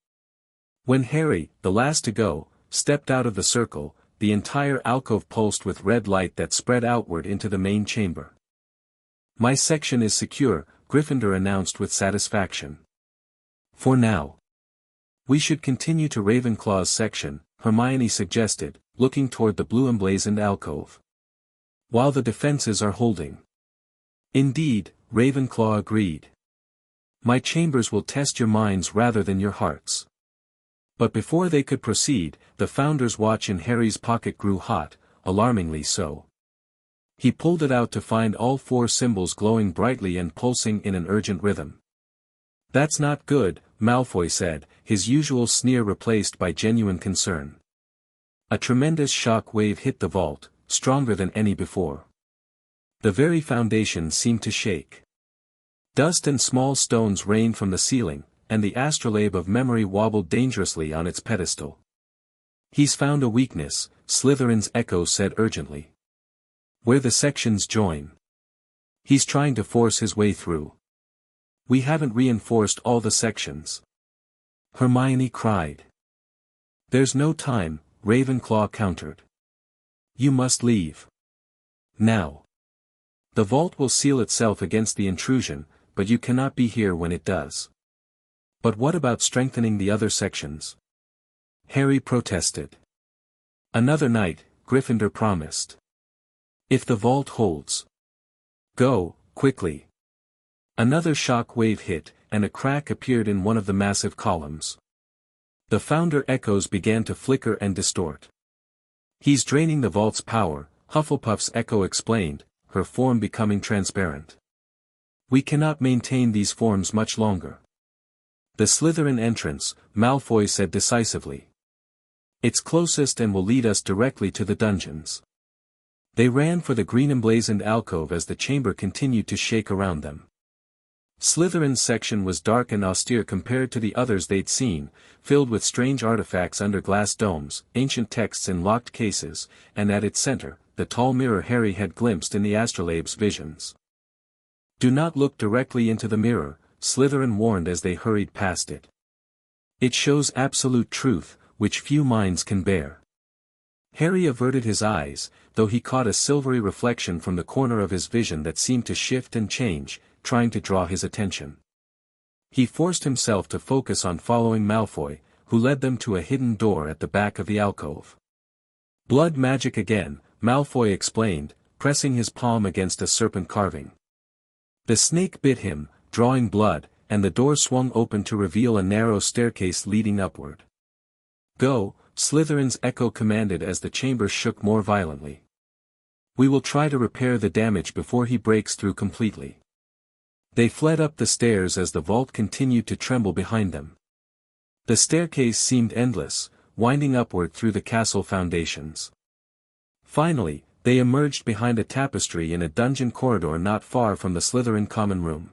When Harry, the last to go, stepped out of the circle, the entire alcove pulsed with red light that spread outward into the main chamber. "My section is secure," Gryffindor announced with satisfaction. "For now. We should continue to Ravenclaw's section," Hermione suggested, looking toward the blue emblazoned alcove. "While the defenses are holding." "Indeed," Ravenclaw agreed. "My chambers will test your minds rather than your hearts." But before they could proceed, the Founder's watch in Harry's pocket grew hot, alarmingly so. He pulled it out to find all 4 symbols glowing brightly and pulsing in an urgent rhythm. "That's not good," Malfoy said, his usual sneer replaced by genuine concern. A tremendous shock wave hit the vault, stronger than any before. The very foundations seemed to shake. Dust and small stones rained from the ceiling, and the astrolabe of memory wobbled dangerously on its pedestal. "He's found a weakness," Slytherin's echo said urgently. "Where the sections join. He's trying to force his way through." "We haven't reinforced all the sections," Hermione cried. "There's no time," Ravenclaw countered. "You must leave. Now. The vault will seal itself against the intrusion, but you cannot be here when it does." "But what about strengthening the other sections?" Harry protested. "Another night," Gryffindor promised. "If the vault holds. Go, quickly." Another shock wave hit, and a crack appeared in one of the massive columns. The Founder echoes began to flicker and distort. "He's draining the vault's power," Hufflepuff's echo explained, her form becoming transparent. "We cannot maintain these forms much longer." "The Slytherin entrance," Malfoy said decisively. "It's closest and will lead us directly to the dungeons." They ran for the green emblazoned alcove as the chamber continued to shake around them. Slytherin's section was dark and austere compared to the others they'd seen, filled with strange artifacts under glass domes, ancient texts in locked cases, and at its center, the tall mirror Harry had glimpsed in the astrolabe's visions. "Do not look directly into the mirror," Slytherin warned as they hurried past it. "It shows absolute truth, which few minds can bear." Harry averted his eyes, though he caught a silvery reflection from the corner of his vision that seemed to shift and change, trying to draw his attention. He forced himself to focus on following Malfoy, who led them to a hidden door at the back of the alcove. "Blood magic again," Malfoy explained, pressing his palm against a serpent carving. The snake bit him, drawing blood, and the door swung open to reveal a narrow staircase leading upward. "Go," Slytherin's echo commanded as the chamber shook more violently. "We will try to repair the damage before he breaks through completely." They fled up the stairs as the vault continued to tremble behind them. The staircase seemed endless, winding upward through the castle foundations. Finally, they emerged behind a tapestry in a dungeon corridor not far from the Slytherin common room.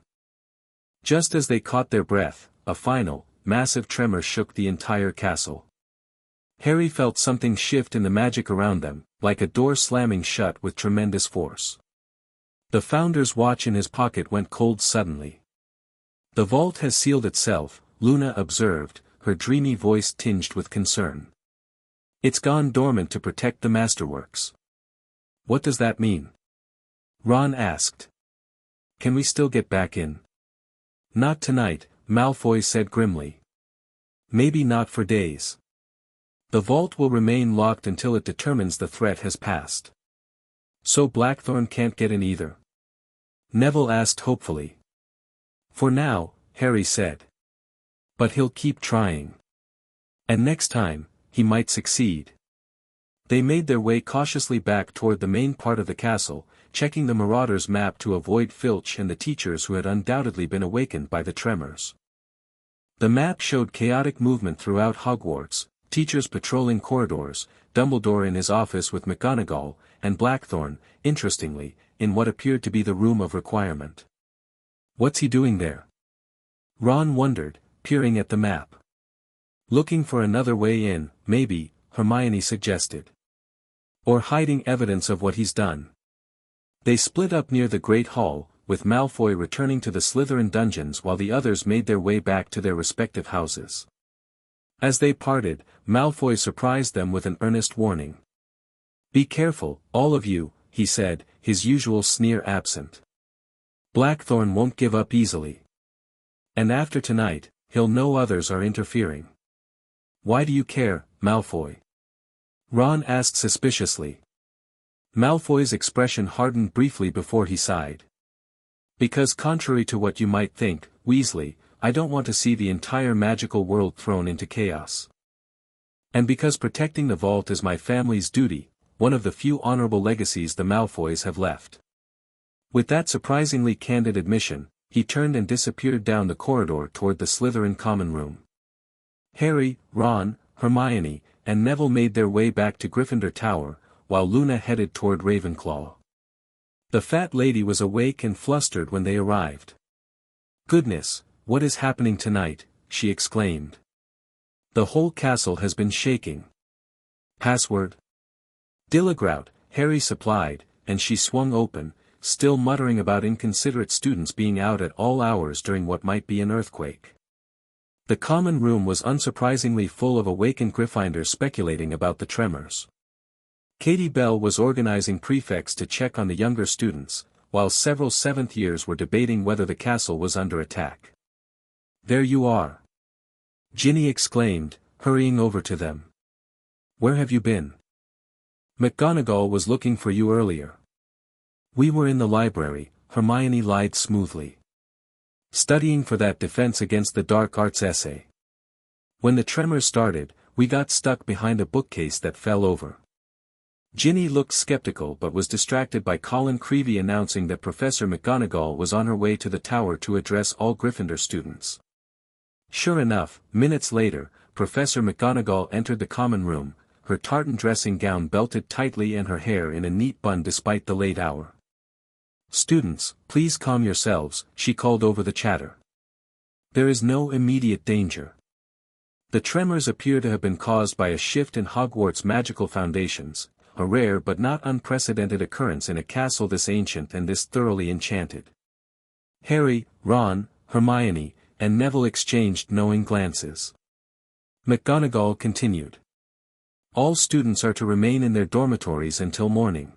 Just as they caught their breath, a final, massive tremor shook the entire castle. Harry felt something shift in the magic around them, like a door slamming shut with tremendous force. The Founder's watch in his pocket went cold suddenly. The vault has sealed itself, Luna observed, her dreamy voice tinged with concern. It's gone dormant to protect the masterworks. What does that mean? Ron asked. Can we still get back in? Not tonight, Malfoy said grimly. Maybe not for days. The vault will remain locked until it determines the threat has passed. So Blackthorne can't get in either? Neville asked hopefully. For now, Harry said. But he'll keep trying. And next time, he might succeed. They made their way cautiously back toward the main part of the castle, checking the Marauders' map to avoid Filch and the teachers who had undoubtedly been awakened by the tremors. The map showed chaotic movement throughout Hogwarts, teachers patrolling corridors, Dumbledore in his office with McGonagall, and Blackthorne, interestingly, in what appeared to be the Room of Requirement. What's he doing there? Ron wondered, peering at the map. Looking for another way in, maybe, Hermione suggested. Or hiding evidence of what he's done. They split up near the Great Hall, with Malfoy returning to the Slytherin dungeons while the others made their way back to their respective houses. As they parted, Malfoy surprised them with an earnest warning. Be careful, all of you, he said, his usual sneer absent. Blackthorne won't give up easily. And after tonight, he'll know others are interfering. Why do you care, Malfoy? Ron asked suspiciously. Malfoy's expression hardened briefly before he sighed. Because contrary to what you might think, Weasley, I don't want to see the entire magical world thrown into chaos. And because protecting the vault is my family's duty, one of the few honorable legacies the Malfoys have left. With that surprisingly candid admission, he turned and disappeared down the corridor toward the Slytherin common room. Harry, Ron, Hermione, and Neville made their way back to Gryffindor Tower, while Luna headed toward Ravenclaw. The fat lady was awake and flustered when they arrived. Goodness, what is happening tonight? She exclaimed. The whole castle has been shaking. Password? Dillagrout, Harry supplied, and she swung open, still muttering about inconsiderate students being out at all hours during what might be an earthquake. The common room was unsurprisingly full of awakened Gryffindors speculating about the tremors. Katie Bell was organizing prefects to check on the younger students, while several seventh years were debating whether the castle was under attack. There you are. Ginny exclaimed, hurrying over to them. Where have you been? McGonagall was looking for you earlier. We were in the library, Hermione lied smoothly. Studying for that defense against the dark arts essay. When the tremors started, we got stuck behind a bookcase that fell over. Ginny looked skeptical but was distracted by Colin Creevey announcing that Professor McGonagall was on her way to the tower to address all Gryffindor students. Sure enough, minutes later, Professor McGonagall entered the common room, her tartan dressing gown belted tightly and her hair in a neat bun despite the late hour. Students, please calm yourselves, she called over the chatter. There is no immediate danger. The tremors appear to have been caused by a shift in Hogwarts' magical foundations, a rare but not unprecedented occurrence in a castle this ancient and this thoroughly enchanted. Harry, Ron, Hermione, and Neville exchanged knowing glances. McGonagall continued. All students are to remain in their dormitories until morning.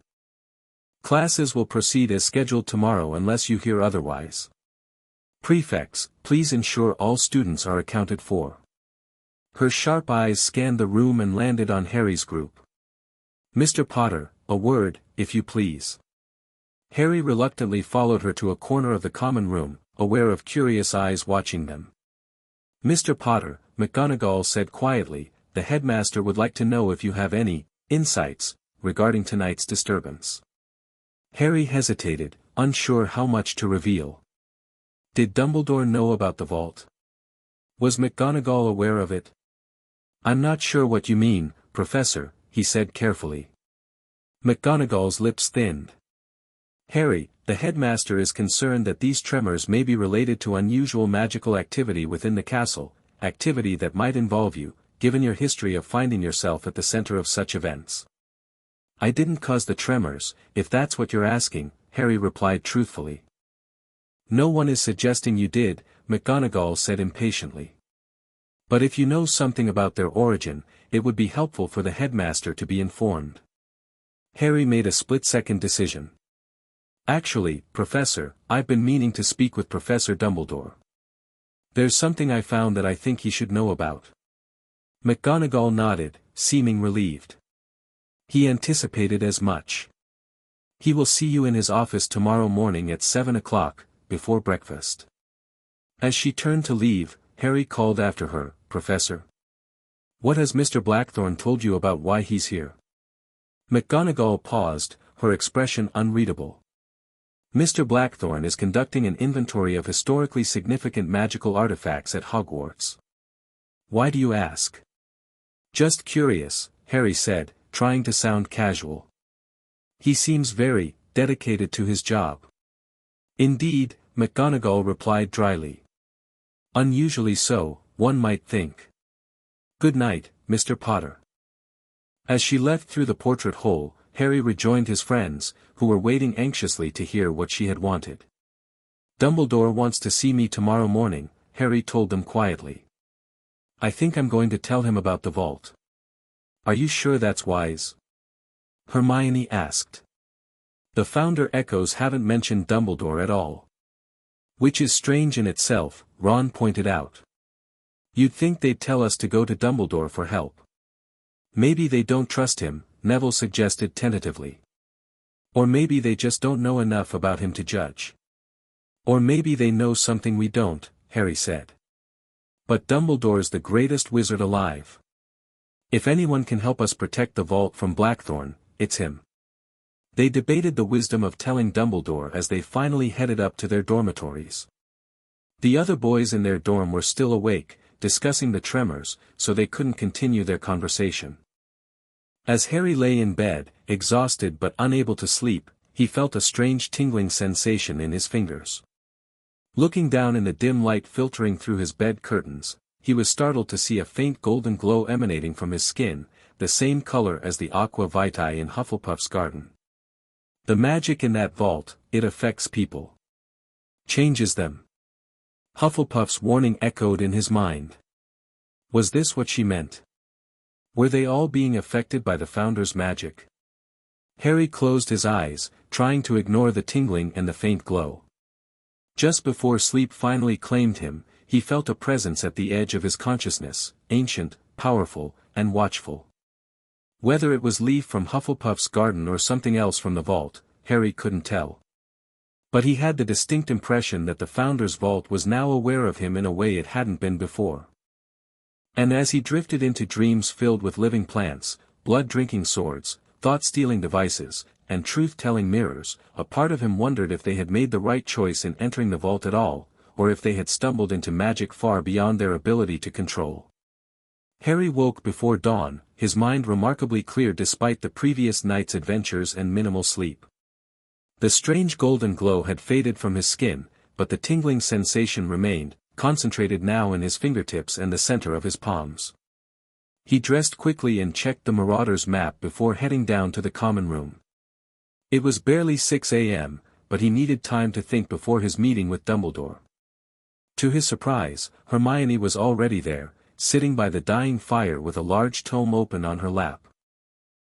Classes will proceed as scheduled tomorrow unless you hear otherwise. Prefects, please ensure all students are accounted for. Her sharp eyes scanned the room and landed on Harry's group. Mr. Potter, a word, if you please. Harry reluctantly followed her to a corner of the common room, aware of curious eyes watching them. Mr. Potter, McGonagall said quietly, the headmaster would like to know if you have any insights regarding tonight's disturbance. Harry hesitated, unsure how much to reveal. Did Dumbledore know about the vault? Was McGonagall aware of it? I'm not sure what you mean, Professor, he said carefully. McGonagall's lips thinned. Harry, the headmaster is concerned that these tremors may be related to unusual magical activity within the castle, activity that might involve you, given your history of finding yourself at the center of such events. I didn't cause the tremors, if that's what you're asking, Harry replied truthfully. No one is suggesting you did, McGonagall said impatiently. But if you know something about their origin, it would be helpful for the headmaster to be informed. Harry made a split-second decision. Actually, Professor, I've been meaning to speak with Professor Dumbledore. There's something I found that I think he should know about. McGonagall nodded, seeming relieved. He anticipated as much. He will see you in his office tomorrow morning at 7 o'clock, before breakfast. As she turned to leave, Harry called after her, Professor. What has Mr. Blackthorne told you about why he's here? McGonagall paused, her expression unreadable. Mr. Blackthorne is conducting an inventory of historically significant magical artifacts at Hogwarts. Why do you ask? Just curious, Harry said, trying to sound casual. He seems very dedicated to his job. Indeed, McGonagall replied dryly. Unusually so, one might think. Good night, Mr. Potter. As she left through the portrait hole, Harry rejoined his friends, who were waiting anxiously to hear what she had wanted. Dumbledore wants to see me tomorrow morning, Harry told them quietly. I think I'm going to tell him about the vault. Are you sure that's wise? Hermione asked. The Founder echoes haven't mentioned Dumbledore at all. Which is strange in itself, Ron pointed out. You'd think they'd tell us to go to Dumbledore for help. Maybe they don't trust him, Neville suggested tentatively. Or maybe they just don't know enough about him to judge. Or maybe they know something we don't, Harry said. But Dumbledore's the greatest wizard alive. If anyone can help us protect the vault from Blackthorne, it's him. They debated the wisdom of telling Dumbledore as they finally headed up to their dormitories. The other boys in their dorm were still awake, discussing the tremors, so they couldn't continue their conversation. As Harry lay in bed, exhausted but unable to sleep, he felt a strange tingling sensation in his fingers. Looking down in the dim light filtering through his bed curtains, he was startled to see a faint golden glow emanating from his skin, the same color as the aqua vitae in Hufflepuff's garden. The magic in that vault, it affects people. Changes them. Hufflepuff's warning echoed in his mind. Was this what she meant? Were they all being affected by the Founder's magic? Harry closed his eyes, trying to ignore the tingling and the faint glow. Just before sleep finally claimed him, he felt a presence at the edge of his consciousness, ancient, powerful, and watchful. Whether it was Leaf from Hufflepuff's garden or something else from the vault, Harry couldn't tell. But he had the distinct impression that the Founder's vault was now aware of him in a way it hadn't been before. And as he drifted into dreams filled with living plants, blood-drinking swords, thought-stealing devices, and truth-telling mirrors, a part of him wondered if they had made the right choice in entering the vault at all, or if they had stumbled into magic far beyond their ability to control. Harry woke before dawn, his mind remarkably clear despite the previous night's adventures and minimal sleep. The strange golden glow had faded from his skin, but the tingling sensation remained, concentrated now in his fingertips and the center of his palms. He dressed quickly and checked the Marauder's map before heading down to the common room. It was barely 6 a.m., but he needed time to think before his meeting with Dumbledore. To his surprise, Hermione was already there, sitting by the dying fire with a large tome open on her lap.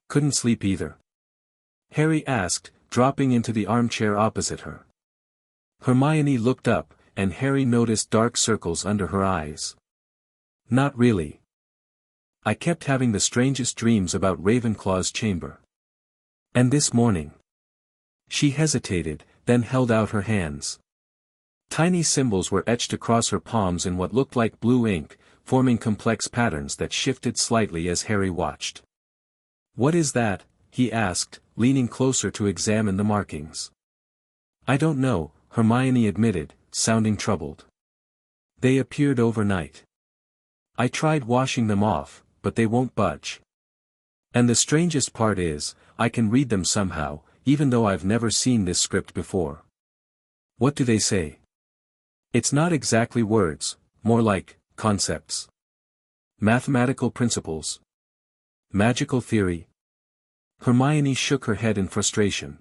Couldn't sleep either? Harry asked, dropping into the armchair opposite her. Hermione looked up, and Harry noticed dark circles under her eyes. Not really. I kept having the strangest dreams about Ravenclaw's chamber. And this morning. She hesitated, then held out her hands. Tiny symbols were etched across her palms in what looked like blue ink, forming complex patterns that shifted slightly as Harry watched. What is that? He asked, leaning closer to examine the markings. I don't know, Hermione admitted, sounding troubled. They appeared overnight. I tried washing them off, but they won't budge. And the strangest part is, I can read them somehow, even though I've never seen this script before. What do they say? It's not exactly words, more like concepts. Mathematical principles. Magical theory. Hermione shook her head in frustration.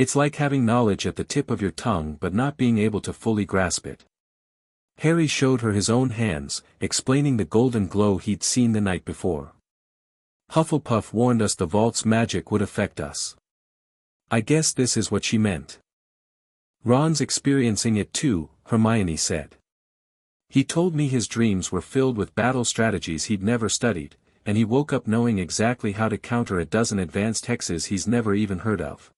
It's like having knowledge at the tip of your tongue but not being able to fully grasp it. Harry showed her his own hands, explaining the golden glow he'd seen the night before. Hufflepuff warned us the vault's magic would affect us. I guess this is what she meant. Ron's experiencing it too, Hermione said. He told me his dreams were filled with battle strategies he'd never studied, and he woke up knowing exactly how to counter a dozen advanced hexes he's never even heard of.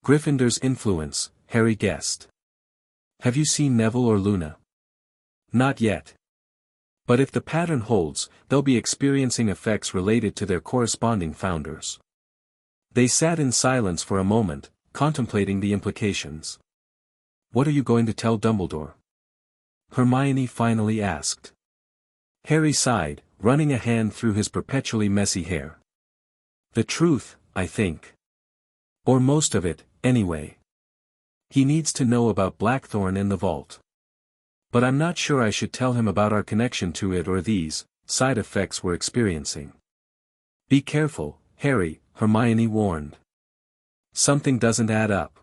Gryffindor's influence, Harry guessed. Have you seen Neville or Luna? Not yet. But if the pattern holds, they'll be experiencing effects related to their corresponding founders. They sat in silence for a moment, contemplating the implications. What are you going to tell Dumbledore? Hermione finally asked. Harry sighed, running a hand through his perpetually messy hair. The truth, I think. Or most of it, anyway. He needs to know about Blackthorn and the vault. But I'm not sure I should tell him about our connection to it or these side effects we're experiencing. Be careful, Harry, Hermione warned. Something doesn't add up.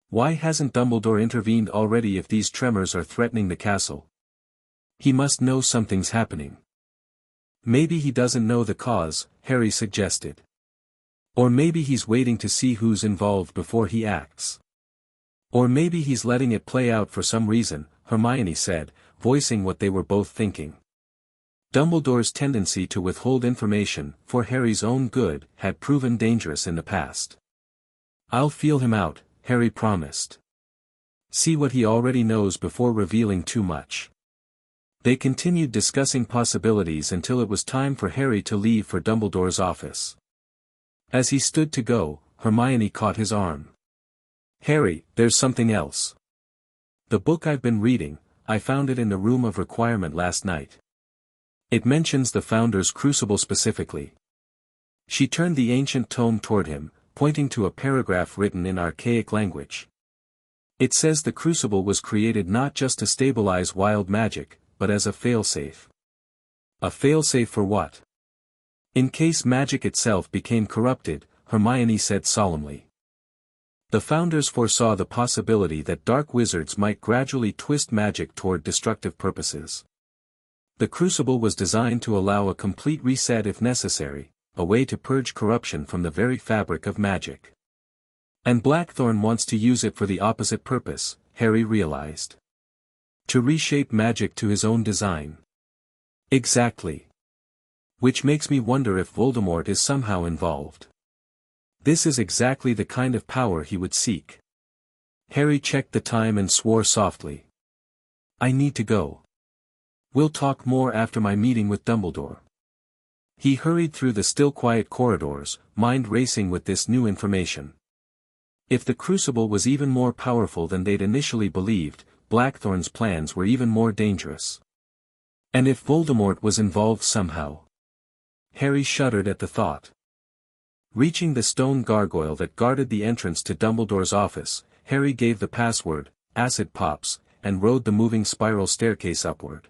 Why hasn't Dumbledore intervened already if these tremors are threatening the castle? He must know something's happening. Maybe he doesn't know the cause, Harry suggested. Or maybe he's waiting to see who's involved before he acts. Or maybe he's letting it play out for some reason, Hermione said, voicing what they were both thinking. Dumbledore's tendency to withhold information, for Harry's own good, had proven dangerous in the past. I'll feel him out, Harry promised. See what he already knows before revealing too much. They continued discussing possibilities until it was time for Harry to leave for Dumbledore's office. As he stood to go, Hermione caught his arm. Harry, there's something else. The book I've been reading, I found it in the room of requirement last night. It mentions the Founder's crucible specifically. She turned the ancient tome toward him, pointing to a paragraph written in archaic language. It says the crucible was created not just to stabilize wild magic, but as a failsafe. A failsafe for what? In case magic itself became corrupted, Hermione said solemnly. The Founders foresaw the possibility that dark wizards might gradually twist magic toward destructive purposes. The crucible was designed to allow a complete reset if necessary, a way to purge corruption from the very fabric of magic. And Blackthorn wants to use it for the opposite purpose, Harry realized. To reshape magic to his own design. Exactly. Which makes me wonder if Voldemort is somehow involved. This is exactly the kind of power he would seek. Harry checked the time and swore softly. I need to go. We'll talk more after my meeting with Dumbledore. He hurried through the still quiet corridors, mind racing with this new information. If the crucible was even more powerful than they'd initially believed, Blackthorn's plans were even more dangerous. And if Voldemort was involved somehow? Harry shuddered at the thought. Reaching the stone gargoyle that guarded the entrance to Dumbledore's office, Harry gave the password, acid pops, and rode the moving spiral staircase upward.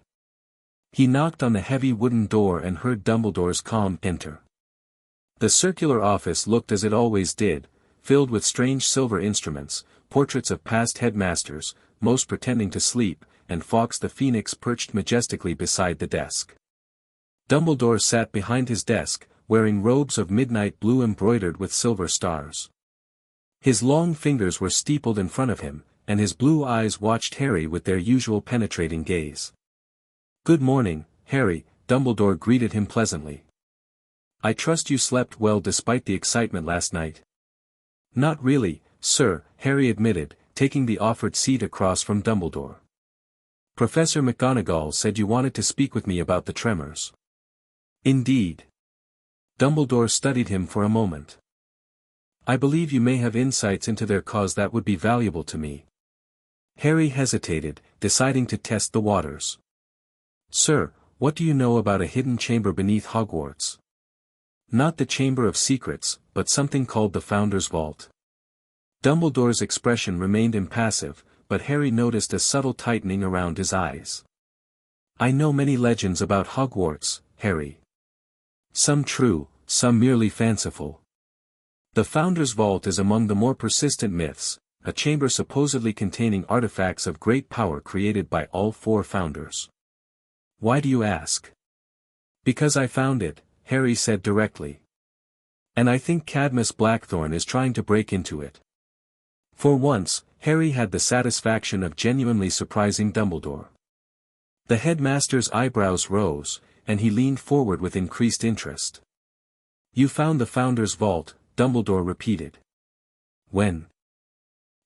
He knocked on the heavy wooden door and heard Dumbledore's calm enter. The circular office looked as it always did, filled with strange silver instruments, portraits of past headmasters, most pretending to sleep, and Fawkes the Phoenix perched majestically beside the desk. Dumbledore sat behind his desk, wearing robes of midnight blue embroidered with silver stars. His long fingers were steepled in front of him, and his blue eyes watched Harry with their usual penetrating gaze. Good morning, Harry, Dumbledore greeted him pleasantly. I trust you slept well despite the excitement last night. Not really, sir, Harry admitted, taking the offered seat across from Dumbledore. Professor McGonagall said you wanted to speak with me about the tremors. Indeed. Dumbledore studied him for a moment. I believe you may have insights into their cause that would be valuable to me. Harry hesitated, deciding to test the waters. Sir, what do you know about a hidden chamber beneath Hogwarts? Not the Chamber of Secrets, but something called the Founder's Vault. Dumbledore's expression remained impassive, but Harry noticed a subtle tightening around his eyes. I know many legends about Hogwarts, Harry. Some true, some merely fanciful. The Founder's Vault is among the more persistent myths, a chamber supposedly containing artifacts of great power created by all four founders. Why do you ask? Because I found it, Harry said directly. And I think Cadmus Blackthorne is trying to break into it. For once, Harry had the satisfaction of genuinely surprising Dumbledore. The headmaster's eyebrows rose, and he leaned forward with increased interest. You found the Founder's Vault, Dumbledore repeated. When?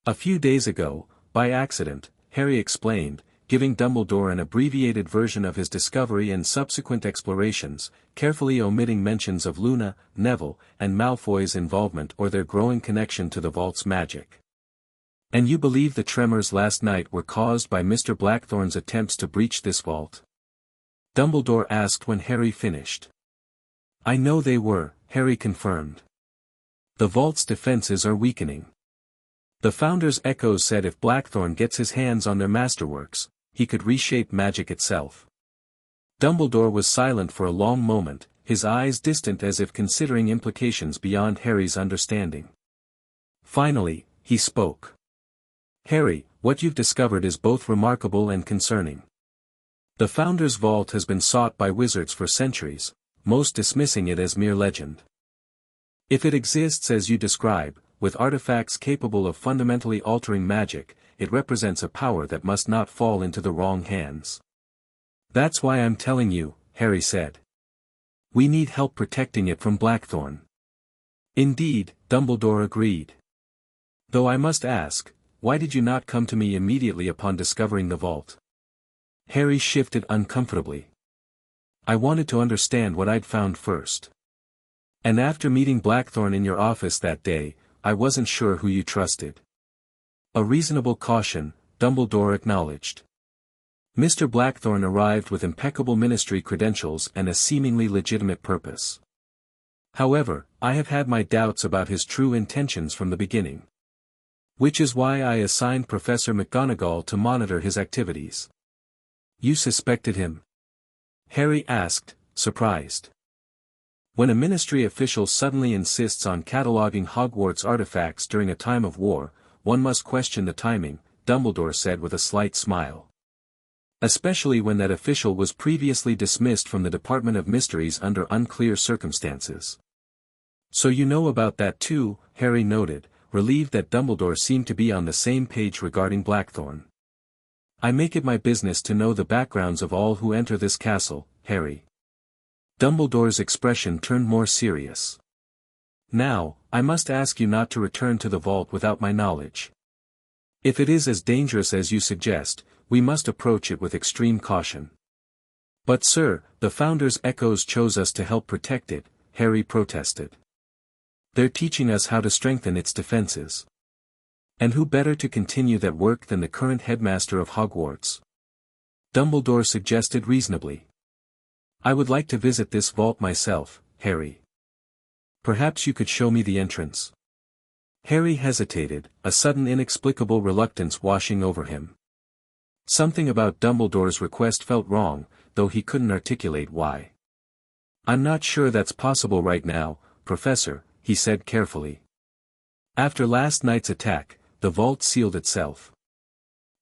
A few days ago, by accident, Harry explained, giving Dumbledore an abbreviated version of his discovery and subsequent explorations, carefully omitting mentions of Luna, Neville, and Malfoy's involvement or their growing connection to the vault's magic. And you believe the tremors last night were caused by Mr. Blackthorne's attempts to breach this vault? Dumbledore asked when Harry finished. I know they were, Harry confirmed. The vault's defenses are weakening. The Founder's Echoes said if Blackthorne gets his hands on their masterworks, he could reshape magic itself. Dumbledore was silent for a long moment, his eyes distant as if considering implications beyond Harry's understanding. Finally, he spoke. Harry, what you've discovered is both remarkable and concerning. The Founder's Vault has been sought by wizards for centuries, most dismissing it as mere legend. If it exists as you describe, with artifacts capable of fundamentally altering magic, it represents a power that must not fall into the wrong hands. That's why I'm telling you, Harry said. We need help protecting it from Blackthorne. Indeed, Dumbledore agreed. Though I must ask, why did you not come to me immediately upon discovering the vault? Harry shifted uncomfortably. I wanted to understand what I'd found first. And after meeting Blackthorne in your office that day, I wasn't sure who you trusted. A reasonable caution, Dumbledore acknowledged. Mr. Blackthorne arrived with impeccable ministry credentials and a seemingly legitimate purpose. However, I have had my doubts about his true intentions from the beginning. Which is why I assigned Professor McGonagall to monitor his activities. You suspected him? Harry asked, surprised. When a ministry official suddenly insists on cataloging Hogwarts artifacts during a time of war, one must question the timing, Dumbledore said with a slight smile. Especially when that official was previously dismissed from the Department of Mysteries under unclear circumstances. So you know about that too, Harry noted, relieved that Dumbledore seemed to be on the same page regarding Blackthorne. I make it my business to know the backgrounds of all who enter this castle, Harry. Dumbledore's expression turned more serious. Now, I must ask you not to return to the vault without my knowledge. If it is as dangerous as you suggest, we must approach it with extreme caution. But sir, the Founder's Echoes chose us to help protect it, Harry protested. They're teaching us how to strengthen its defenses. And who better to continue that work than the current headmaster of Hogwarts? Dumbledore suggested reasonably. I would like to visit this vault myself, Harry. Perhaps you could show me the entrance. Harry hesitated, a sudden inexplicable reluctance washing over him. Something about Dumbledore's request felt wrong, though he couldn't articulate why. I'm not sure that's possible right now, Professor, he said carefully. After last night's attack, the vault sealed itself.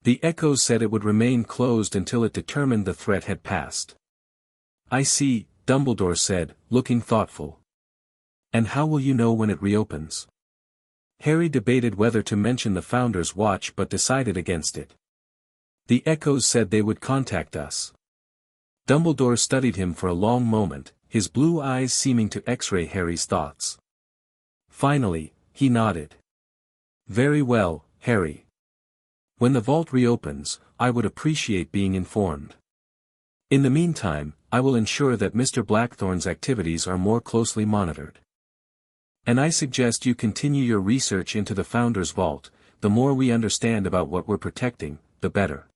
The Echoes said it would remain closed until it determined the threat had passed. I see, Dumbledore said, looking thoughtful. And how will you know when it reopens? Harry debated whether to mention the Founder's Watch but decided against it. The Echoes said they would contact us. Dumbledore studied him for a long moment, his blue eyes seeming to x-ray Harry's thoughts. Finally, he nodded. Very well, Harry. When the vault reopens, I would appreciate being informed. In the meantime, I will ensure that Mr. Blackthorne's activities are more closely monitored. And I suggest you continue your research into the Founder's Vault. The more we understand about what we're protecting, the better.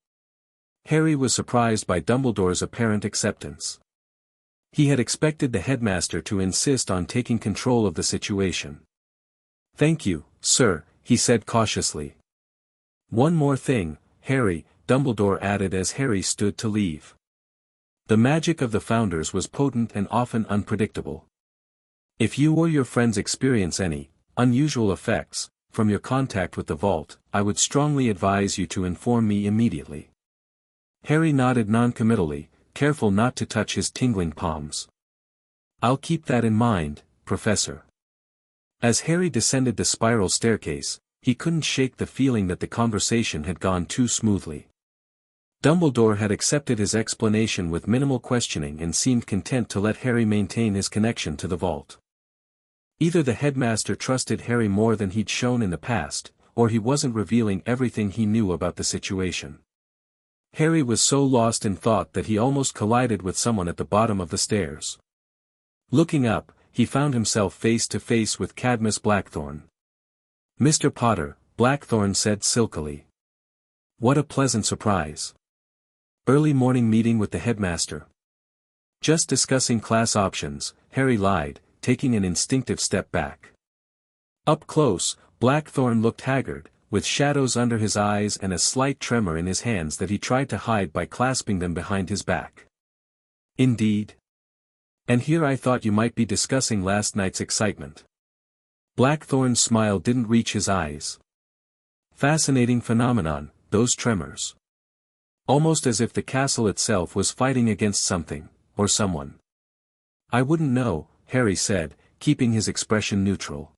Harry was surprised by Dumbledore's apparent acceptance. He had expected the headmaster to insist on taking control of the situation. Thank you, sir, he said cautiously. One more thing, Harry, Dumbledore added as Harry stood to leave. The magic of the Founders was potent and often unpredictable. If you or your friends experience any unusual effects, from your contact with the vault, I would strongly advise you to inform me immediately. Harry nodded noncommittally, careful not to touch his tingling palms. I'll keep that in mind, Professor. As Harry descended the spiral staircase, he couldn't shake the feeling that the conversation had gone too smoothly. Dumbledore had accepted his explanation with minimal questioning and seemed content to let Harry maintain his connection to the vault. Either the headmaster trusted Harry more than he'd shown in the past, or he wasn't revealing everything he knew about the situation. Harry was so lost in thought that he almost collided with someone at the bottom of the stairs. Looking up, he found himself face to face with Cadmus Blackthorne. "Mr. Potter," Blackthorne said silkily. "What a pleasant surprise. Early morning meeting with the headmaster." "Just discussing class options," Harry lied, taking an instinctive step back. Up close, Blackthorne looked haggard, with shadows under his eyes and a slight tremor in his hands that he tried to hide by clasping them behind his back. "Indeed. And here I thought you might be discussing last night's excitement." Blackthorne's smile didn't reach his eyes. "Fascinating phenomenon, those tremors. Almost as if the castle itself was fighting against something, or someone." "I wouldn't know," Harry said, keeping his expression neutral.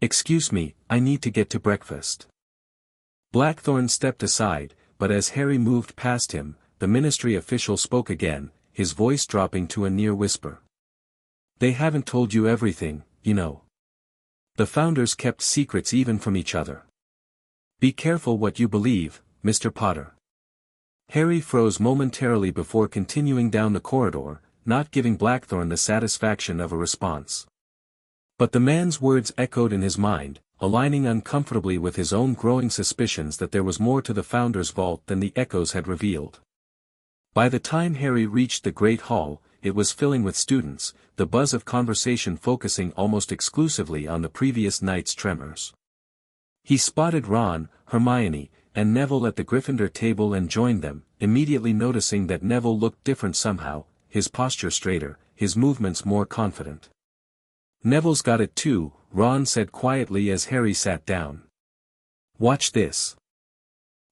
"Excuse me, I need to get to breakfast." Blackthorne stepped aside, but as Harry moved past him, the ministry official spoke again, his voice dropping to a near whisper. "They haven't told you everything, you know. The founders kept secrets even from each other. Be careful what you believe, Mr. Potter." Harry froze momentarily before continuing down the corridor, not giving Blackthorne the satisfaction of a response. But the man's words echoed in his mind, aligning uncomfortably with his own growing suspicions that there was more to the Founder's vault than the echoes had revealed. By the time Harry reached the Great Hall, it was filling with students, the buzz of conversation focusing almost exclusively on the previous night's tremors. He spotted Ron, Hermione, and Neville at the Gryffindor table and joined them, immediately noticing that Neville looked different somehow, his posture straighter, his movements more confident. "Neville's got it too," Ron said quietly as Harry sat down. "Watch this."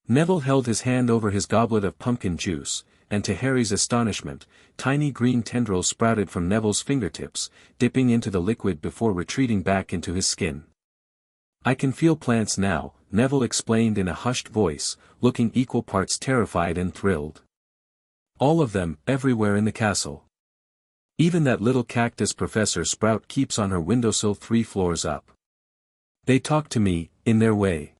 Neville held his hand over his goblet of pumpkin juice, and to Harry's astonishment, tiny green tendrils sprouted from Neville's fingertips, dipping into the liquid before retreating back into his skin. "I can feel plants now," Neville explained in a hushed voice, looking equal parts terrified and thrilled. "All of them, everywhere in the castle. Even that little cactus Professor Sprout keeps on her windowsill 3 floors up. They talk to me, in their way.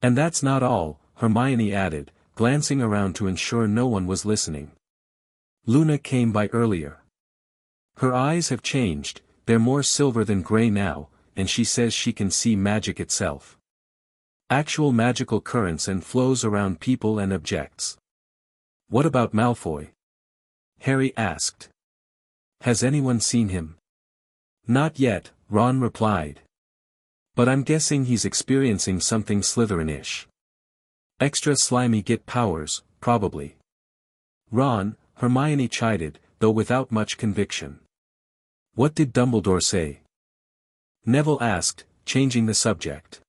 And that's not all," Hermione added, glancing around to ensure no one was listening. "Luna came by earlier. Her eyes have changed, they're more silver than gray now, and she says she can see magic itself. Actual magical currents and flows around people and objects." "What about Malfoy?" Harry asked. "Has anyone seen him?" "Not yet," Ron replied. "But I'm guessing he's experiencing something Slytherin-ish. Extra slimy git powers, probably." "Ron," Hermione chided, though without much conviction. "What did Dumbledore say?" Neville asked, changing the subject.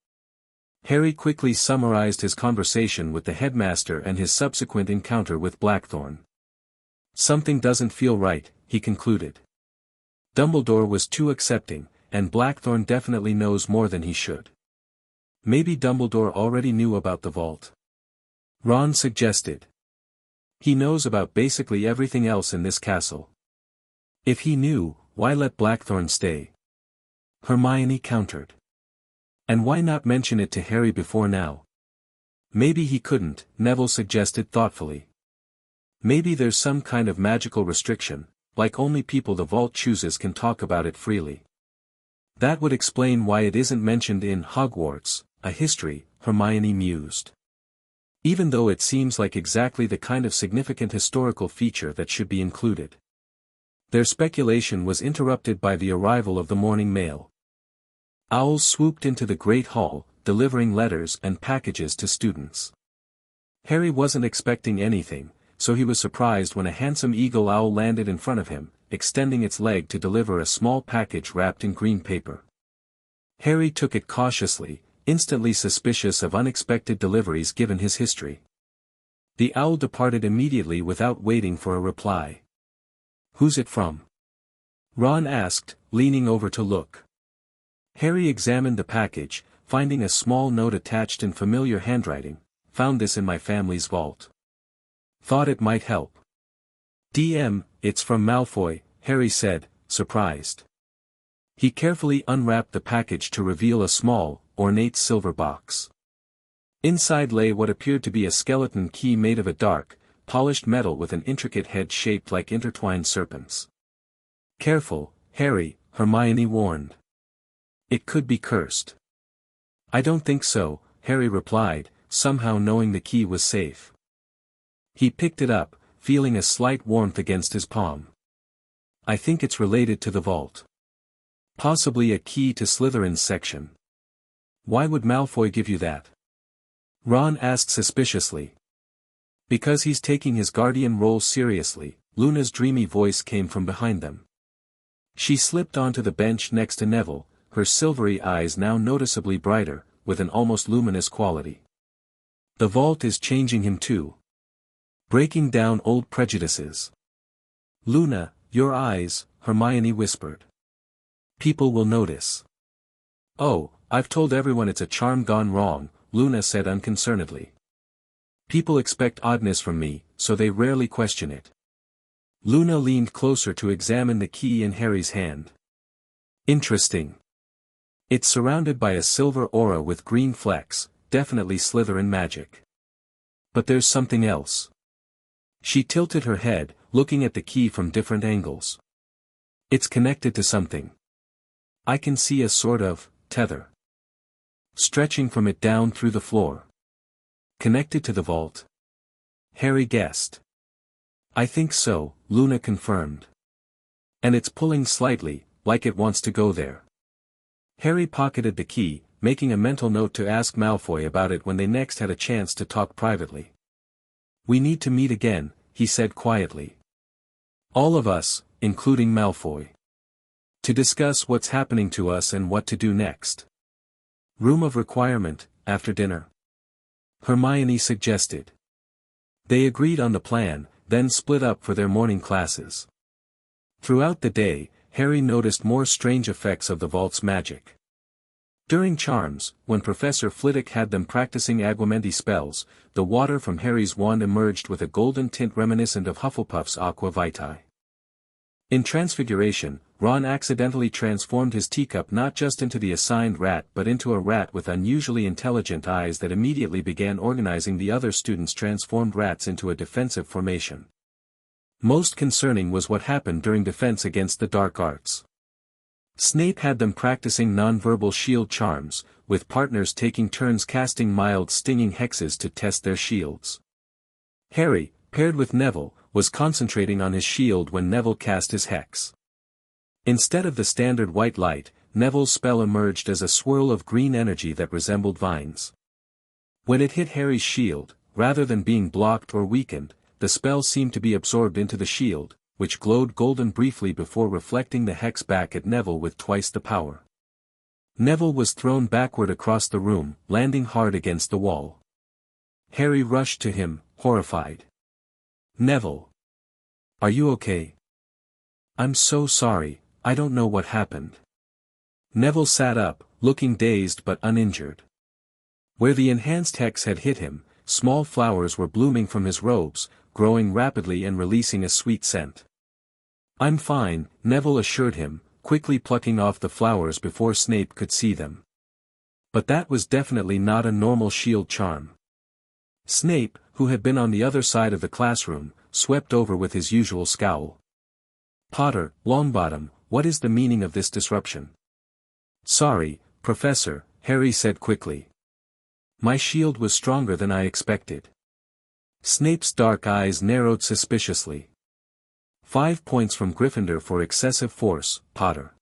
Harry quickly summarized his conversation with the headmaster and his subsequent encounter with Blackthorne. "Something doesn't feel right," he concluded. "Dumbledore was too accepting, and Blackthorne definitely knows more than he should. Maybe Dumbledore already knew about the vault," Ron suggested. "He knows about basically everything else in this castle. If he knew, why let Blackthorne stay?" Hermione countered. "And why not mention it to Harry before now?" "Maybe he couldn't," Neville suggested thoughtfully. "Maybe there's some kind of magical restriction, like only people the vault chooses can talk about it freely. That would explain why it isn't mentioned in Hogwarts, a history," Hermione mused. "Even though it seems like exactly the kind of significant historical feature that should be included." Their speculation was interrupted by the arrival of the morning mail. Owls swooped into the Great Hall, delivering letters and packages to students. Harry wasn't expecting anything, so he was surprised when a handsome eagle owl landed in front of him, extending its leg to deliver a small package wrapped in green paper. Harry took it cautiously, instantly suspicious of unexpected deliveries given his history. The owl departed immediately without waiting for a reply. "Who's it from?" Ron asked, leaning over to look. Harry examined the package, finding a small note attached in familiar handwriting. "Found this in my family's vault. Thought it might help." "DM, it's from Malfoy," Harry said, surprised. He carefully unwrapped the package to reveal a small, ornate silver box. Inside lay what appeared to be a skeleton key made of a dark, polished metal with an intricate head shaped like intertwined serpents. "Careful, Harry," Hermione warned. "It could be cursed." "I don't think so," Harry replied, somehow knowing the key was safe. He picked it up, feeling a slight warmth against his palm. "I think it's related to the vault. Possibly a key to Slytherin's section." "Why would Malfoy give you that?" Ron asked suspiciously. "Because he's taking his guardian role seriously," Luna's dreamy voice came from behind them. She slipped onto the bench next to Neville, her silvery eyes now noticeably brighter, with an almost luminous quality. "The vault is changing him too. Breaking down old prejudices." "Luna, your eyes," Hermione whispered. "People will notice." "Oh, I've told everyone it's a charm gone wrong," Luna said unconcernedly. "People expect oddness from me, so they rarely question it." Luna leaned closer to examine the key in Harry's hand. "Interesting. It's surrounded by a silver aura with green flecks, definitely Slytherin magic. But there's something else." She tilted her head, looking at the key from different angles. "It's connected to something. I can see a sort of tether stretching from it down through the floor." "Connected to the vault?" Harry guessed. "I think so," Luna confirmed. "And it's pulling slightly, like it wants to go there." Harry pocketed the key, making a mental note to ask Malfoy about it when they next had a chance to talk privately. "We need to meet again," he said quietly. "All of us, including Malfoy. To discuss what's happening to us and what to do next. Room of requirement, after dinner," Hermione suggested. They agreed on the plan, then split up for their morning classes. Throughout the day, Harry noticed more strange effects of the vault's magic. During charms, when Professor Flitwick had them practicing Aguamenti spells, the water from Harry's wand emerged with a golden tint reminiscent of Hufflepuff's Aqua Vitae. In Transfiguration, Ron accidentally transformed his teacup not just into the assigned rat but into a rat with unusually intelligent eyes that immediately began organizing the other students' transformed rats into a defensive formation. Most concerning was what happened during defense against the dark arts. Snape had them practicing nonverbal shield charms, with partners taking turns casting mild stinging hexes to test their shields. Harry, paired with Neville, was concentrating on his shield when Neville cast his hex. Instead of the standard white light, Neville's spell emerged as a swirl of green energy that resembled vines. When it hit Harry's shield, rather than being blocked or weakened, the spell seemed to be absorbed into the shield, which glowed golden briefly before reflecting the hex back at Neville with twice the power. Neville was thrown backward across the room, landing hard against the wall. Harry rushed to him, horrified. "Neville. Are you okay?" "I'm so sorry, I don't know what happened." Neville sat up, looking dazed but uninjured. Where the enhanced hex had hit him, small flowers were blooming from his robes, growing rapidly and releasing a sweet scent. "I'm fine," Neville assured him, quickly plucking off the flowers before Snape could see them. But that was definitely not a normal shield charm. Snape, who had been on the other side of the classroom, swept over with his usual scowl. "Potter, Longbottom, what is the meaning of this disruption?" "Sorry, Professor," Harry said quickly. "My shield was stronger than I expected." Snape's dark eyes narrowed suspiciously. 5 points from Gryffindor for excessive force, Potter.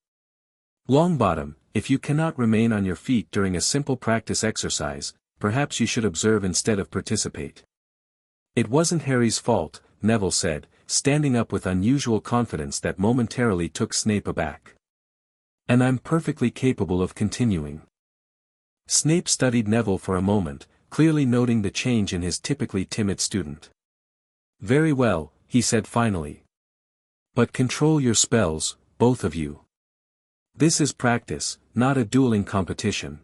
Longbottom, if you cannot remain on your feet during a simple practice exercise, perhaps you should observe instead of participate. "It wasn't Harry's fault," Neville said, standing up with unusual confidence that momentarily took Snape aback. And I'm perfectly capable of continuing. Snape studied Neville for a moment, clearly noting the change in his typically timid student. Very well, he said finally. But control your spells, both of you. This is practice, not a dueling competition.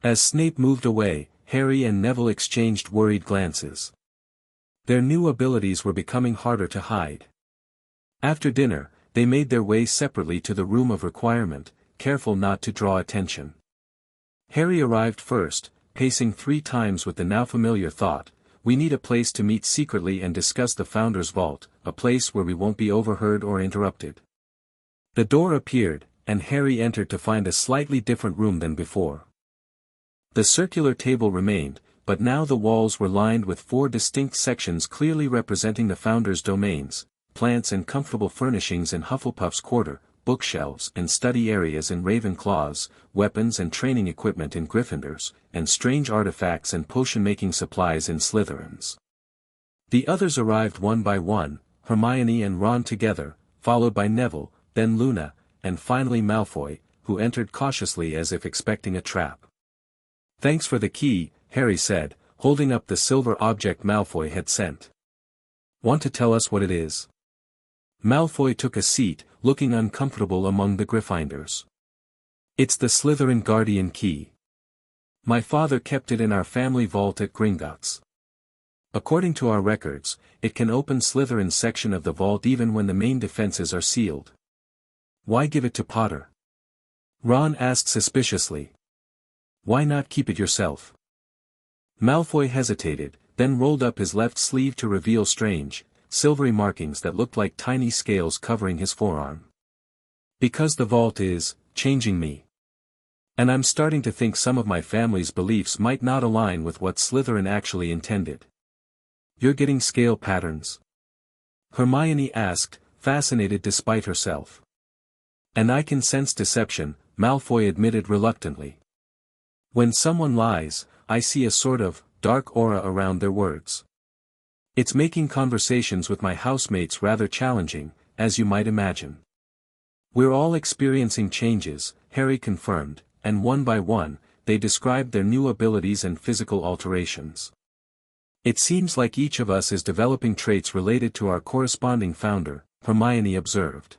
As Snape moved away, Harry and Neville exchanged worried glances. Their new abilities were becoming harder to hide. After dinner, they made their way separately to the room of requirement, careful not to draw attention. Harry arrived first, pacing 3 times with the now familiar thought, "We need a place to meet secretly and discuss the Founder's Vault, a place where we won't be overheard or interrupted." The door appeared, and Harry entered to find a slightly different room than before. The circular table remained, but now the walls were lined with 4 distinct sections clearly representing the Founder's domains: plants and comfortable furnishings in Hufflepuff's quarter, bookshelves and study areas in Ravenclaw's, weapons and training equipment in Gryffindor's, and strange artifacts and potion-making supplies in Slytherin's. The others arrived one by one, Hermione and Ron together, followed by Neville, then Luna, and finally Malfoy, who entered cautiously as if expecting a trap. "Thanks for the key," Harry said, holding up the silver object Malfoy had sent. "Want to tell us what it is?" Malfoy took a seat, looking uncomfortable among the Gryffindors. "It's the Slytherin Guardian Key. My father kept it in our family vault at Gringotts. According to our records, it can open Slytherin's section of the vault even when the main defenses are sealed." "Why give it to Potter?" Ron asked suspiciously. "Why not keep it yourself?" Malfoy hesitated, then rolled up his left sleeve to reveal strange, silvery markings that looked like tiny scales covering his forearm. "Because the vault is changing me. And I'm starting to think some of my family's beliefs might not align with what Slytherin actually intended." "You're getting scale patterns?" Hermione asked, fascinated despite herself. "And I can sense deception," Malfoy admitted reluctantly. "When someone lies, I see a sort of dark aura around their words. It's making conversations with my housemates rather challenging, as you might imagine." "We're all experiencing changes," Harry confirmed, and one by one, they described their new abilities and physical alterations. "It seems like each of us is developing traits related to our corresponding founder," Hermione observed.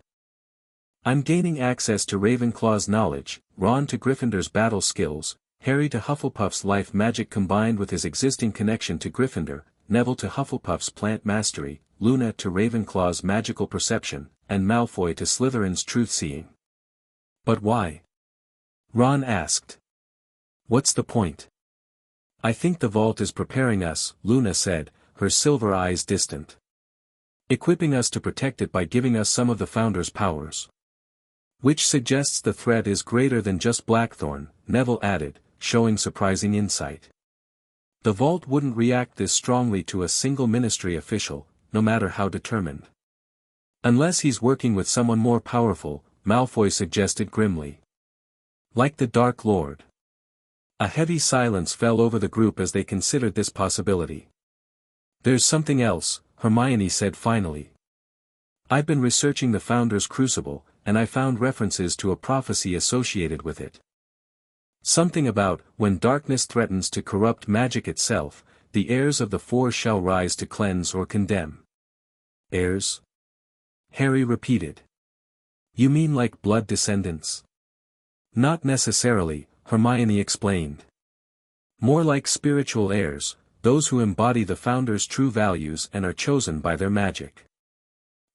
"I'm gaining access to Ravenclaw's knowledge, Ron to Gryffindor's battle skills, Harry to Hufflepuff's life magic combined with his existing connection to Gryffindor, Neville to Hufflepuff's plant mastery, Luna to Ravenclaw's magical perception, and Malfoy to Slytherin's truth-seeing." "But why?" Ron asked. "What's the point?" "I think the vault is preparing us," Luna said, her silver eyes distant. "Equipping us to protect it by giving us some of the Founder's powers." "Which suggests the threat is greater than just Blackthorne," Neville added, showing surprising insight. "The vault wouldn't react this strongly to a single ministry official, no matter how determined." "Unless he's working with someone more powerful," Malfoy suggested grimly. "Like the Dark Lord." A heavy silence fell over the group as they considered this possibility. "There's something else," Hermione said finally. "I've been researching the Founder's crucible, and I found references to a prophecy associated with it. Something about, when darkness threatens to corrupt magic itself, the heirs of the Four shall rise to cleanse or condemn." "Heirs?" Harry repeated. "You mean like blood descendants?" "Not necessarily," Hermione explained. "More like spiritual heirs, those who embody the Founder's true values and are chosen by their magic."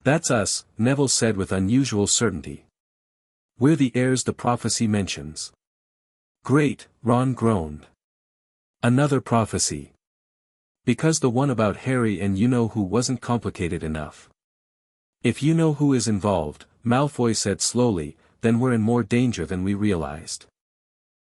"That's us," Neville said with unusual certainty. "We're the heirs the prophecy mentions." "Great," Ron groaned. "Another prophecy. Because the one about Harry and you-know-who wasn't complicated enough." "If you-know-who is involved," Malfoy said slowly, "then we're in more danger than we realized.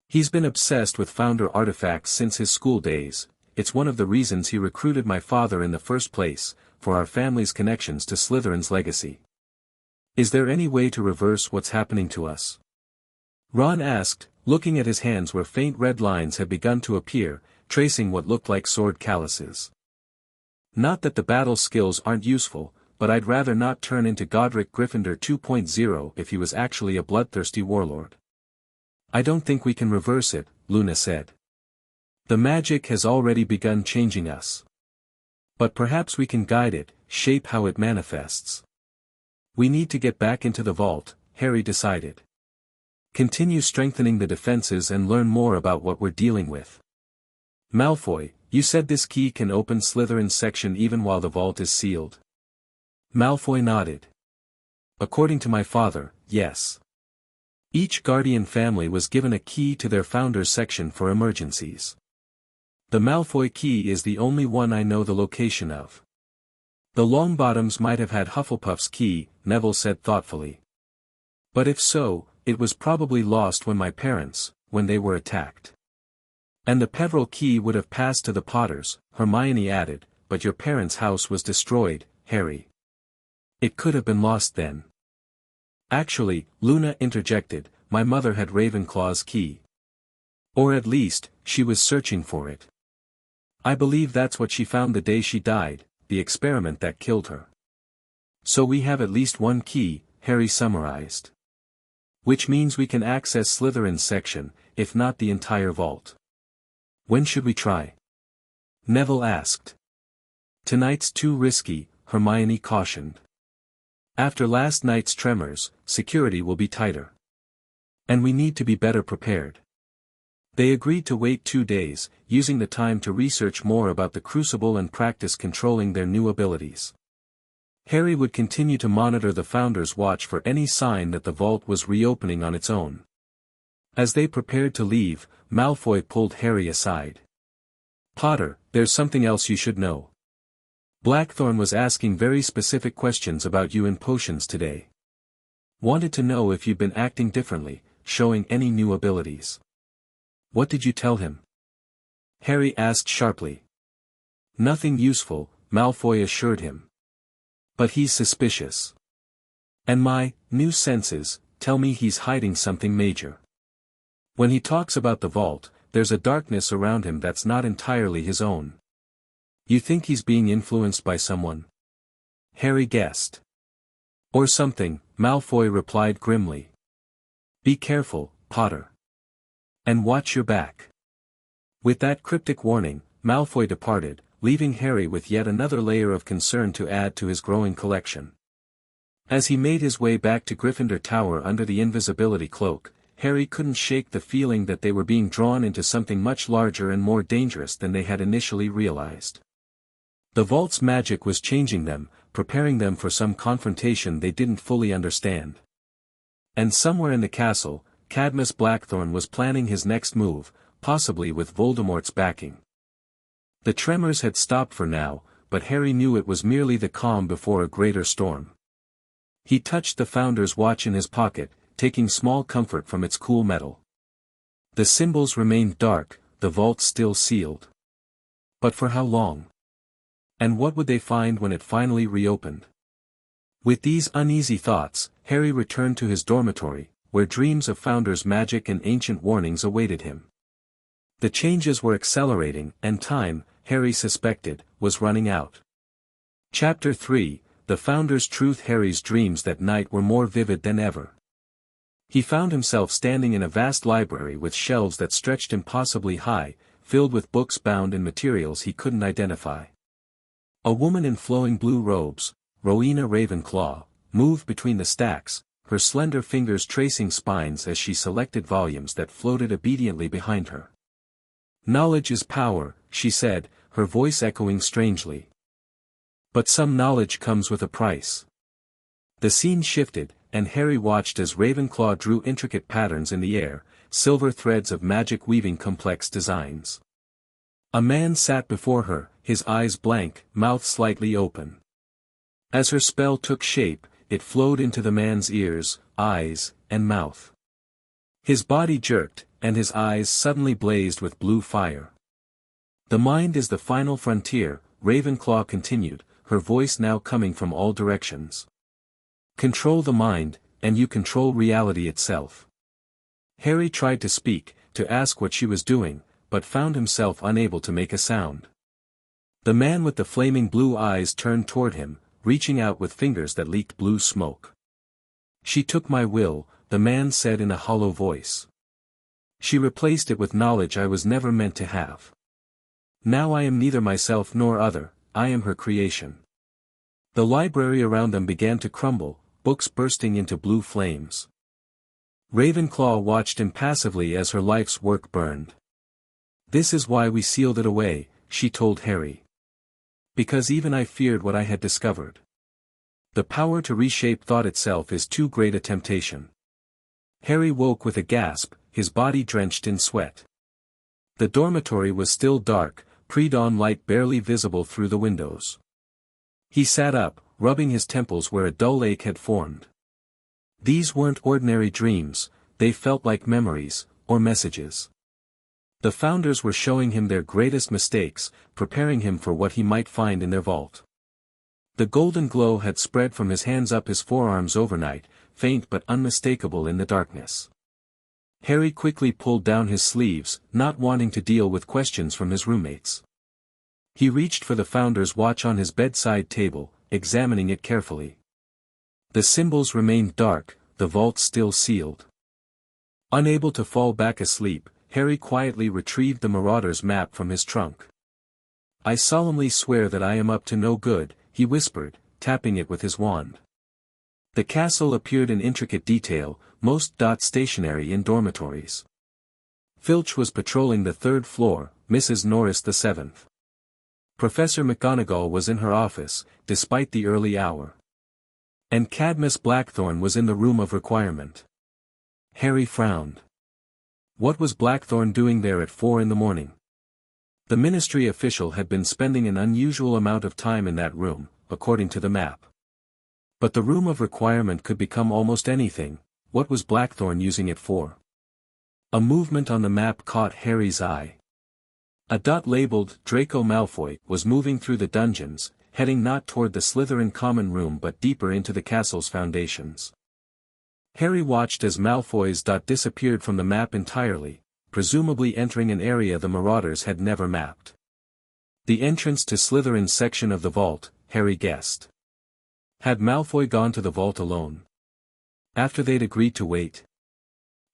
He's been obsessed with Founder artifacts since his school days. It's one of the reasons he recruited my father in the first place, for our family's connections to Slytherin's legacy. Is there any way to reverse what's happening to us?" Ron asked, looking at his hands where faint red lines had begun to appear, tracing what looked like sword calluses. "Not that the battle skills aren't useful, but I'd rather not turn into Godric Gryffindor 2.0 if he was actually a bloodthirsty warlord. I don't think we can reverse it, Luna said. The magic has already begun changing us. But perhaps we can guide it, shape how it manifests. We need to get back into the vault, Harry decided. Continue strengthening the defenses and learn more about what we're dealing with. Malfoy, you said this key can open Slytherin's section even while the vault is sealed. Malfoy nodded. According to my father, yes. Each guardian family was given a key to their founder's section for emergencies. The Malfoy key is the only one I know the location of. The Longbottoms might have had Hufflepuff's key, Neville said thoughtfully. But if so, it was probably lost when they were attacked. And the Peveril key would have passed to the Potters, Hermione added, but your parents' house was destroyed, Harry. It could have been lost then. Actually, Luna interjected, my mother had Ravenclaw's key. Or at least, she was searching for it. I believe that's what she found the day she died, the experiment that killed her. So we have at least one key, Harry summarized. Which means we can access Slytherin's section, if not the entire vault. When should we try? Neville asked. Tonight's too risky, Hermione cautioned. After last night's tremors, security will be tighter. And we need to be better prepared. They agreed to wait 2 days, using the time to research more about the crucible and practice controlling their new abilities. Harry would continue to monitor the Founder's Watch for any sign that the vault was reopening on its own. As they prepared to leave, Malfoy pulled Harry aside. Potter, there's something else you should know. Blackthorne was asking very specific questions about you in potions today. Wanted to know if you'd been acting differently, showing any new abilities. What did you tell him? Harry asked sharply. Nothing useful, Malfoy assured him. But he's suspicious. And my new senses tell me he's hiding something major. When he talks about the vault, there's a darkness around him that's not entirely his own. You think he's being influenced by someone? Harry guessed. Or something, Malfoy replied grimly. Be careful, Potter. And watch your back. With that cryptic warning, Malfoy departed, leaving Harry with yet another layer of concern to add to his growing collection. As he made his way back to Gryffindor Tower under the invisibility cloak, Harry couldn't shake the feeling that they were being drawn into something much larger and more dangerous than they had initially realized. The vault's magic was changing them, preparing them for some confrontation they didn't fully understand. And somewhere in the castle, Cadmus Blackthorne was planning his next move, possibly with Voldemort's backing. The tremors had stopped for now, but Harry knew it was merely the calm before a greater storm. He touched the Founder's Watch in his pocket, taking small comfort from its cool metal. The symbols remained dark, the vault still sealed. But for how long? And what would they find when it finally reopened? With these uneasy thoughts, Harry returned to his dormitory, where dreams of Founder's magic and ancient warnings awaited him. The changes were accelerating, and time, Harry suspected, was running out. Chapter 3, The Founder's Truth. Harry's dreams that night were more vivid than ever. He found himself standing in a vast library with shelves that stretched impossibly high, filled with books bound in materials he couldn't identify. A woman in flowing blue robes, Rowena Ravenclaw, moved between the stacks, her slender fingers tracing spines as she selected volumes that floated obediently behind her. Knowledge is power, she said, her voice echoing strangely. But some knowledge comes with a price. The scene shifted, and Harry watched as Ravenclaw drew intricate patterns in the air, silver threads of magic weaving complex designs. A man sat before her, his eyes blank, mouth slightly open. As her spell took shape, it flowed into the man's ears, eyes, and mouth. His body jerked, and his eyes suddenly blazed with blue fire. The mind is the final frontier, Ravenclaw continued, her voice now coming from all directions. Control the mind, and you control reality itself. Harry tried to speak, to ask what she was doing, but found himself unable to make a sound. The man with the flaming blue eyes turned toward him, reaching out with fingers that leaked blue smoke. "She took my will," the man said in a hollow voice. "She replaced it with knowledge I was never meant to have. Now I am neither myself nor other, I am her creation." The library around them began to crumble, books bursting into blue flames. Ravenclaw watched impassively as her life's work burned. "This is why we sealed it away," she told Harry. "Because even I feared what I had discovered. The power to reshape thought itself is too great a temptation." Harry woke with a gasp, his body drenched in sweat. The dormitory was still dark, pre-dawn light barely visible through the windows. He sat up, rubbing his temples where a dull ache had formed. These weren't ordinary dreams, they felt like memories, or messages. The Founders were showing him their greatest mistakes, preparing him for what he might find in their vault. The golden glow had spread from his hands up his forearms overnight, faint but unmistakable in the darkness. Harry quickly pulled down his sleeves, not wanting to deal with questions from his roommates. He reached for the Founder's watch on his bedside table, examining it carefully. The symbols remained dark, the vault still sealed. Unable to fall back asleep, Harry quietly retrieved the Marauder's map from his trunk. "I solemnly swear that I am up to no good," he whispered, tapping it with his wand. The castle appeared in intricate detail, most stationary in dormitories. Filch was patrolling the third floor, Mrs. Norris the seventh. Professor McGonagall was in her office, despite the early hour. And Cadmus Blackthorne was in the room of requirement. Harry frowned. What was Blackthorne doing there at 4 a.m? The ministry official had been spending an unusual amount of time in that room, according to the map. But the room of requirement could become almost anything. What was Blackthorne using it for? A movement on the map caught Harry's eye. A dot labeled Draco Malfoy was moving through the dungeons, heading not toward the Slytherin common room but deeper into the castle's foundations. Harry watched as Malfoy's dot disappeared from the map entirely, presumably entering an area the Marauders had never mapped. The entrance to Slytherin's section of the vault, Harry guessed. Had Malfoy gone to the vault alone? After they'd agreed to wait?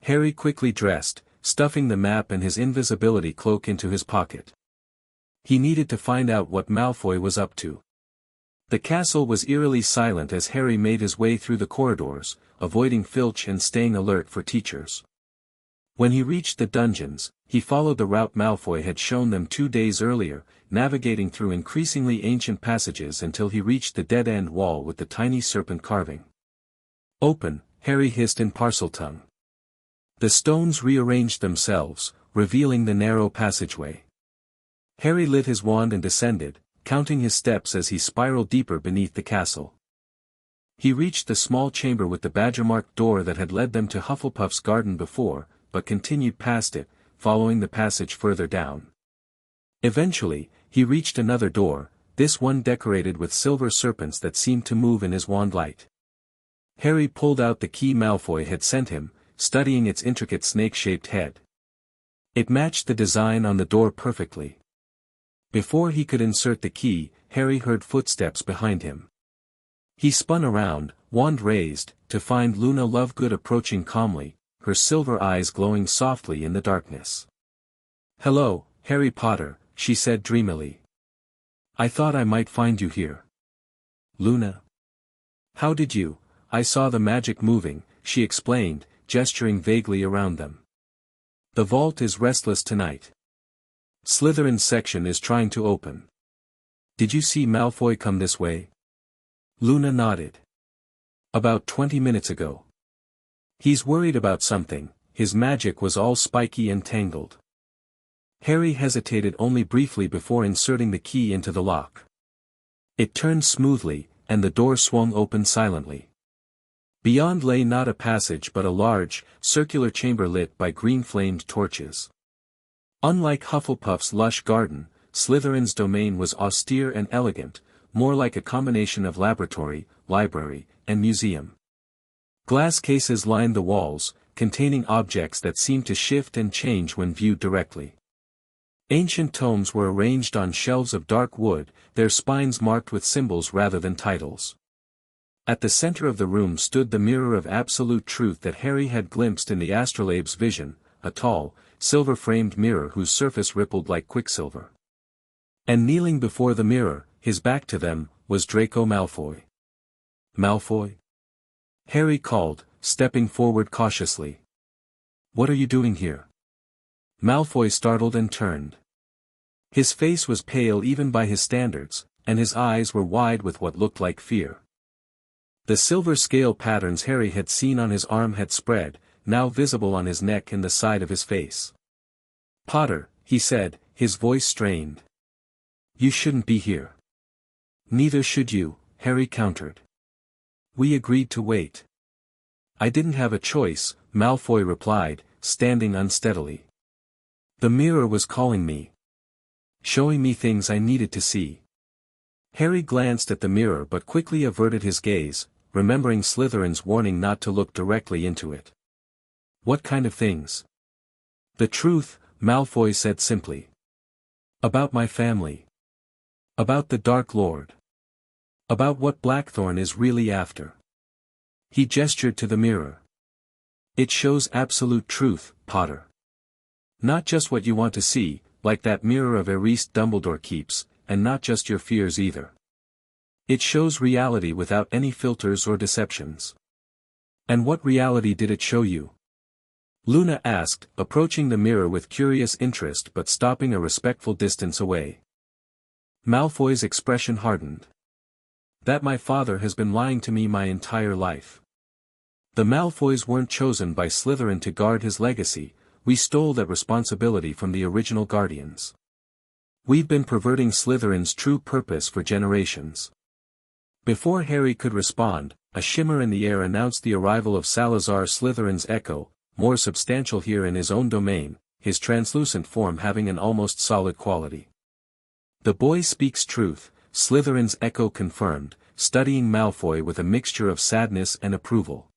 Harry quickly dressed, stuffing the map and his invisibility cloak into his pocket. He needed to find out what Malfoy was up to. The castle was eerily silent as Harry made his way through the corridors, avoiding Filch and staying alert for teachers. When he reached the dungeons, he followed the route Malfoy had shown them 2 days earlier, navigating through increasingly ancient passages until he reached the dead-end wall with the tiny serpent carving. "Open," Harry hissed in Parseltongue. The stones rearranged themselves, revealing the narrow passageway. Harry lit his wand and descended, counting his steps as he spiraled deeper beneath the castle. He reached the small chamber with the badger-marked door that had led them to Hufflepuff's garden before, but continued past it, following the passage further down. Eventually, he reached another door, this one decorated with silver serpents that seemed to move in his wand light. Harry pulled out the key Malfoy had sent him, studying its intricate snake-shaped head. It matched the design on the door perfectly. Before he could insert the key, Harry heard footsteps behind him. He spun around, wand raised, to find Luna Lovegood approaching calmly, her silver eyes glowing softly in the darkness. "Hello, Harry Potter," she said dreamily. "I thought I might find you here." "Luna? How did you?" "I saw the magic moving," she explained, gesturing vaguely around them. "The vault is restless tonight. Slytherin's section is trying to open. Did you see Malfoy come this way?" Luna nodded. "About 20 minutes ago. He's worried about something, his magic was all spiky and tangled." Harry hesitated only briefly before inserting the key into the lock. It turned smoothly, and the door swung open silently. Beyond lay not a passage but a large, circular chamber lit by green-flamed torches. Unlike Hufflepuff's lush garden, Slytherin's domain was austere and elegant, more like a combination of laboratory, library, and museum. Glass cases lined the walls, containing objects that seemed to shift and change when viewed directly. Ancient tomes were arranged on shelves of dark wood, their spines marked with symbols rather than titles. At the center of the room stood the mirror of absolute truth that Harry had glimpsed in the astrolabe's vision, a tall, silver-framed mirror whose surface rippled like quicksilver. And kneeling before the mirror, his back to them, was Draco Malfoy. "Malfoy?" Harry called, stepping forward cautiously. "What are you doing here?" Malfoy startled and turned. His face was pale even by his standards, and his eyes were wide with what looked like fear. The silver scale patterns Harry had seen on his arm had spread, now visible on his neck and the side of his face. "Potter," he said, his voice strained. "You shouldn't be here." "Neither should you," Harry countered. "We agreed to wait." "I didn't have a choice," Malfoy replied, standing unsteadily. "The mirror was calling me. Showing me things I needed to see." Harry glanced at the mirror but quickly averted his gaze, remembering Slytherin's warning not to look directly into it. "What kind of things?" "The truth," Malfoy said simply. "About my family. About the Dark Lord. About what Blackthorne is really after." He gestured to the mirror. "It shows absolute truth, Potter. Not just what you want to see, like that mirror of Erased Dumbledore keeps, and not just your fears either. It shows reality without any filters or deceptions." "And what reality did it show you?" Luna asked, approaching the mirror with curious interest but stopping a respectful distance away. Malfoy's expression hardened. "That my father has been lying to me my entire life. The Malfoys weren't chosen by Slytherin to guard his legacy, we stole that responsibility from the original guardians. We've been perverting Slytherin's true purpose for generations." Before Harry could respond, a shimmer in the air announced the arrival of Salazar Slytherin's echo, more substantial here in his own domain, his translucent form having an almost solid quality. "The boy speaks truth," Slytherin's echo confirmed, studying Malfoy with a mixture of sadness and approval.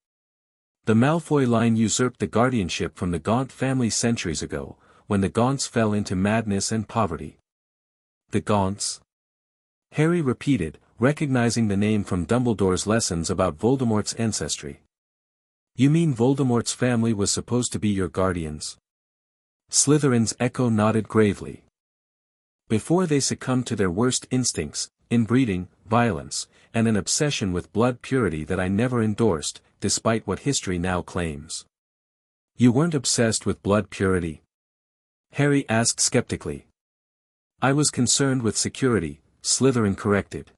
"The Malfoy line usurped the guardianship from the Gaunt family centuries ago, when the Gaunts fell into madness and poverty." "The Gaunts?" Harry repeated, recognizing the name from Dumbledore's lessons about Voldemort's ancestry. "You mean Voldemort's family was supposed to be your guardians?" Slytherin's echo nodded gravely. "Before they succumbed to their worst instincts, inbreeding, violence, and an obsession with blood purity that I never endorsed, despite what history now claims." "You weren't obsessed with blood purity?" Harry asked skeptically. "I was concerned with security," Slytherin corrected.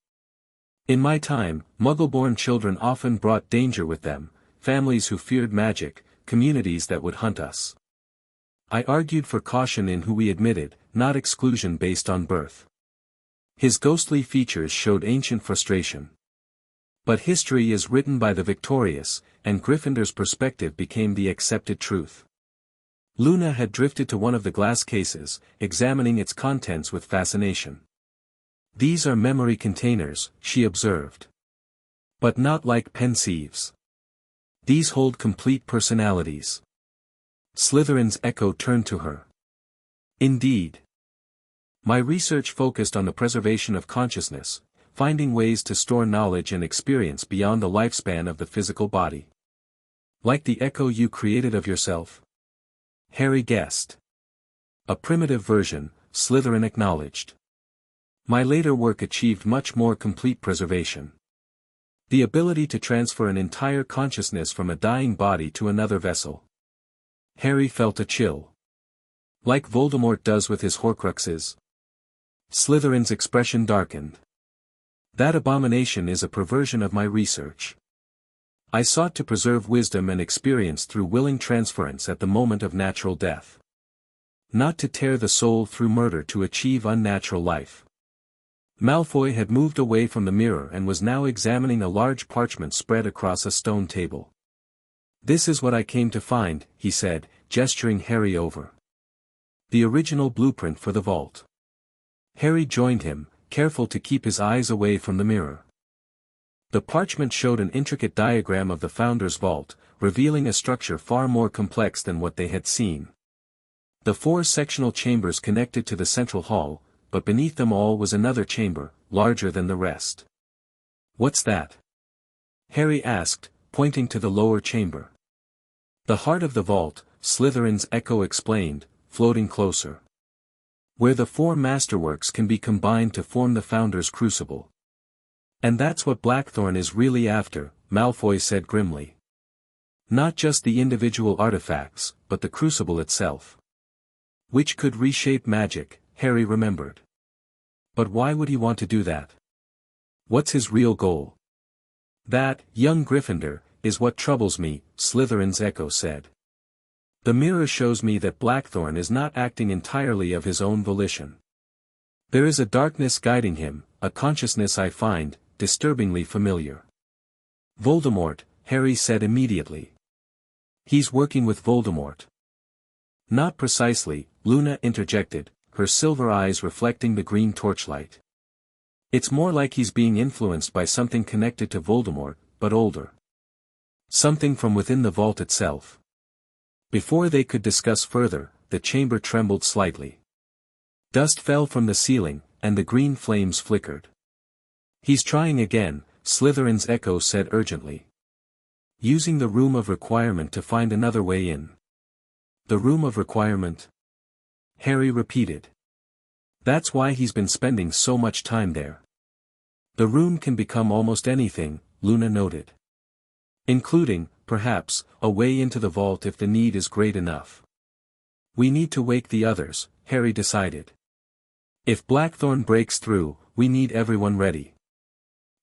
"In my time, Muggle-born children often brought danger with them, families who feared magic, communities that would hunt us. I argued for caution in who we admitted, not exclusion based on birth." His ghostly features showed ancient frustration. "But history is written by the victorious, and Gryffindor's perspective became the accepted truth." Luna had drifted to one of the glass cases, examining its contents with fascination. "These are memory containers," she observed. "But not like pensieves. These hold complete personalities." Slytherin's echo turned to her. "Indeed. My research focused on the preservation of consciousness, finding ways to store knowledge and experience beyond the lifespan of the physical body." "Like the echo you created of yourself?" Harry guessed. "A primitive version," Slytherin acknowledged. "My later work achieved much more complete preservation. The ability to transfer an entire consciousness from a dying body to another vessel." Harry felt a chill. "Like Voldemort does with his Horcruxes?" Slytherin's expression darkened. "That abomination is a perversion of my research. I sought to preserve wisdom and experience through willing transference at the moment of natural death. Not to tear the soul through murder to achieve unnatural life." Malfoy had moved away from the mirror and was now examining a large parchment spread across a stone table. "This is what I came to find," he said, gesturing Harry over. "The original blueprint for the vault." Harry joined him, careful to keep his eyes away from the mirror. The parchment showed an intricate diagram of the Founder's vault, revealing a structure far more complex than what they had seen. The 4 sectional chambers connected to the central hall, but beneath them all was another chamber, larger than the rest. "What's that?" Harry asked, pointing to the lower chamber. "The heart of the vault," Slytherin's echo explained, floating closer. "Where the 4 masterworks can be combined to form the Founder's crucible." "And that's what Blackthorne is really after," Malfoy said grimly. "Not just the individual artifacts, but the crucible itself." Which could reshape magic, Harry remembered. But why would he want to do that? What's his real goal? "That, young Gryffindor, is what troubles me," Slytherin's echo said. "The mirror shows me that Blackthorne is not acting entirely of his own volition. There is a darkness guiding him, a consciousness I find disturbingly familiar." "Voldemort," Harry said immediately. "He's working with Voldemort." "Not precisely," Luna interjected, her silver eyes reflecting the green torchlight. "It's more like he's being influenced by something connected to Voldemort, but older. Something from within the vault itself." Before they could discuss further, the chamber trembled slightly. Dust fell from the ceiling, and the green flames flickered. "He's trying again," Slytherin's echo said urgently. "Using the room of requirement to find another way in." "The room of requirement?" Harry repeated. "That's why he's been spending so much time there." "The room can become almost anything," Luna noted. "Including, perhaps, a way into the vault if the need is great enough." "We need to wake the others," Harry decided. "If Blackthorne breaks through, we need everyone ready."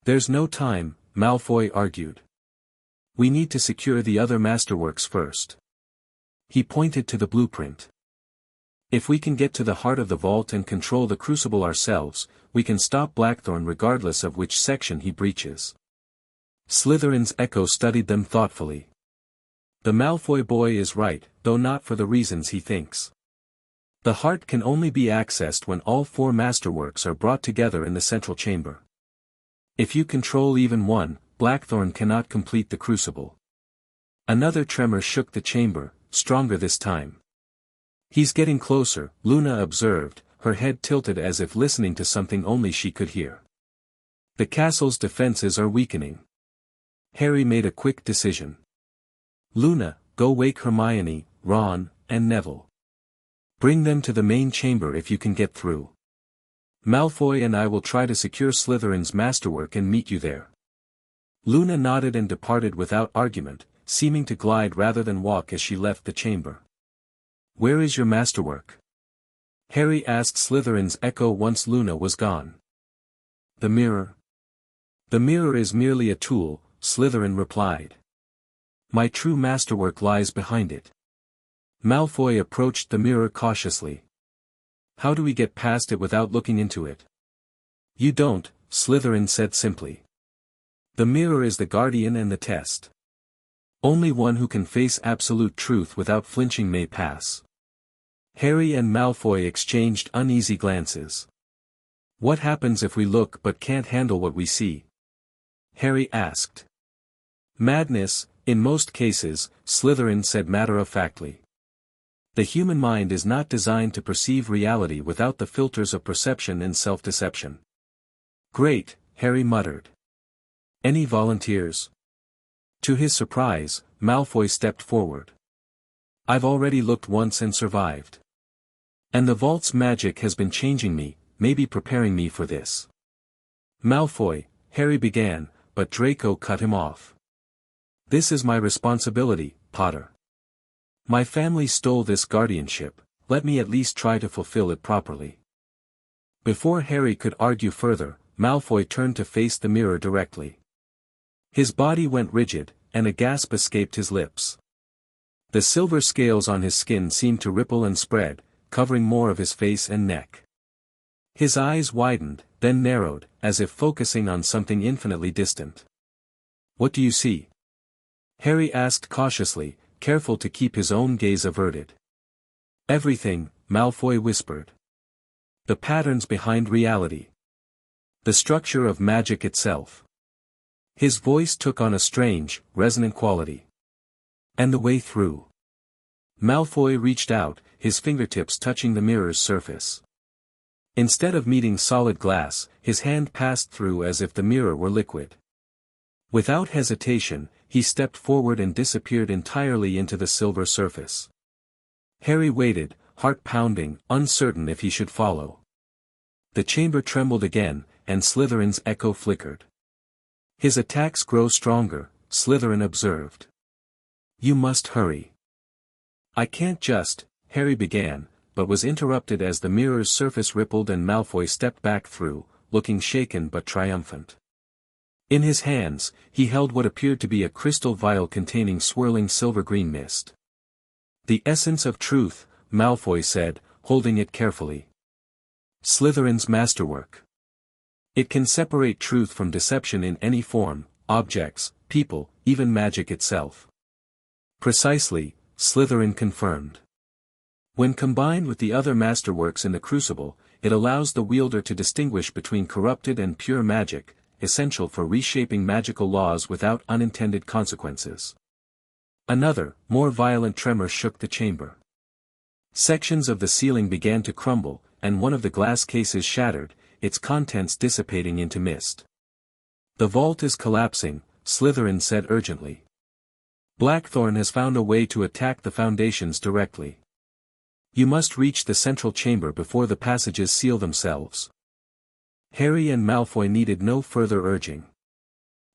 "There's no time," Malfoy argued. "We need to secure the other masterworks first." He pointed to the blueprint. "If we can get to the heart of the vault and control the crucible ourselves, we can stop Blackthorne regardless of which section he breaches." Slytherin's echo studied them thoughtfully. "The Malfoy boy is right, though not for the reasons he thinks. The heart can only be accessed when all 4 masterworks are brought together in the central chamber. If you control even one, Blackthorne cannot complete the crucible." Another tremor shook the chamber, stronger this time. "He's getting closer," Luna observed, her head tilted as if listening to something only she could hear. "The castle's defenses are weakening." Harry made a quick decision. "Luna, go wake Hermione, Ron, and Neville. Bring them to the main chamber if you can get through. Malfoy and I will try to secure Slytherin's masterwork and meet you there." Luna nodded and departed without argument, seeming to glide rather than walk as she left the chamber. "Where is your masterwork?" Harry asked Slytherin's echo once Luna was gone. "The mirror." "The mirror is merely a tool," Slytherin replied. "My true masterwork lies behind it." Malfoy approached the mirror cautiously. "How do we get past it without looking into it?" "You don't," Slytherin said simply. "The mirror is the guardian and the test. Only one who can face absolute truth without flinching may pass." Harry and Malfoy exchanged uneasy glances. "What happens if we look but can't handle what we see?" Harry asked. "Madness, in most cases," Slytherin said matter-of-factly. "The human mind is not designed to perceive reality without the filters of perception and self-deception." "Great," Harry muttered. "Any volunteers?" To his surprise, Malfoy stepped forward. "I've already looked once and survived. And the vault's magic has been changing me, maybe preparing me for this." "Malfoy," Harry began, but Draco cut him off. "This is my responsibility, Potter. My family stole this guardianship, let me at least try to fulfill it properly." Before Harry could argue further, Malfoy turned to face the mirror directly. His body went rigid, and a gasp escaped his lips. The silver scales on his skin seemed to ripple and spread, covering more of his face and neck. His eyes widened, then narrowed, as if focusing on something infinitely distant. "What do you see?" Harry asked cautiously, careful to keep his own gaze averted. "Everything," Malfoy whispered. "The patterns behind reality. The structure of magic itself." His voice took on a strange, resonant quality. "And the way through." Malfoy reached out, his fingertips touching the mirror's surface. Instead of meeting solid glass, his hand passed through as if the mirror were liquid. Without hesitation, he stepped forward and disappeared entirely into the silver surface. Harry waited, heart pounding, uncertain if he should follow. The chamber trembled again, and Slytherin's echo flickered. His attacks grow stronger, Slytherin observed. You must hurry. I can't just, Harry began, but was interrupted as the mirror's surface rippled and Malfoy stepped back through, looking shaken but triumphant. In his hands, he held what appeared to be a crystal vial containing swirling silver-green mist. The essence of truth, Malfoy said, holding it carefully. Slytherin's masterwork. It can separate truth from deception in any form, objects, people, even magic itself. Precisely, Slytherin confirmed. When combined with the other masterworks in the crucible, it allows the wielder to distinguish between corrupted and pure magic, essential for reshaping magical laws without unintended consequences. Another, more violent tremor shook the chamber. Sections of the ceiling began to crumble, and one of the glass cases shattered, its contents dissipating into mist. The vault is collapsing, Slytherin said urgently. Blackthorne has found a way to attack the foundations directly. You must reach the central chamber before the passages seal themselves. Harry and Malfoy needed no further urging.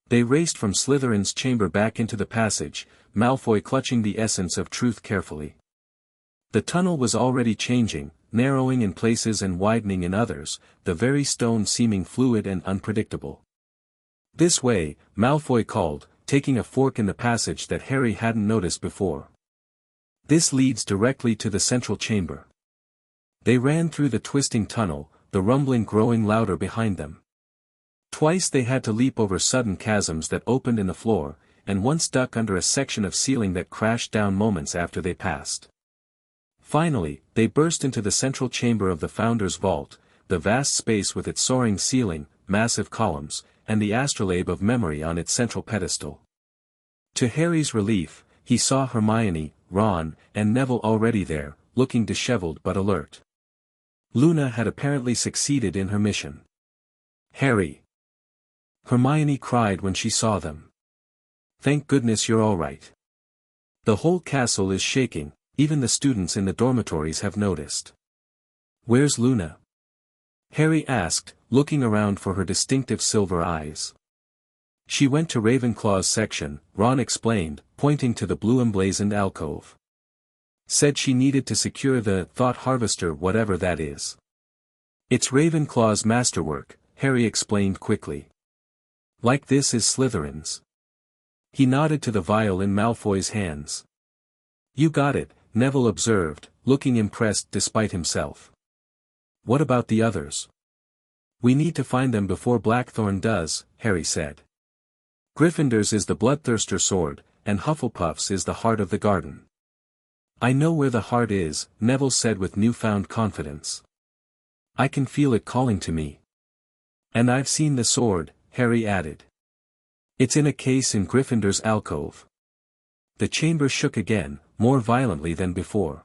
They raced from Slytherin's chamber back into the passage, Malfoy clutching the essence of truth carefully. The tunnel was already changing, narrowing in places and widening in others, the very stone seeming fluid and unpredictable. This way, Malfoy called, taking a fork in the passage that Harry hadn't noticed before. This leads directly to the central chamber. They ran through the twisting tunnel, the rumbling growing louder behind them. Twice they had to leap over sudden chasms that opened in the floor, and once duck under a section of ceiling that crashed down moments after they passed. Finally, they burst into the central chamber of the Founder's Vault, the vast space with its soaring ceiling, massive columns, and the astrolabe of memory on its central pedestal. To Harry's relief, he saw Hermione, Ron, and Neville already there, looking disheveled but alert. Luna had apparently succeeded in her mission. Harry! Hermione cried when she saw them. Thank goodness you're all right. The whole castle is shaking. Even the students in the dormitories have noticed. Where's Luna? Harry asked, looking around for her distinctive silver eyes. She went to Ravenclaw's section, Ron explained, pointing to the blue emblazoned alcove. Said she needed to secure the thought harvester, whatever that is. It's Ravenclaw's masterwork, Harry explained quickly. Like this is Slytherin's. He nodded to the vial in Malfoy's hands. You got it, Neville observed, looking impressed despite himself. What about the others? We need to find them before Blackthorne does, Harry said. Gryffindor's is the Bloodthirster sword, and Hufflepuff's is the heart of the garden. I know where the heart is, Neville said with newfound confidence. I can feel it calling to me. And I've seen the sword, Harry added. It's in a case in Gryffindor's alcove. The chamber shook again, more violently than before.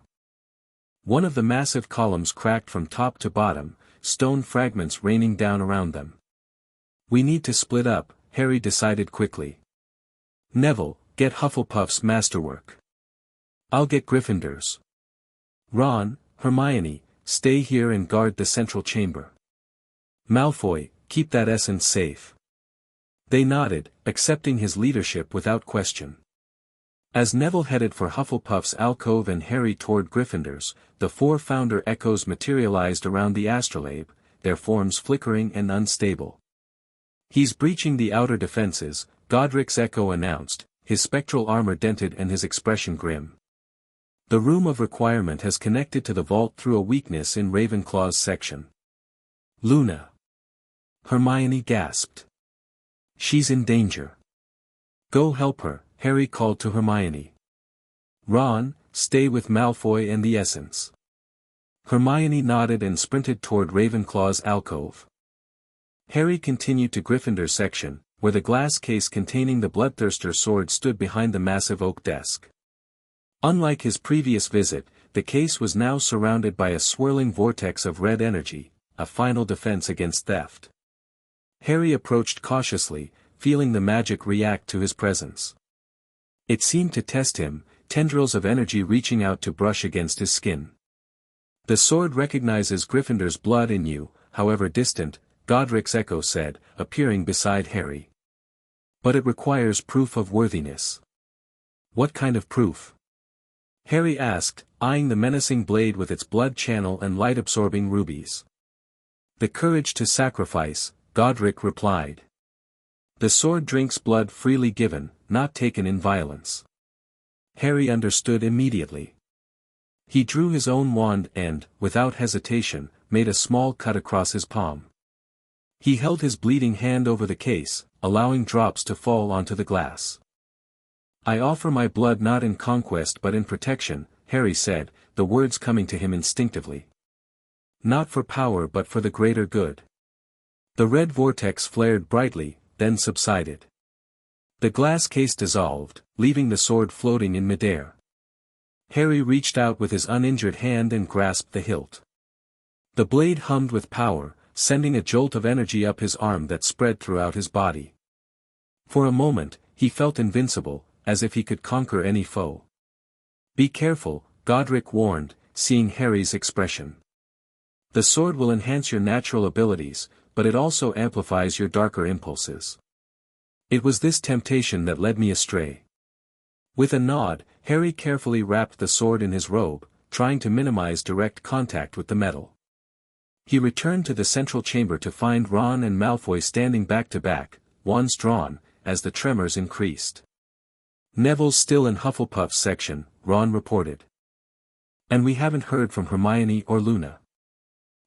One of the massive columns cracked from top to bottom, stone fragments raining down around them. We need to split up, Harry decided quickly. Neville, get Hufflepuff's masterwork. I'll get Gryffindor's. Ron, Hermione, stay here and guard the central chamber. Malfoy, keep that essence safe. They nodded, accepting his leadership without question. As Neville headed for Hufflepuff's alcove and Harry toward Gryffindor's, the four Founder echoes materialized around the astrolabe, their forms flickering and unstable. He's breaching the outer defenses, Godric's echo announced, his spectral armor dented and his expression grim. The room of requirement has connected to the vault through a weakness in Ravenclaw's section. Luna! Hermione gasped. She's in danger. Go help her, Harry called to Hermione. Ron, stay with Malfoy and the essence. Hermione nodded and sprinted toward Ravenclaw's alcove. Harry continued to Gryffindor's section, where the glass case containing the Bloodthirster sword stood behind the massive oak desk. Unlike his previous visit, the case was now surrounded by a swirling vortex of red energy, a final defense against theft. Harry approached cautiously, feeling the magic react to his presence. It seemed to test him, tendrils of energy reaching out to brush against his skin. The sword recognizes Gryffindor's blood in you, however distant, Godric's echo said, appearing beside Harry. But it requires proof of worthiness. What kind of proof? Harry asked, eyeing the menacing blade with its blood channel and light-absorbing rubies. The courage to sacrifice, Godric replied. The sword drinks blood freely given, not taken in violence. Harry understood immediately. He drew his own wand and, without hesitation, made a small cut across his palm. He held his bleeding hand over the case, allowing drops to fall onto the glass. I offer my blood not in conquest but in protection, Harry said, the words coming to him instinctively. Not for power but for the greater good. The red vortex flared brightly, then subsided. The glass case dissolved, leaving the sword floating in midair. Harry reached out with his uninjured hand and grasped the hilt. The blade hummed with power, sending a jolt of energy up his arm that spread throughout his body. For a moment, he felt invincible, as if he could conquer any foe. Be careful, Godric warned, seeing Harry's expression. The sword will enhance your natural abilities, but it also amplifies your darker impulses. It was this temptation that led me astray. With a nod, Harry carefully wrapped the sword in his robe, trying to minimize direct contact with the metal. He returned to the central chamber to find Ron and Malfoy standing back to back, wands drawn, as the tremors increased. Neville's still in Hufflepuff's section, Ron reported. And we haven't heard from Hermione or Luna.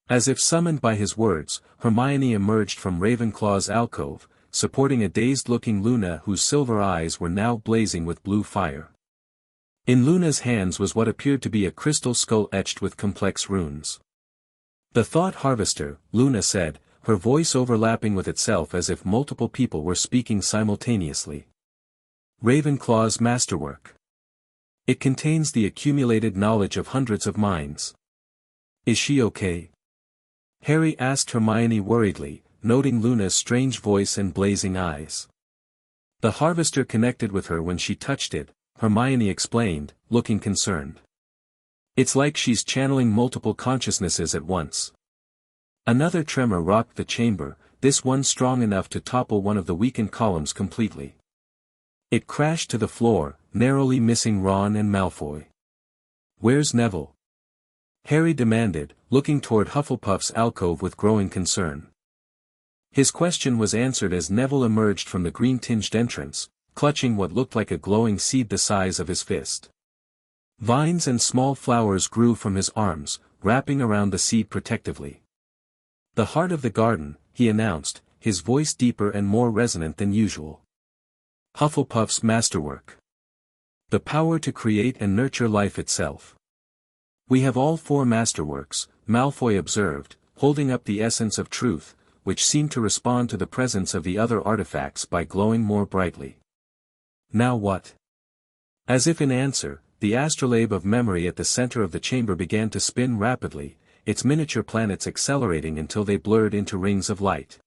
As if summoned by his words, Hermione emerged from Ravenclaw's alcove, supporting a dazed-looking Luna whose silver eyes were now blazing with blue fire. In Luna's hands was what appeared to be a crystal skull etched with complex runes. The Thought Harvester, Luna said, her voice overlapping with itself as if multiple people were speaking simultaneously. Ravenclaw's masterwork. It contains the accumulated knowledge of hundreds of minds. Is she okay? Harry asked Hermione worriedly, noting Luna's strange voice and blazing eyes. The Harvester connected with her when she touched it, Hermione explained, looking concerned. It's like she's channeling multiple consciousnesses at once. Another tremor rocked the chamber, this one strong enough to topple one of the weakened columns completely. It crashed to the floor, narrowly missing Ron and Malfoy. Where's Neville? Harry demanded, looking toward Hufflepuff's alcove with growing concern. His question was answered as Neville emerged from the green-tinged entrance, clutching what looked like a glowing seed the size of his fist. Vines and small flowers grew from his arms, wrapping around the seed protectively. The heart of the garden, he announced, his voice deeper and more resonant than usual. Hufflepuff's masterwork. The power to create and nurture life itself. We have all 4 masterworks, Malfoy observed, holding up the essence of truth, which seemed to respond to the presence of the other artifacts by glowing more brightly. Now what? As if in answer, the astrolabe of memory at the center of the chamber began to spin rapidly, its miniature planets accelerating until they blurred into rings of light.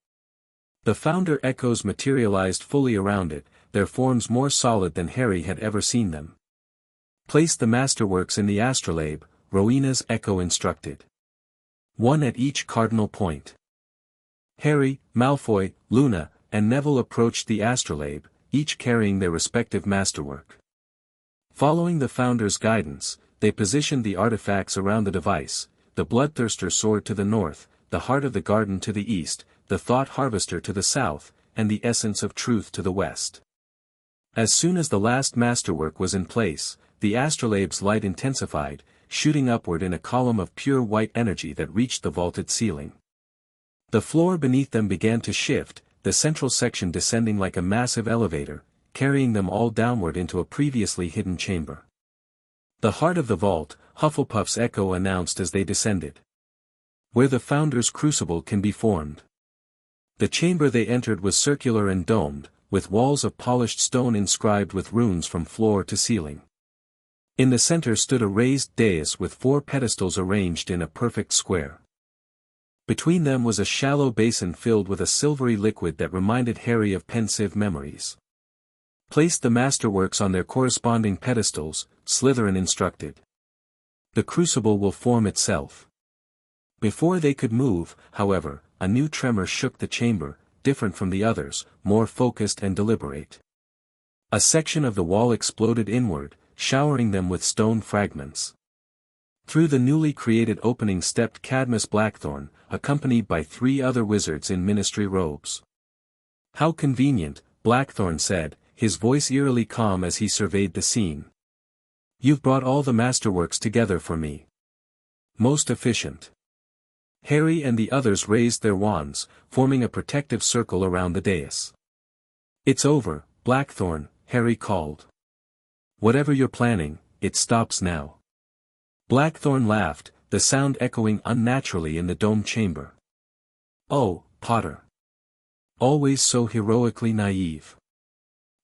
The founder echoes materialized fully around it, their forms more solid than Harry had ever seen them. Place the masterworks in the astrolabe, Rowena's echo instructed. 1 at each cardinal point. Harry, Malfoy, Luna, and Neville approached the astrolabe, each carrying their respective masterwork. Following the founder's guidance, they positioned the artifacts around the device, the Bloodthirster sword to the north, the Heart of the Garden to the east, the Thought Harvester to the south, and the Essence of Truth to the west. As soon as the last masterwork was in place, the astrolabe's light intensified, shooting upward in a column of pure white energy that reached the vaulted ceiling. The floor beneath them began to shift, the central section descending like a massive elevator, carrying them all downward into a previously hidden chamber. The heart of the vault, Hufflepuff's echo announced as they descended. Where the Founder's crucible can be formed. The chamber they entered was circular and domed, with walls of polished stone inscribed with runes from floor to ceiling. In the center stood a raised dais with 4 pedestals arranged in a perfect square. Between them was a shallow basin filled with a silvery liquid that reminded Harry of pensive memories. Place the masterworks on their corresponding pedestals, Slytherin instructed. The crucible will form itself. Before they could move, however, a new tremor shook the chamber, different from the others, more focused and deliberate. A section of the wall exploded inward, showering them with stone fragments. Through the newly created opening stepped Cadmus Blackthorne, accompanied by 3 other wizards in ministry robes. "How convenient," Blackthorne said, his voice eerily calm as he surveyed the scene. "You've brought all the masterworks together for me. Most efficient." Harry and the others raised their wands, forming a protective circle around the dais. "It's over, Blackthorne," Harry called. "Whatever you're planning, it stops now." Blackthorne laughed, the sound echoing unnaturally in the domed chamber. "Oh, Potter. Always so heroically naive.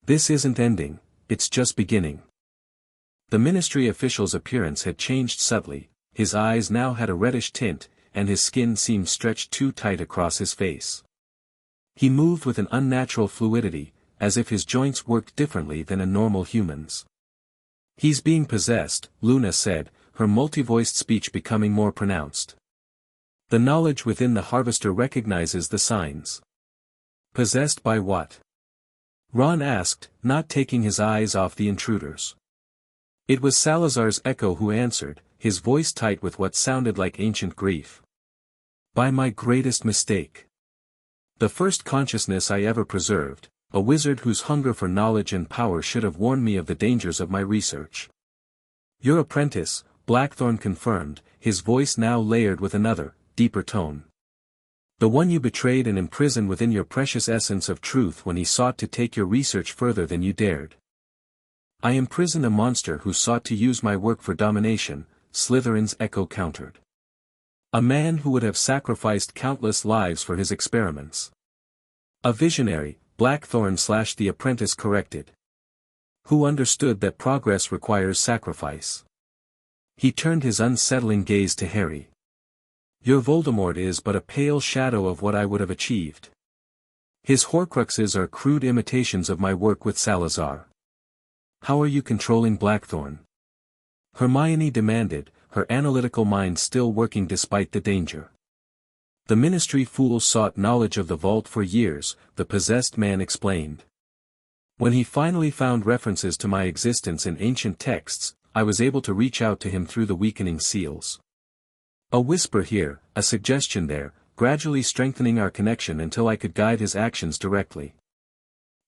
This isn't ending, it's just beginning." The ministry official's appearance had changed subtly, his eyes now had a reddish tint, and his skin seemed stretched too tight across his face. He moved with an unnatural fluidity, as if his joints worked differently than a normal human's. "He's being possessed," Luna said, her multi-voiced speech becoming more pronounced. "The knowledge within the harvester recognizes the signs." "Possessed by what?" Ron asked, not taking his eyes off the intruders. It was Salazar's echo who answered, his voice tight with what sounded like ancient grief. "By my greatest mistake. The first consciousness I ever preserved, a wizard whose hunger for knowledge and power should have warned me of the dangers of my research." "Your apprentice," Blackthorne confirmed, his voice now layered with another, deeper tone. "The one you betrayed and imprisoned within your precious essence of truth when he sought to take your research further than you dared." "I imprisoned a monster who sought to use my work for domination," Slytherin's echo countered. "A man who would have sacrificed countless lives for his experiments." "A visionary," Blackthorne/the apprentice corrected. "Who understood that progress requires sacrifice." He turned his unsettling gaze to Harry. "Your Voldemort is but a pale shadow of what I would have achieved. His Horcruxes are crude imitations of my work with Salazar. How are you controlling Blackthorne?" Hermione demanded, her analytical mind still working despite the danger. "The ministry fools sought knowledge of the vault for years," the possessed man explained. "When he finally found references to my existence in ancient texts, I was able to reach out to him through the weakening seals. A whisper here, a suggestion there, gradually strengthening our connection until I could guide his actions directly."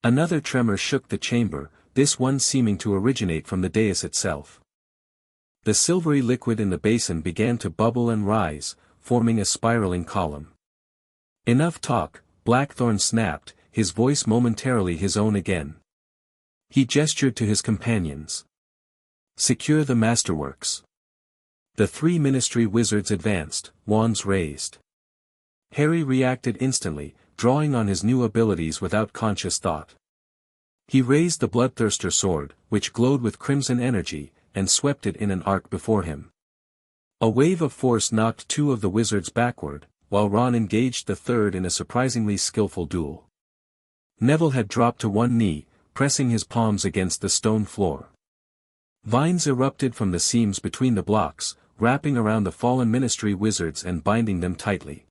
Another tremor shook the chamber, this one seeming to originate from the dais itself. The silvery liquid in the basin began to bubble and rise, forming a spiraling column. "Enough talk," Blackthorne snapped, his voice momentarily his own again. He gestured to his companions. "Secure the masterworks." The 3 ministry wizards advanced, wands raised. Harry reacted instantly, drawing on his new abilities without conscious thought. He raised the Bloodthirster sword, which glowed with crimson energy, and swept it in an arc before him. A wave of force knocked 2 of the wizards backward, while Ron engaged the third in a surprisingly skillful duel. Neville had dropped to one knee, pressing his palms against the stone floor. Vines erupted from the seams between the blocks, wrapping around the fallen ministry wizards and binding them tightly.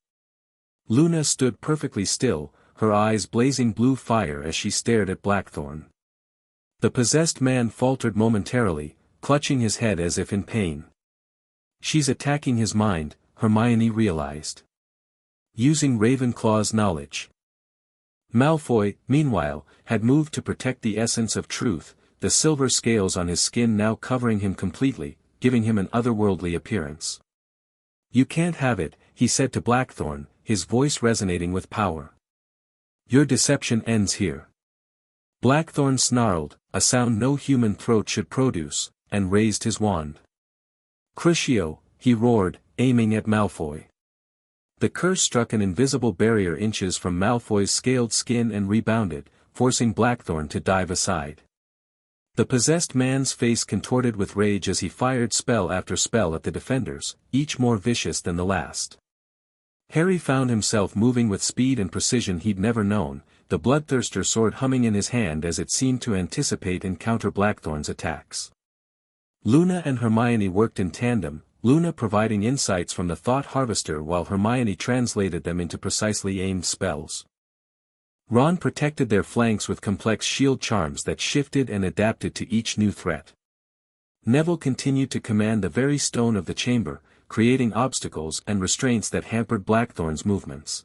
Luna stood perfectly still, her eyes blazing blue fire as she stared at Blackthorne. The possessed man faltered momentarily, clutching his head as if in pain. "She's attacking his mind," Hermione realized. "Using Ravenclaw's knowledge." Malfoy, meanwhile, had moved to protect the essence of truth, the silver scales on his skin now covering him completely, giving him an otherworldly appearance. "You can't have it," he said to Blackthorne, his voice resonating with power. "Your deception ends here." Blackthorne snarled, a sound no human throat should produce, and raised his wand. "Crucio," he roared, aiming at Malfoy. The curse struck an invisible barrier inches from Malfoy's scaled skin and rebounded, forcing Blackthorne to dive aside. The possessed man's face contorted with rage as he fired spell after spell at the defenders, each more vicious than the last. Harry found himself moving with speed and precision he'd never known, the bloodthirster sword humming in his hand as it seemed to anticipate and counter Blackthorn's attacks. Luna and Hermione worked in tandem, Luna providing insights from the thought harvester while Hermione translated them into precisely aimed spells. Ron protected their flanks with complex shield charms that shifted and adapted to each new threat. Neville continued to command the very stone of the chamber, creating obstacles and restraints that hampered Blackthorn's movements.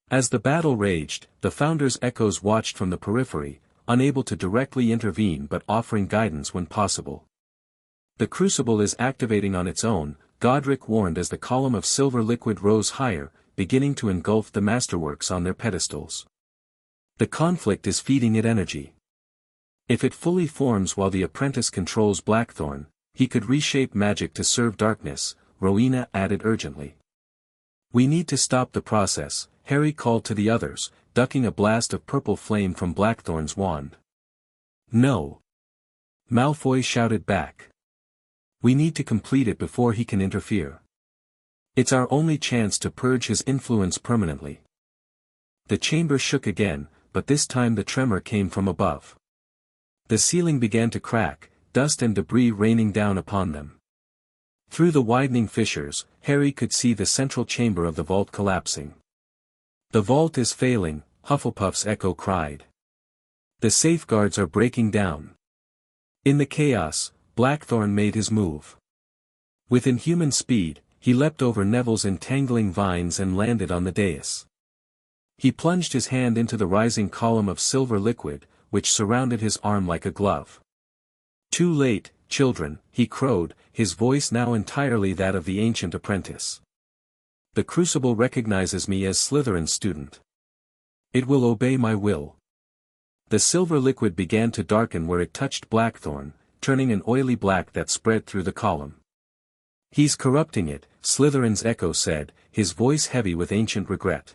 As the battle raged, the Founder's echoes watched from the periphery, unable to directly intervene but offering guidance when possible. The crucible is activating on its own, Godric warned as the column of silver liquid rose higher, beginning to engulf the masterworks on their pedestals. The conflict is feeding it energy. If it fully forms while the apprentice controls Blackthorn, he could reshape magic to serve darkness, Rowena added urgently. We need to stop the process, Harry called to the others, ducking a blast of purple flame from Blackthorn's wand. No. Malfoy shouted back. We need to complete it before he can interfere. It's our only chance to purge his influence permanently. The chamber shook again, but this time the tremor came from above. The ceiling began to crack, dust and debris raining down upon them. Through the widening fissures, Harry could see the central chamber of the vault collapsing. The vault is failing, Hufflepuff's echo cried. The safeguards are breaking down. In the chaos, Blackthorn made his move. With inhuman speed, he leapt over Neville's entangling vines and landed on the dais. He plunged his hand into the rising column of silver liquid, which surrounded his arm like a glove. Too late, children, he crowed, his voice now entirely that of the ancient apprentice. The crucible recognizes me as Slytherin's student. It will obey my will. The silver liquid began to darken where it touched Blackthorn, turning an oily black that spread through the column. He's corrupting it, Slytherin's echo said, his voice heavy with ancient regret.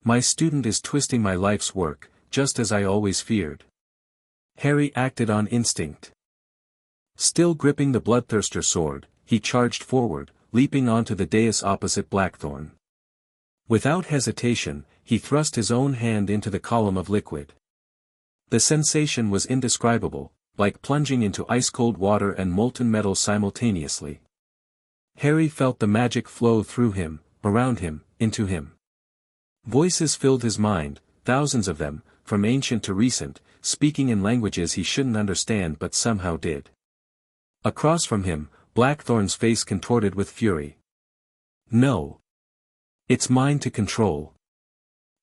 My student is twisting my life's work, just as I always feared. Harry acted on instinct. Still gripping the bloodthirster sword, he charged forward, leaping onto the dais opposite Blackthorn. Without hesitation, he thrust his own hand into the column of liquid. The sensation was indescribable, like plunging into ice-cold water and molten metal simultaneously. Harry felt the magic flow through him, around him, into him. Voices filled his mind, thousands of them, from ancient to recent, speaking in languages he shouldn't understand but somehow did. Across from him, Blackthorn's face contorted with fury. No. It's mine to control.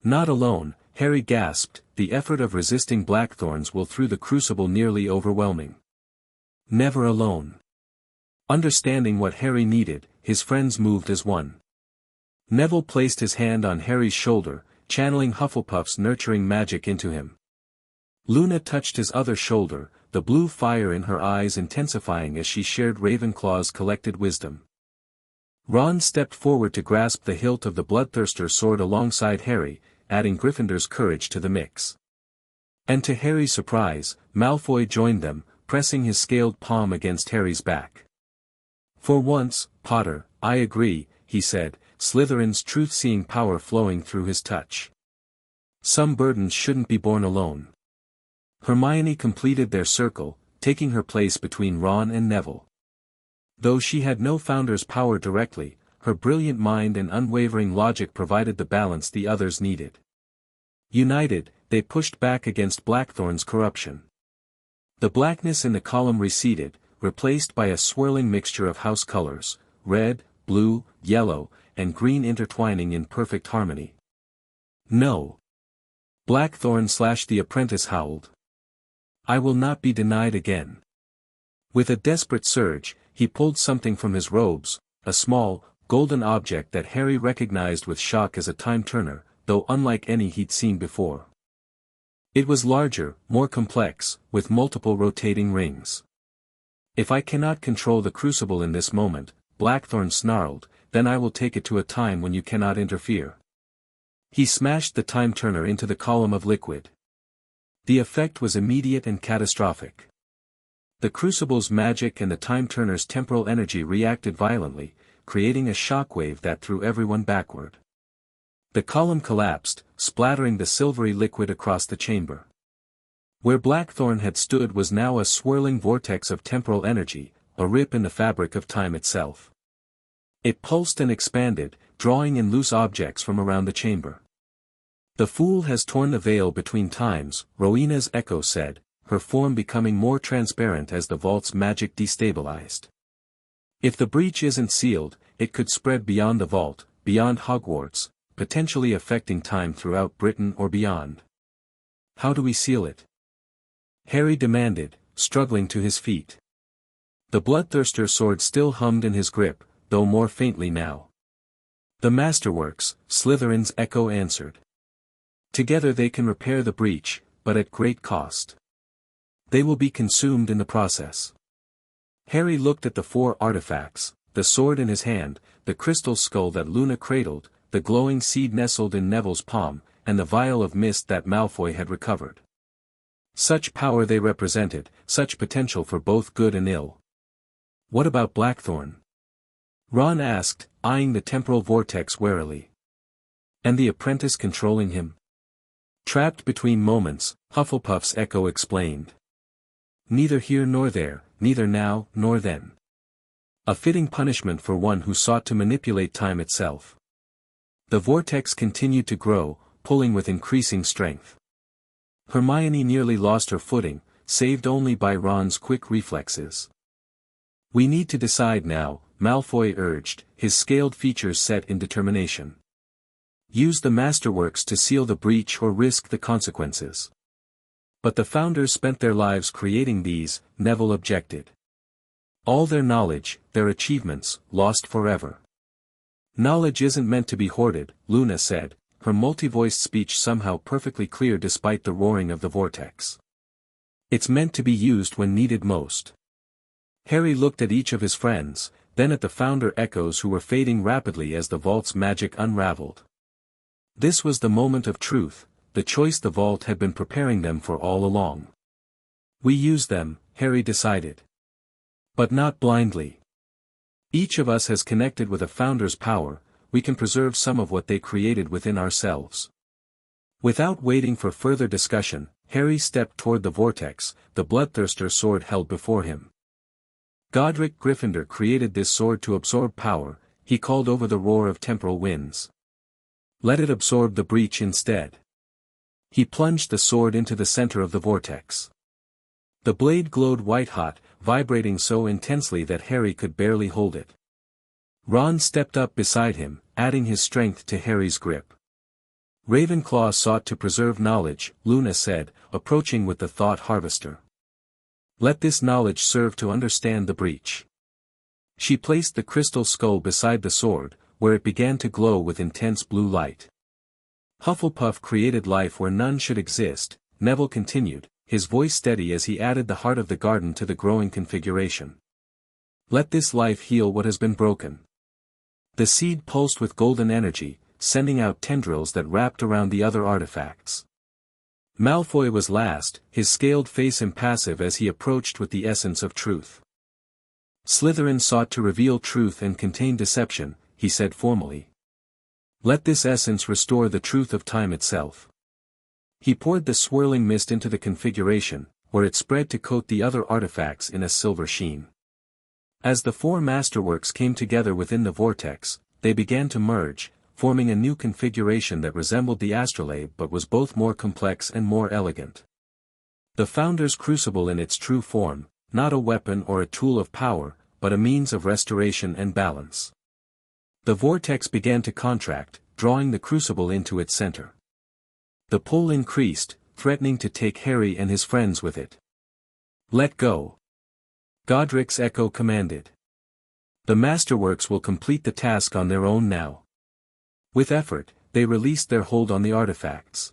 Not alone, Harry gasped, the effort of resisting Blackthorn's will through the crucible nearly overwhelming. Never alone. Understanding what Harry needed, his friends moved as one. Neville placed his hand on Harry's shoulder, channeling Hufflepuff's nurturing magic into him. Luna touched his other shoulder, the blue fire in her eyes intensifying as she shared Ravenclaw's collected wisdom. Ron stepped forward to grasp the hilt of the bloodthirster sword alongside Harry, adding Gryffindor's courage to the mix. And to Harry's surprise, Malfoy joined them, pressing his scaled palm against Harry's back. For once, Potter, I agree, he said, Slytherin's truth-seeing power flowing through his touch. Some burdens shouldn't be borne alone. Hermione completed their circle, taking her place between Ron and Neville. Though she had no Founder's power directly, her brilliant mind and unwavering logic provided the balance the others needed. United, they pushed back against Blackthorn's corruption. The blackness in the column receded, replaced by a swirling mixture of house colors, red, blue, yellow, and green intertwining in perfect harmony. No. Blackthorn / the apprentice howled. I will not be denied again. With a desperate surge, he pulled something from his robes, a small, golden object that Harry recognized with shock as a time-turner, though unlike any he'd seen before. It was larger, more complex, with multiple rotating rings. If I cannot control the crucible in this moment, Blackthorn snarled, then I will take it to a time when you cannot interfere. He smashed the time-turner into the column of liquid. The effect was immediate and catastrophic. The crucible's magic and the time-turner's temporal energy reacted violently, creating a shockwave that threw everyone backward. The column collapsed, splattering the silvery liquid across the chamber. Where Blackthorn had stood was now a swirling vortex of temporal energy, a rip in the fabric of time itself. It pulsed and expanded, drawing in loose objects from around the chamber. "The fool has torn the veil between times," Rowena's echo said, her form becoming more transparent as the vault's magic destabilized. "If the breach isn't sealed, it could spread beyond the vault, beyond Hogwarts, potentially affecting time throughout Britain or beyond. How do we seal it?" Harry demanded, struggling to his feet. The bloodthirster's sword still hummed in his grip, though more faintly now. "The masterworks," Slytherin's echo answered. "Together they can repair the breach, but at great cost. They will be consumed in the process." Harry looked at the 4 artifacts, the sword in his hand, the crystal skull that Luna cradled, the glowing seed nestled in Neville's palm, and the vial of mist that Malfoy had recovered. Such power they represented, such potential for both good and ill. "What about Blackthorn?" Ron asked, eyeing the temporal vortex warily. "And the apprentice controlling him?" "Trapped between moments," Hufflepuff's echo explained. "Neither here nor there, neither now nor then. A fitting punishment for one who sought to manipulate time itself." The vortex continued to grow, pulling with increasing strength. Hermione nearly lost her footing, saved only by Ron's quick reflexes. "We need to decide now," Malfoy urged, his scaled features set in determination. "Use the masterworks to seal the breach or risk the consequences." "But the founders spent their lives creating these," Neville objected. "All their knowledge, their achievements, lost forever." "Knowledge isn't meant to be hoarded," Luna said, her multi-voiced speech somehow perfectly clear despite the roaring of the vortex. "It's meant to be used when needed most." Harry looked at each of his friends, then at the founder echoes who were fading rapidly as the vault's magic unraveled. This was the moment of truth, the choice the vault had been preparing them for all along. "We use them," Harry decided. "But not blindly. Each of us has connected with a founder's power, we can preserve some of what they created within ourselves." Without waiting for further discussion, Harry stepped toward the vortex, the bloodthirster sword held before him. "Godric Gryffindor created this sword to absorb power," he called over the roar of temporal winds. "Let it absorb the breach instead." He plunged the sword into the center of the vortex. The blade glowed white-hot, vibrating so intensely that Harry could barely hold it. Ron stepped up beside him, adding his strength to Harry's grip. "Ravenclaw sought to preserve knowledge," Luna said, approaching with the thought harvester. "Let this knowledge serve to understand the breach." She placed the crystal skull beside the sword, where it began to glow with intense blue light. "Hufflepuff created life where none should exist," Neville continued, his voice steady as he added the heart of the garden to the growing configuration. "Let this life heal what has been broken." The seed pulsed with golden energy, sending out tendrils that wrapped around the other artifacts. Malfoy was last, his scaled face impassive as he approached with the essence of truth. "Slytherin sought to reveal truth and contain deception," he said formally. "Let this essence restore the truth of time itself." He poured the swirling mist into the configuration, where it spread to coat the other artifacts in a silver sheen. As the 4 masterworks came together within the vortex, they began to merge, forming a new configuration that resembled the astrolabe but was both more complex and more elegant. The Founder's Crucible in its true form, not a weapon or a tool of power, but a means of restoration and balance. The vortex began to contract, drawing the crucible into its center. The pull increased, threatening to take Harry and his friends with it. "Let go!" Godric's echo commanded. "The masterworks will complete the task on their own now." With effort, they released their hold on the artifacts.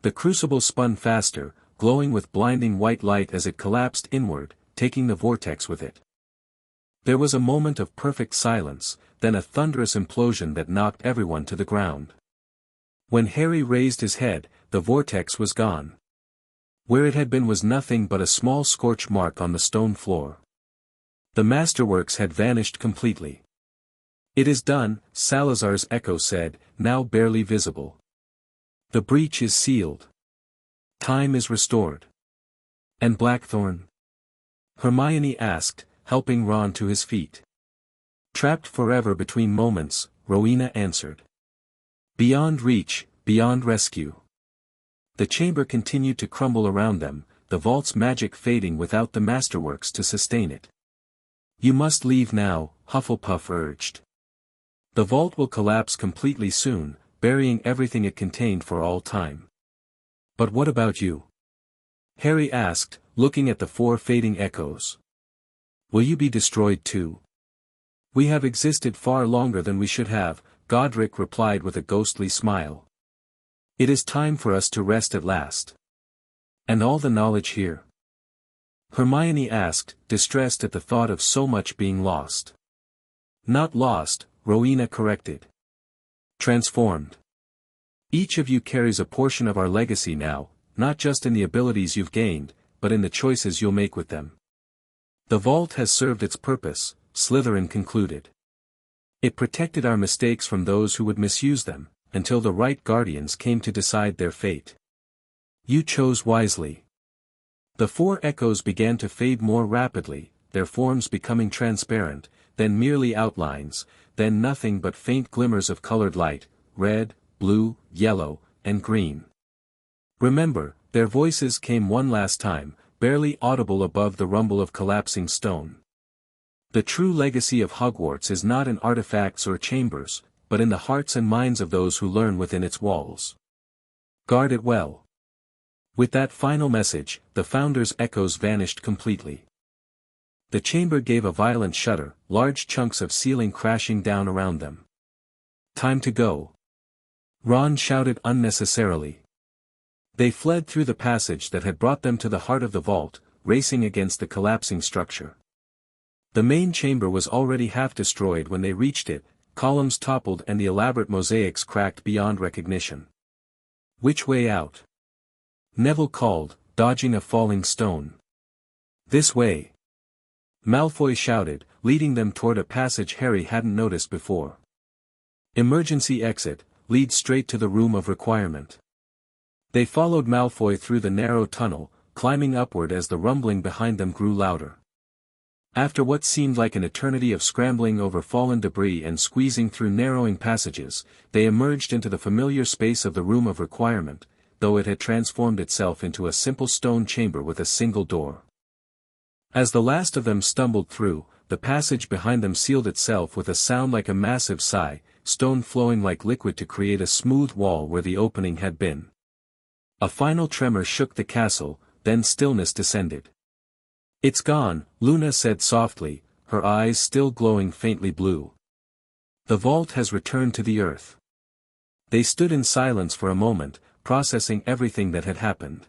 The crucible spun faster, glowing with blinding white light as it collapsed inward, taking the vortex with it. There was a moment of perfect silence, then a thunderous implosion that knocked everyone to the ground. When Harry raised his head, the vortex was gone. Where it had been was nothing but a small scorch mark on the stone floor. The masterworks had vanished completely. "It is done," Salazar's echo said, now barely visible. "The breach is sealed. Time is restored." "And Blackthorne?" Hermione asked, helping Ron to his feet. "Trapped forever between moments," Rowena answered. "Beyond reach, beyond rescue." The chamber continued to crumble around them, the vault's magic fading without the masterworks to sustain it. "You must leave now," Hufflepuff urged. "The vault will collapse completely soon, burying everything it contained for all time." "But what about you?" Harry asked, looking at the 4 fading echoes. "Will you be destroyed too?" "We have existed far longer than we should have," Godric replied with a ghostly smile. "It is time for us to rest at last." "And all the knowledge here?" Hermione asked, distressed at the thought of so much being lost. "Not lost," Rowena corrected. "Transformed. Each of you carries a portion of our legacy now, not just in the abilities you've gained, but in the choices you'll make with them. The vault has served its purpose," Slytherin concluded. "It protected our mistakes from those who would misuse them, until the right guardians came to decide their fate. You chose wisely." The 4 echoes began to fade more rapidly, their forms becoming transparent, then merely outlines, then nothing but faint glimmers of colored light, red, blue, yellow, and green. "Remember," their voices came one last time, barely audible above the rumble of collapsing stone. "The true legacy of Hogwarts is not in artifacts or chambers, but in the hearts and minds of those who learn within its walls. Guard it well." With that final message, the Founder's echoes vanished completely. The chamber gave a violent shudder, large chunks of ceiling crashing down around them. "Time to go," Ron shouted unnecessarily. They fled through the passage that had brought them to the heart of the vault, racing against the collapsing structure. The main chamber was already half destroyed when they reached it, columns toppled and the elaborate mosaics cracked beyond recognition. "Which way out?" Neville called, dodging a falling stone. "This way," Malfoy shouted, leading them toward a passage Harry hadn't noticed before. "Emergency exit, lead straight to the room of requirement." They followed Malfoy through the narrow tunnel, climbing upward as the rumbling behind them grew louder. After what seemed like an eternity of scrambling over fallen debris and squeezing through narrowing passages, they emerged into the familiar space of the room of requirement, though it had transformed itself into a simple stone chamber with a single door. As the last of them stumbled through, the passage behind them sealed itself with a sound like a massive sigh, stone flowing like liquid to create a smooth wall where the opening had been. A final tremor shook the castle, then stillness descended. "It's gone," Luna said softly, her eyes still glowing faintly blue. "The vault has returned to the earth." They stood in silence for a moment, processing everything that had happened.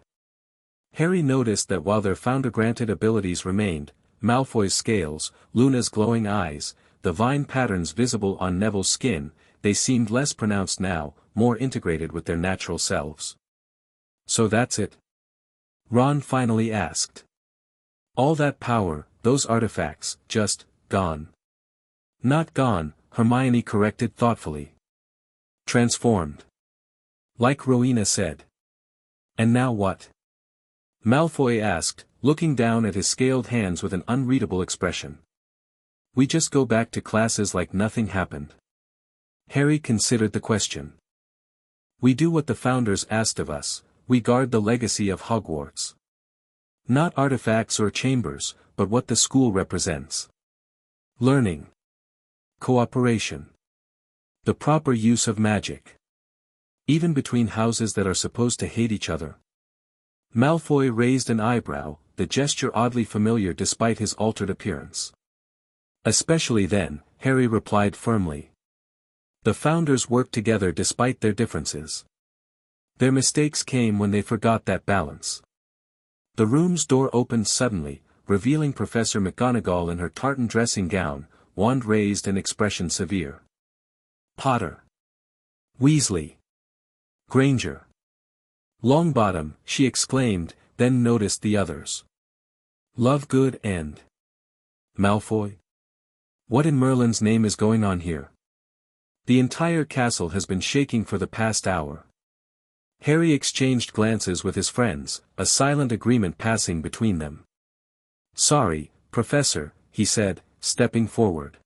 Harry noticed that while their founder-granted abilities remained, Malfoy's scales, Luna's glowing eyes, the vine patterns visible on Neville's skin, they seemed less pronounced now, more integrated with their natural selves. "So that's it?" Ron finally asked. "All that power, those artifacts, just, gone." "Not gone," Hermione corrected thoughtfully. "Transformed. Like Rowena said." "And now what?" Malfoy asked, looking down at his scaled hands with an unreadable expression. "We just go back to classes like nothing happened." Harry considered the question. "We do what the Founders asked of us, we guard the legacy of Hogwarts. Not artifacts or chambers, but what the school represents. Learning. Cooperation. The proper use of magic. Even between houses that are supposed to hate each other." Malfoy raised an eyebrow, the gesture oddly familiar despite his altered appearance. "Especially then," Harry replied firmly. "The Founders worked together despite their differences. Their mistakes came when they forgot that balance." The room's door opened suddenly, revealing Professor McGonagall in her tartan dressing gown, wand raised and expression severe. "Potter. Weasley. Granger. Longbottom," she exclaimed, then noticed the others. Lovegood and Malfoy? What in Merlin's name is going on here? The entire castle has been shaking for the past hour. Harry exchanged glances with his friends, a silent agreement passing between them. Sorry, Professor, he said, stepping forward.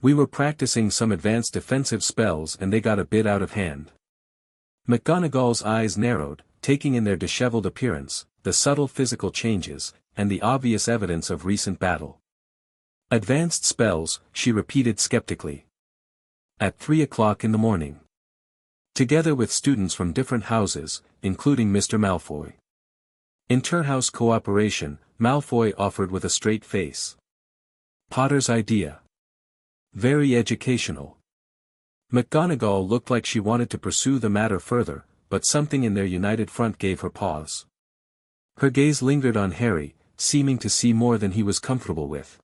We were practicing some advanced defensive spells and they got a bit out of hand. McGonagall's eyes narrowed, taking in their disheveled appearance, the subtle physical changes, and the obvious evidence of recent battle. Advanced spells, she repeated skeptically. At 3 o'clock in the morning. Together with students from different houses, including Mr. Malfoy. Inter-house cooperation, Malfoy offered with a straight face. Potter's idea. Very educational. McGonagall looked like she wanted to pursue the matter further, but something in their united front gave her pause. Her gaze lingered on Harry, seeming to see more than he was comfortable with.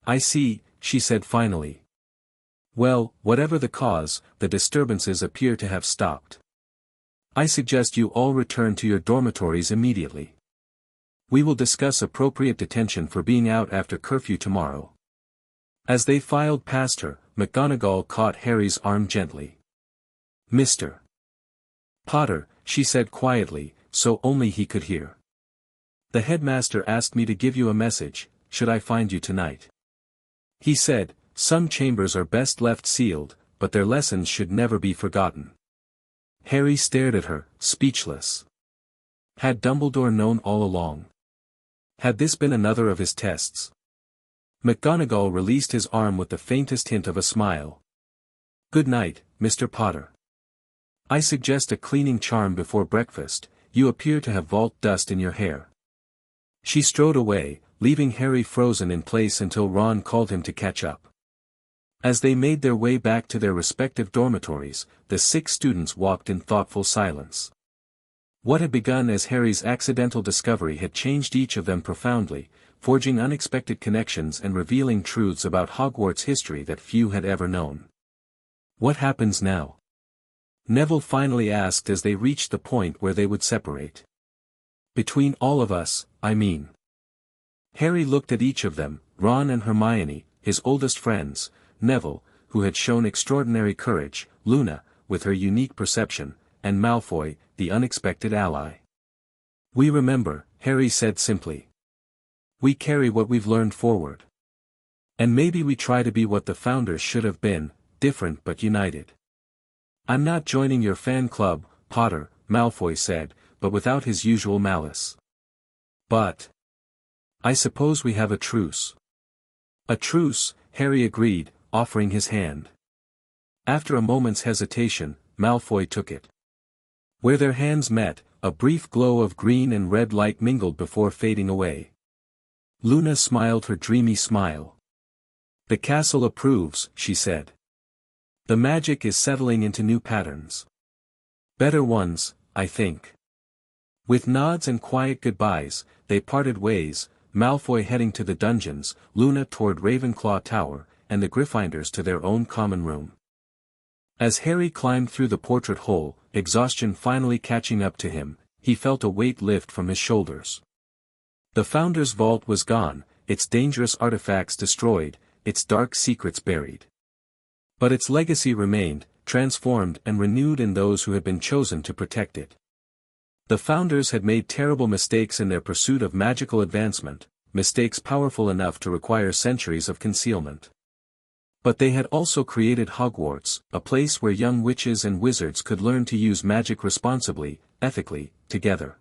I see, she said finally. Well, whatever the cause, the disturbances appear to have stopped. I suggest you all return to your dormitories immediately. We will discuss appropriate detention for being out after curfew tomorrow. As they filed past her, McGonagall caught Harry's arm gently. Mr. Potter, she said quietly, so only he could hear. The headmaster asked me to give you a message, should I find you tonight? He said, some chambers are best left sealed, but their lessons should never be forgotten. Harry stared at her, speechless. Had Dumbledore known all along? Had this been another of his tests? McGonagall released his arm with the faintest hint of a smile. Good night, Mr. Potter. I suggest a cleaning charm before breakfast, you appear to have vault dust in your hair. She strode away, leaving Harry frozen in place until Ron called him to catch up. As they made their way back to their respective dormitories, the 6 students walked in thoughtful silence. What had begun as Harry's accidental discovery had changed each of them profoundly, forging unexpected connections and revealing truths about Hogwarts history that few had ever known. What happens now? Neville finally asked as they reached the point where they would separate. Between all of us, I mean. Harry looked at each of them, Ron and Hermione, his oldest friends, Neville, who had shown extraordinary courage, Luna, with her unique perception, and Malfoy, the unexpected ally. We remember, Harry said simply. We carry what we've learned forward. And maybe we try to be what the founders should have been, different but united. I'm not joining your fan club, Potter, Malfoy said, but without his usual malice. But I suppose we have a truce. A truce, Harry agreed, offering his hand. After a moment's hesitation, Malfoy took it. Where their hands met, a brief glow of green and red light mingled before fading away. Luna smiled her dreamy smile. The castle approves, she said. The magic is settling into new patterns. Better ones, I think. With nods and quiet goodbyes, they parted ways, Malfoy heading to the dungeons, Luna toward Ravenclaw Tower, and the Gryffindors to their own common room. As Harry climbed through the portrait hole, exhaustion finally catching up to him, he felt a weight lift from his shoulders. The Founder's vault was gone, its dangerous artifacts destroyed, its dark secrets buried. But its legacy remained, transformed and renewed in those who had been chosen to protect it. The Founders had made terrible mistakes in their pursuit of magical advancement, mistakes powerful enough to require centuries of concealment. But they had also created Hogwarts, a place where young witches and wizards could learn to use magic responsibly, ethically, together.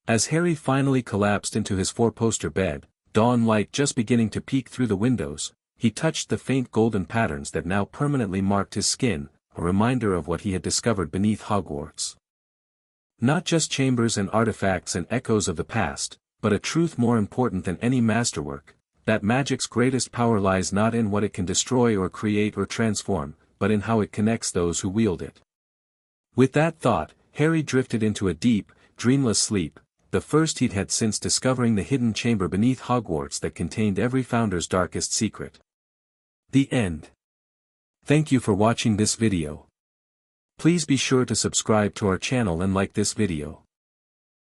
As Harry finally collapsed into his 4-poster bed, dawn light just beginning to peek through the windows, he touched the faint golden patterns that now permanently marked his skin, a reminder of what he had discovered beneath Hogwarts. Not just chambers and artifacts and echoes of the past, but a truth more important than any masterwork, that magic's greatest power lies not in what it can destroy or create or transform, but in how it connects those who wield it. With that thought, Harry drifted into a deep, dreamless sleep, the first he'd had since discovering the hidden chamber beneath Hogwarts that contained every Founder's darkest secret. The end. Thank you for watching this video. Please be sure to subscribe to our channel and like this video.